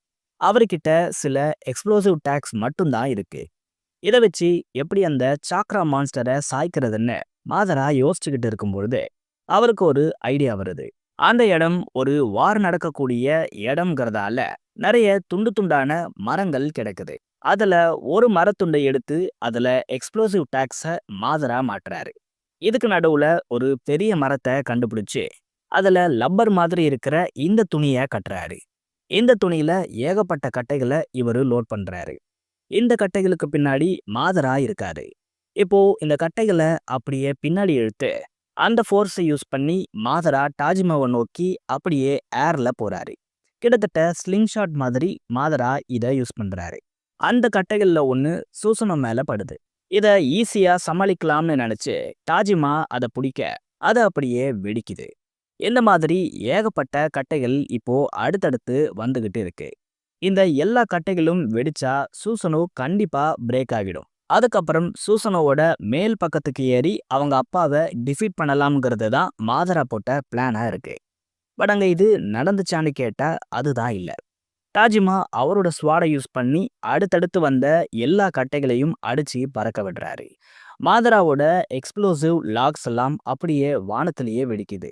அவர்கிட்ட சில எக்ஸ்ப்ளோசிவ் டேக்ஸ் மட்டும்தான் இருக்கு. இதை வச்சு எப்படி அந்த சாக்ரா மான்ஸ்டரை சாய்க்கிறதுன்னு மாதரா யோசிச்சுக்கிட்டு இருக்கும்பொழுது அவருக்கு ஒரு ஐடியா வருது. அந்த இடம் ஒரு வார் நடக்கக்கூடிய இடம்ங்கிறதால நிறைய துண்டு துண்டான மரங்கள் கிடக்குது. அதுல ஒரு மரத்துண்டை எடுத்து அதுல எக்ஸ்ப்ளோசிவ் டேக்ஸை மாதரா மாட்டுறாரு. இதுக்கு நடுவுல ஒரு பெரிய மரத்தை கண்டுபிடிச்சு அதுல லப்பர் மாதிரி இருக்கிற இந்த துணியை கட்டுறாரு. இந்த துணியில ஏகப்பட்ட கட்டைகளை இவரு லோட் பண்றாரு. இந்த கட்டைகளுக்கு பின்னாடி மாதரா இருக்காரு. இப்போ இந்த கட்டைகளை அப்படியே பின்னாடி இழுத்து அந்த ஃபோர்ஸை யூஸ் பண்ணி மாதரா டாஜிமாவை நோக்கி அப்படியே ஏர்ல போறாரு. கிட்டத்தட்ட ஸ்லிங் ஷாட் மாதிரி மாதரா இதை யூஸ் பண்றாரு. அந்த கட்டைகள்ல ஒன்று சூசனம் மேல படுது. இதை ஈஸியா சமாளிக்கலாம்னு நினைச்சு டாஜிமா அதை பிடிக்க அது அப்படியே வெடிக்குது. இந்த மாதிரி ஏகப்பட்ட கட்டைகள் இப்போ அடுத்தடுத்து வந்துகிட்டு இருக்கு. இந்த எல்லா கட்டைகளும் வெடிச்சா சூசனோ கண்டிப்பா பிரேக் ஆகிடும். அதுக்கப்புறம் சூசனோவோட மேல் பக்கத்துக்கு ஏறி அவங்க அப்பாவை டிஃபீட் பண்ணலாம்ங்கிறது தான் மாதரா போட்ட பிளானா இருக்கு. பட் அங்க இது நடந்துச்சான்னு கேட்டா அதுதான் இல்ல. டாஜிமா அவரோட ஸ்வாடை யூஸ் பண்ணி அடுத்தடுத்து வந்த எல்லா கட்டைகளையும் அடிச்சு பறக்க விடுறாரு. மாதராவோட எக்ஸ்ப்ளோசிவ் லாக்ஸ் எல்லாம் அப்படியே வானத்திலேயே வெடிக்குது.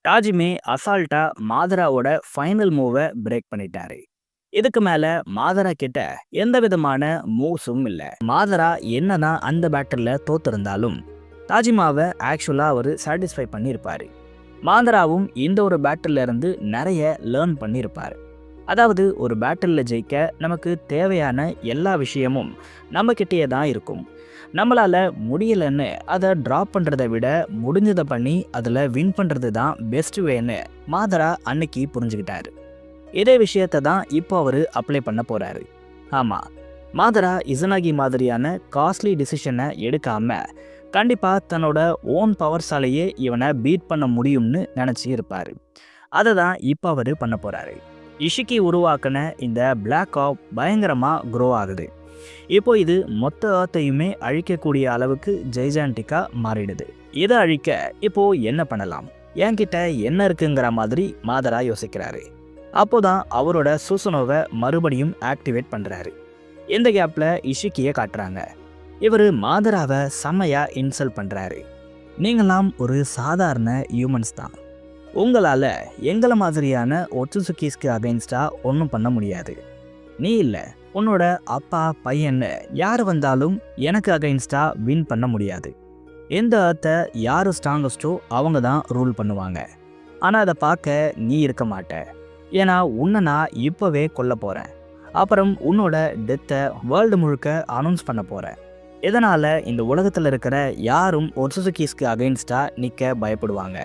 டாஜிமே அசால்ட்டா மாதராவோட ஃபைனல் மூவை பிரேக் பண்ணிட்டாரு. இதுக்கு மேல மாதரா கிட்ட எந்த விதமான மூவ்ஸும் இல்ல. மாதரா என்னதான் அந்த பேட்டில்ல தோத்திருந்தாலும் தாஜிமாவை ஆக்சுவலா அவரு சாட்டிஸ்ஃபை பண்ணியிருப்பாரு. மாதராவும் இந்த ஒரு பேட்டில்ல இருந்து நிறைய லேர்ன் பண்ணியிருப்பாரு. அதாவது ஒரு பேட்டில்ல ஜெயிக்க நமக்கு தேவையான எல்லா விஷயமும் நம்ம கிட்டேயே தான் இருக்கும். நம்மளால முடியலன்னு அதை ட்ராப் பண்றதை விட முடிஞ்சதை பண்ணி அதில் வின் பண்றது தான் பெஸ்ட் வேன்னு மாதரா அன்னைக்கு புரிஞ்சுக்கிட்டாரு. இதே விஷயத்தை தான் இப்போ அவர் அப்ளை பண்ண போறாரு. ஆமா, மாதரா இசனாகி மாதிரியான காஸ்ட்லி டிசிஷனை எடுக்காம கண்டிப்பா தன்னோட ஓன் பவர்ஸாலேயே இவனை பீட் பண்ண முடியும்னு நினைச்சு இருப்பாரு. அதை தான் இப்போ அவர் பண்ண போறாரு. இஷிக்கி உருவாக்கின இந்த பிளாக் ஆப் பயங்கரமா க்ரோ ஆகுது. இப்போ இது மொத்த ஏர்த்தையுமே அழிக்கக்கூடிய அளவுக்கு ஜெய்ஜான்டிக்கா மாறிடுது. இதை அழிக்க இப்போ என்ன பண்ணலாம், என்கிட்ட என்ன இருக்குங்கிற மாதிரி மாதரா யோசிக்கிறாரு. அப்போதான் அவரோட சூசனோவை மறுபடியும் ஆக்டிவேட் பண்றாரு. இந்த கேப்ல இஷிக்கியை காட்டுறாங்க. இவர் மாதராவை செம்மையா இன்சல்ட் பண்றாரு. நீங்களாம் ஒரு சாதாரண ஹியூமன்ஸ் தான். உங்களால எங்களை மாதிரியான ஒட்சுசுகிஸ்க்கு அகைன்ஸ்டா ஒன்றும் பண்ண முடியாது. நீ இல்லை, உன்னோட அப்பா பையன்னு யார் வந்தாலும் எனக்கு அகைன்ஸ்டா வின் பண்ண முடியாது. எந்த அர்த்தை யார் ஸ்ட்ராங்கஸ்டோ அவங்க தான் ரூல் பண்ணுவாங்க. ஆனால் அதை பார்க்க நீ இருக்க மாட்ட. ஏன்னா உன்னை நான் இப்போவே கொல்ல போகிறேன். அப்புறம் உன்னோட டெத்தை வேர்ல்டு முழுக்க அனௌன்ஸ் பண்ண போகிறேன். இதனால் இந்த உலகத்தில் இருக்கிற யாரும் ஒட்சுசுகிஸ்க்கு அகைன்ஸ்டாக நிற்க பயப்படுவாங்க.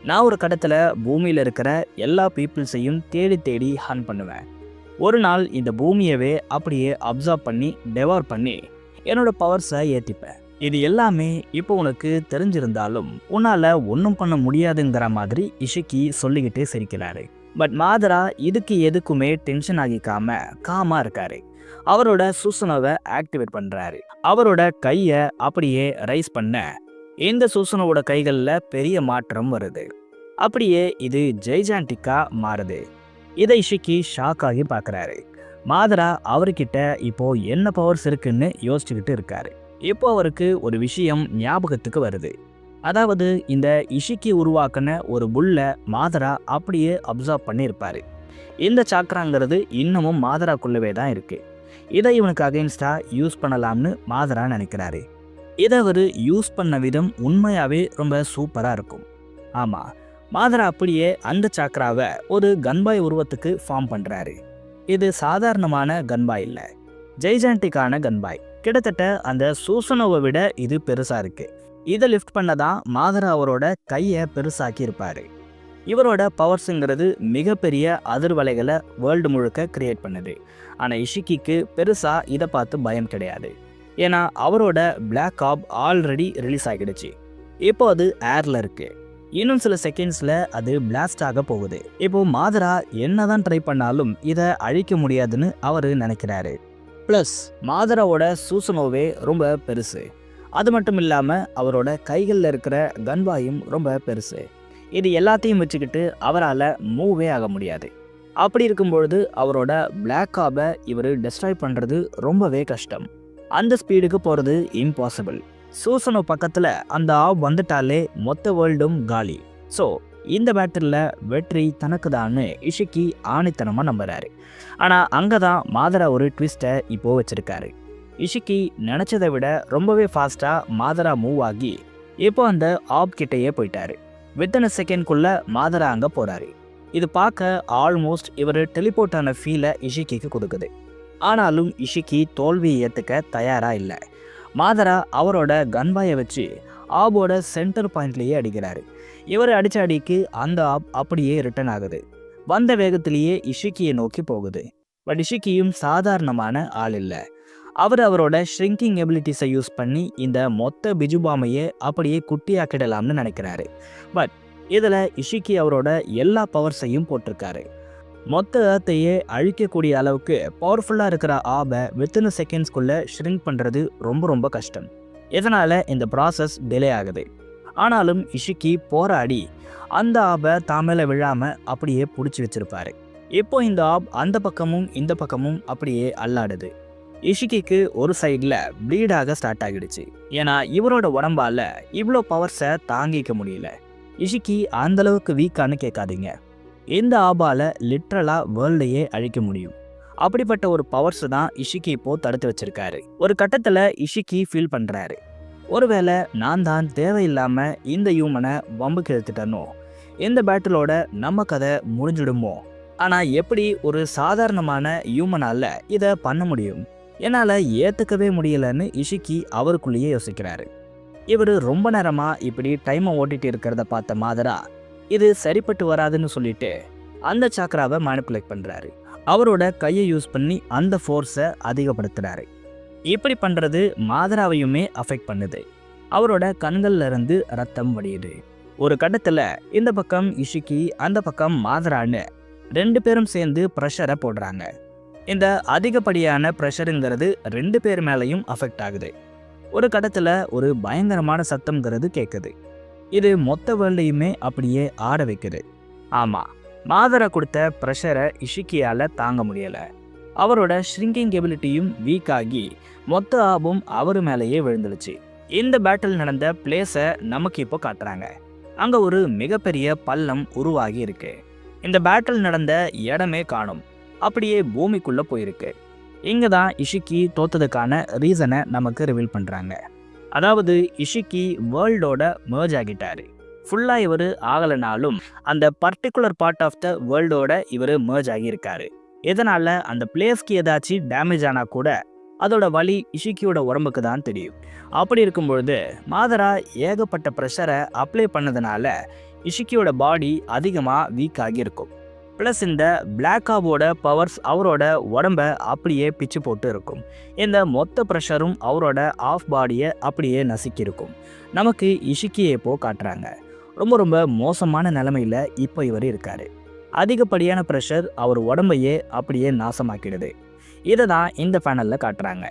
நான் ஒரு கடத்தில் பூமியில் இருக்கிற எல்லா பீப்புள்ஸையும் தேடி தேடி ஹன் பண்ணுவேன். ஒரு நாள் இந்த பூமியவே அப்படியே அப்சர்வ் பண்ணி டெவார் பண்ணி என்னோட பவர்ஸை ஏற்றிப்பேன். இது எல்லாமே இப்போ உனக்கு தெரிஞ்சிருந்தாலும் உன்னால் ஒன்றும் பண்ண முடியாதுங்கிற மாதிரி இஷிக்கி சொல்லிக்கிட்டே சிரிக்கிறாரு. பட் மாதரா இதுக்கு எதுக்குமே டென்ஷன் ஆகிக்காம காமா இருக்காரு. அவரோட சூசனோவை ஆக்டிவேட் பண்றாரு. அவரோட கையை அப்படியே ரைஸ் பண்ண இந்த சூசனோட கைகளில் பெரிய மாற்றம் வருது. அப்படியே இது ஜெய்ஜான்டிக்கா மாறுது. இதை இஷிக்கி ஷாக் ஆகி பார்க்குறாரு. மாதரா அவர்கிட்ட இப்போ என்ன பவர்ஸ் இருக்குன்னு யோசிச்சுக்கிட்டு இருக்காரு. இப்போ அவருக்கு ஒரு விஷயம் ஞாபகத்துக்கு வருது. அதாவது இந்த இஷிக்கி உருவாக்கின ஒரு புல்ல மாதரா அப்படியே அப்சர்வ் பண்ணியிருப்பாரு. இந்த சாக்ராங்கிறது இன்னமும் மாதராக்குள்ளவே தான் இருக்கு. இதை இவனுக்கு அகைன்ஸ்டா யூஸ் பண்ணலாம்னு மாதரா நினைக்கிறாரு. இதை அவர் யூஸ் பண்ண விதம் உண்மையாகவே ரொம்ப சூப்பராக இருக்கும். ஆமாம், மாதரா அப்படியே அந்த சாக்ராவை ஒரு கன்பாய் உருவத்துக்கு ஃபார்ம் பண்ணுறாரு. இது சாதாரணமான கன்பாய் இல்லை, ஜெய்ஜான்டிக்கான கன்பாய். கிட்டத்தட்ட அந்த சூசனோவை விட இது பெருசாக இருக்கு. இதை லிஃப்ட் பண்ண தான் மாதரா அவரோட கையை பெருசாக்கி இருப்பார். இவரோட பவர்ஸுங்கிறது மிகப்பெரிய அதிர்வலைகளை வேர்ல்டு முழுக்க கிரியேட் பண்ணுது. ஆனால் இஷிக்கிக்கு பெருசாக இதை பார்த்து பயம் கிடையாது. ஏன்னா அவரோட பிளாக் ஆப் ஆல்ரெடி ரிலீஸ் ஆகிடுச்சு. இப்போ அது ஏர்ல இருக்கு. இன்னும் சில செகண்ட்ஸில் அது பிளாஸ்ட் ஆக போகுது. இப்போ மாதரா என்னதான் ட்ரை பண்ணாலும் இதை அழிக்க முடியாதுன்னு அவர் நினைக்கிறாரு. ப்ளஸ் மாதராவோட சூசனோவே ரொம்ப பெருசு. அது மட்டும் இல்லாமல் அவரோட கைகளில் இருக்கிற கன்பாயும் ரொம்ப பெருசு. இது எல்லாத்தையும் வச்சுக்கிட்டு அவரால் மூவே ஆக முடியாது. அப்படி இருக்கும்பொழுது அவரோட பிளாக் ஆபை இவர் டெஸ்ட்ராய் பண்ணுறது ரொம்பவே கஷ்டம். அந்த ஸ்பீடுக்கு போகிறது இம்பாசிபிள். சூசனோ பக்கத்தில் அந்த ஆப் வந்துட்டாலே மொத்த வேர்ல்டும் காலி. ஸோ இந்த பேட்டிலில் வெற்றி தனக்கு தான்னு இஷிக்கி ஆணித்தனமாக நம்புறாரு. ஆனால் அங்கே தான் மாதரா ஒரு ட்விஸ்ட்டை இப்போது வச்சுருக்காரு. இஷிக்கி நினச்சதை விட ரொம்பவே ஃபாஸ்ட்டாக மாதரா மூவ் ஆகி இப்போ அந்த ஆப் கிட்டேயே போயிட்டாரு. வித்தின் செகண்ட்குள்ளே மாதரா அங்கே போகிறாரு. இது பார்க்க ஆல்மோஸ்ட் இவர் டெலிபோர்ட் ஆன ஃபீலை இஷிக்கிக்கு கொடுக்குது. ஆனாலும் இஷிக்கி தோல்வியை ஏற்றுக்க தயாராக இல்லை. மாதரா அவரோட கன்பாயை வச்சு ஆபோட சென்டர் பாயிண்ட்லேயே அடிக்கிறாரு. இவர் அடித்த அடிக்கு அந்த ஆப் அப்படியே ரிட்டர்ன் ஆகுது. வந்த வேகத்திலேயே இஷிக்கியை நோக்கி போகுது. பட் இஷிக்கியும் சாதாரணமான ஆள் இல்லை. அவரோட ஷ்ரிங்கிங் எபிலிட்டிஸை யூஸ் பண்ணி இந்த மொத்த பிஜுபாமையே அப்படியே குட்டியாக்கிடலாம்னு நினைக்கிறாரு. பட் இதில் இஷிக்கி அவரோட எல்லா பவர்ஸையும் போட்டிருக்காரு. மொத்த ஏர்த்தையே அழிக்கக்கூடிய அளவுக்கு பவர்ஃபுல்லாக இருக்கிற ஆபை வித்தின் செகண்ட்ஸ்குள்ளே ஷ்ரிங்க் பண்ணுறது ரொம்ப ரொம்ப கஷ்டம். இதனால் இந்த ப்ராசஸ் டிலே ஆகுது. ஆனாலும் இஷிக்கி போராடி அந்த ஆபை தாமேல விழாமல் அப்படியே பிடிச்சி வச்சிருப்பாரு. இப்போ இந்த ஆப் அந்த பக்கமும் இந்த பக்கமும் அப்படியே அல்லாடுது. இஷிக்கிக்கு ஒரு சைடில் ப்ளீடாக ஸ்டார்ட் ஆகிடுச்சு. ஏன்னா இவரோட உடம்பால் இவ்வளோ பவர்ஸை தாங்கிக்க முடியல. இஷிக்கி அந்த அளவுக்கு வீக்கான்னு கேட்காதீங்க. இந்த ஆபால லிட்ரலா வேர்ல்டையே அழிக்க முடியும். அப்படிப்பட்ட ஒரு பவர்ஸ் தான் இஷிக்கி இப்போ தடுத்து வச்சிருக்காரு. ஒரு கட்டத்துல இஷிக்கி ஃபீல் பண்றாரு, ஒருவேளை நான் தான் தேவையில்லாம இந்த ஹியூமனை வம்புக்கு எடுத்துட்டனோ, இந்த பேட்டிலோட நம்ம கதை முடிஞ்சிடுமோ. ஆனா எப்படி ஒரு சாதாரணமான ஹியூமனால இதை பண்ண முடியும், என்னால ஏத்துக்கவே முடியலன்னு இஷிக்கி அவருக்குள்ளேயே யோசிக்கிறாரு. இவர் ரொம்ப நேரமா இப்படி டைமை ஓட்டிட்டு இருக்கிறத பார்த்த மாதரா இது சரிப்பட்டு வராதுன்னு சொல்லிட்டு அந்த சக்கராவை மேனிப்புலேட் பண்றாரு. அவரோட கையை யூஸ் பண்ணி அந்த ஃபோர்ஸை அதிகப்படுத்துறாரு. இப்படி பண்றது மாதராவையுமே அஃபெக்ட் பண்ணுது. அவரோட கண்கள்ல இருந்து ரத்தம் வடியுது. ஒரு கட்டத்துல இந்த பக்கம் இஷிக்கி, அந்த பக்கம் மாதரான்னு 2 பேரும் சேர்ந்து ப்ரெஷரை போடுறாங்க. இந்த அதிகப்படியான ப்ரெஷருங்கிறது 2 பேர் மேலையும் அஃபெக்ட் ஆகுது. ஒரு கட்டத்துல ஒரு பயங்கரமான சத்தம்ங்கிறது கேட்குது. இது மொத்த வேர்ல்டையுமே அப்படியே ஆட வைக்குது. ஆமா, மாதரா கொடுத்த ப்ரெஷரை இஷிக்கியால தாங்க முடியல. அவரோட ஷ்ரிங்கிங் எபிலிட்டியும் வீக் ஆகி மொத்த ஆபும் அவர் மேலேயே விழுந்துடுச்சு. இந்த பேட்டில் நடந்த பிளேஸை நமக்கு இப்போ காட்டுறாங்க. அங்க ஒரு மிகப்பெரிய பள்ளம் உருவாகி இருக்கு. இந்த பேட்டில் நடந்த இடமே காணும், அப்படியே பூமிக்குள்ள போயிருக்கு. இங்க தான் இஷிக்கி தோத்ததுக்கான ரீசனை நமக்கு ரிவீல் பண்றாங்க. அதாவது இஷிக்கி வேர்ல்டோட மர்ஜ் ஆகிட்டாரு. ஃபுல்லா இவர் ஆகலைனாலும் அந்த பர்டிகுலர் பார்ட் ஆஃப் த வேர்ல்டோட இவர் மர்ஜ் ஆகியிருக்காரு. இதனால அந்த பிளேஸ்க்கு ஏதாச்சும் டேமேஜ் ஆனா கூட அதோட வலி இஷிக்கியோட உடம்புக்கு தான் தெரியும். அப்படி இருக்கும்பொழுது மாதரா ஏகப்பட்ட ப்ரெஷரை அப்ளை பண்ணதுனால இஷிக்கியோட பாடி அதிகமாக வீக் ஆகியிருக்கும். ப்ளஸ் இந்த பிளாக் ஆபோட பவர்ஸ் அவரோட உடம்ப அப்படியே பிச்சு போட்டு இருக்கும். இந்த மொத்த ப்ரெஷரும் அவரோட ஆஃப் பாடியை அப்படியே நசுக்கியிருக்கும். நமக்கு இஷிக்கியை இப்போ காட்டுறாங்க. ரொம்ப ரொம்ப மோசமான நிலைமையில் இப்போ இவர் இருக்காரு. அதிகப்படியான ப்ரெஷர் அவர் உடம்பையே அப்படியே நாசமாக்கிடுது. இதை தான் இந்த பேனலில் காட்டுறாங்க.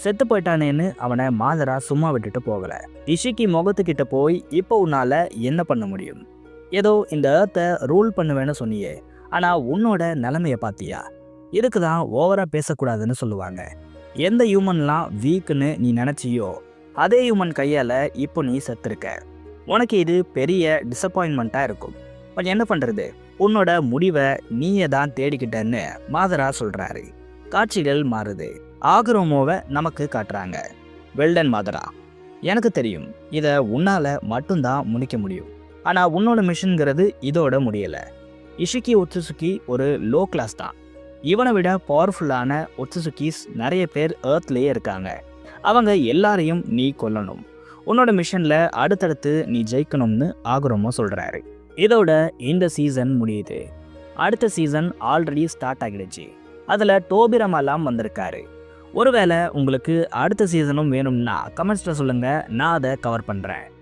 செத்து போயிட்டானேன்னு அவனை மாதரா சும்மா விட்டுட்டு போகல. இஷிக்கி முகத்துக்கிட்ட போய் இப்போ உன்னால என்ன பண்ண முடியும், ஏதோ இந்த ஏர்த்தை ரூல் பண்ணுவேன்னு சொன்னியே, ஆனால் உன்னோட நிலைமையை பார்த்தியா, இதுக்கு தான் ஓவராக பேசக்கூடாதுன்னு சொல்லுவாங்க. எந்த ஹியூமன்லாம் வீக்குன்னு நீ நினச்சியோ அதே ஹியூமன் கையால் இப்போ நீ செத்துருக்க. உனக்கு இது பெரிய டிசப்பாயின்மெண்ட்டாக இருக்கும். பட் என்ன பண்ணுறது, உன்னோட முடிவை நீயே தான் தேடிக்கிட்டேன்னு மாதரா சொல்கிறாரு. காட்சிகள் மாறுது. ஆக்ரோமோவை நமக்கு காட்டுறாங்க. வெல்டன் மாதரா, எனக்கு தெரியும் இதை உன்னால் மட்டும்தான் முடிக்க முடியும், ஆனால் உன்னோட மிஷன்கிறது இதோட முடியலை. இஷிக்கி ஒட்சுசுகி ஒரு லோ கிளாஸ் தான். இவனை விட பவர்ஃபுல்லான ஒட்சுசுகிஸ் நிறைய பேர் ஏர்த்லேயே இருக்காங்க. அவங்க எல்லாரையும் நீ கொல்லணும். உன்னோட மிஷனில் அடுத்தடுத்து நீ ஜெயிக்கணும்னு ஆக்ரோமோ சொல்கிறாரு. இதோட இந்த சீசன் முடியுது. அடுத்த சீசன் ஆல்ரெடி ஸ்டார்ட் ஆகிடுச்சு. அதில் டோபிரமாலாம் வந்திருக்காரு. ஒருவேளை உங்களுக்கு அடுத்த சீசனும் வேணும்னா கமெண்ட்ஸில் சொல்லுங்கள், நான் அதை கவர் பண்ணுறேன்.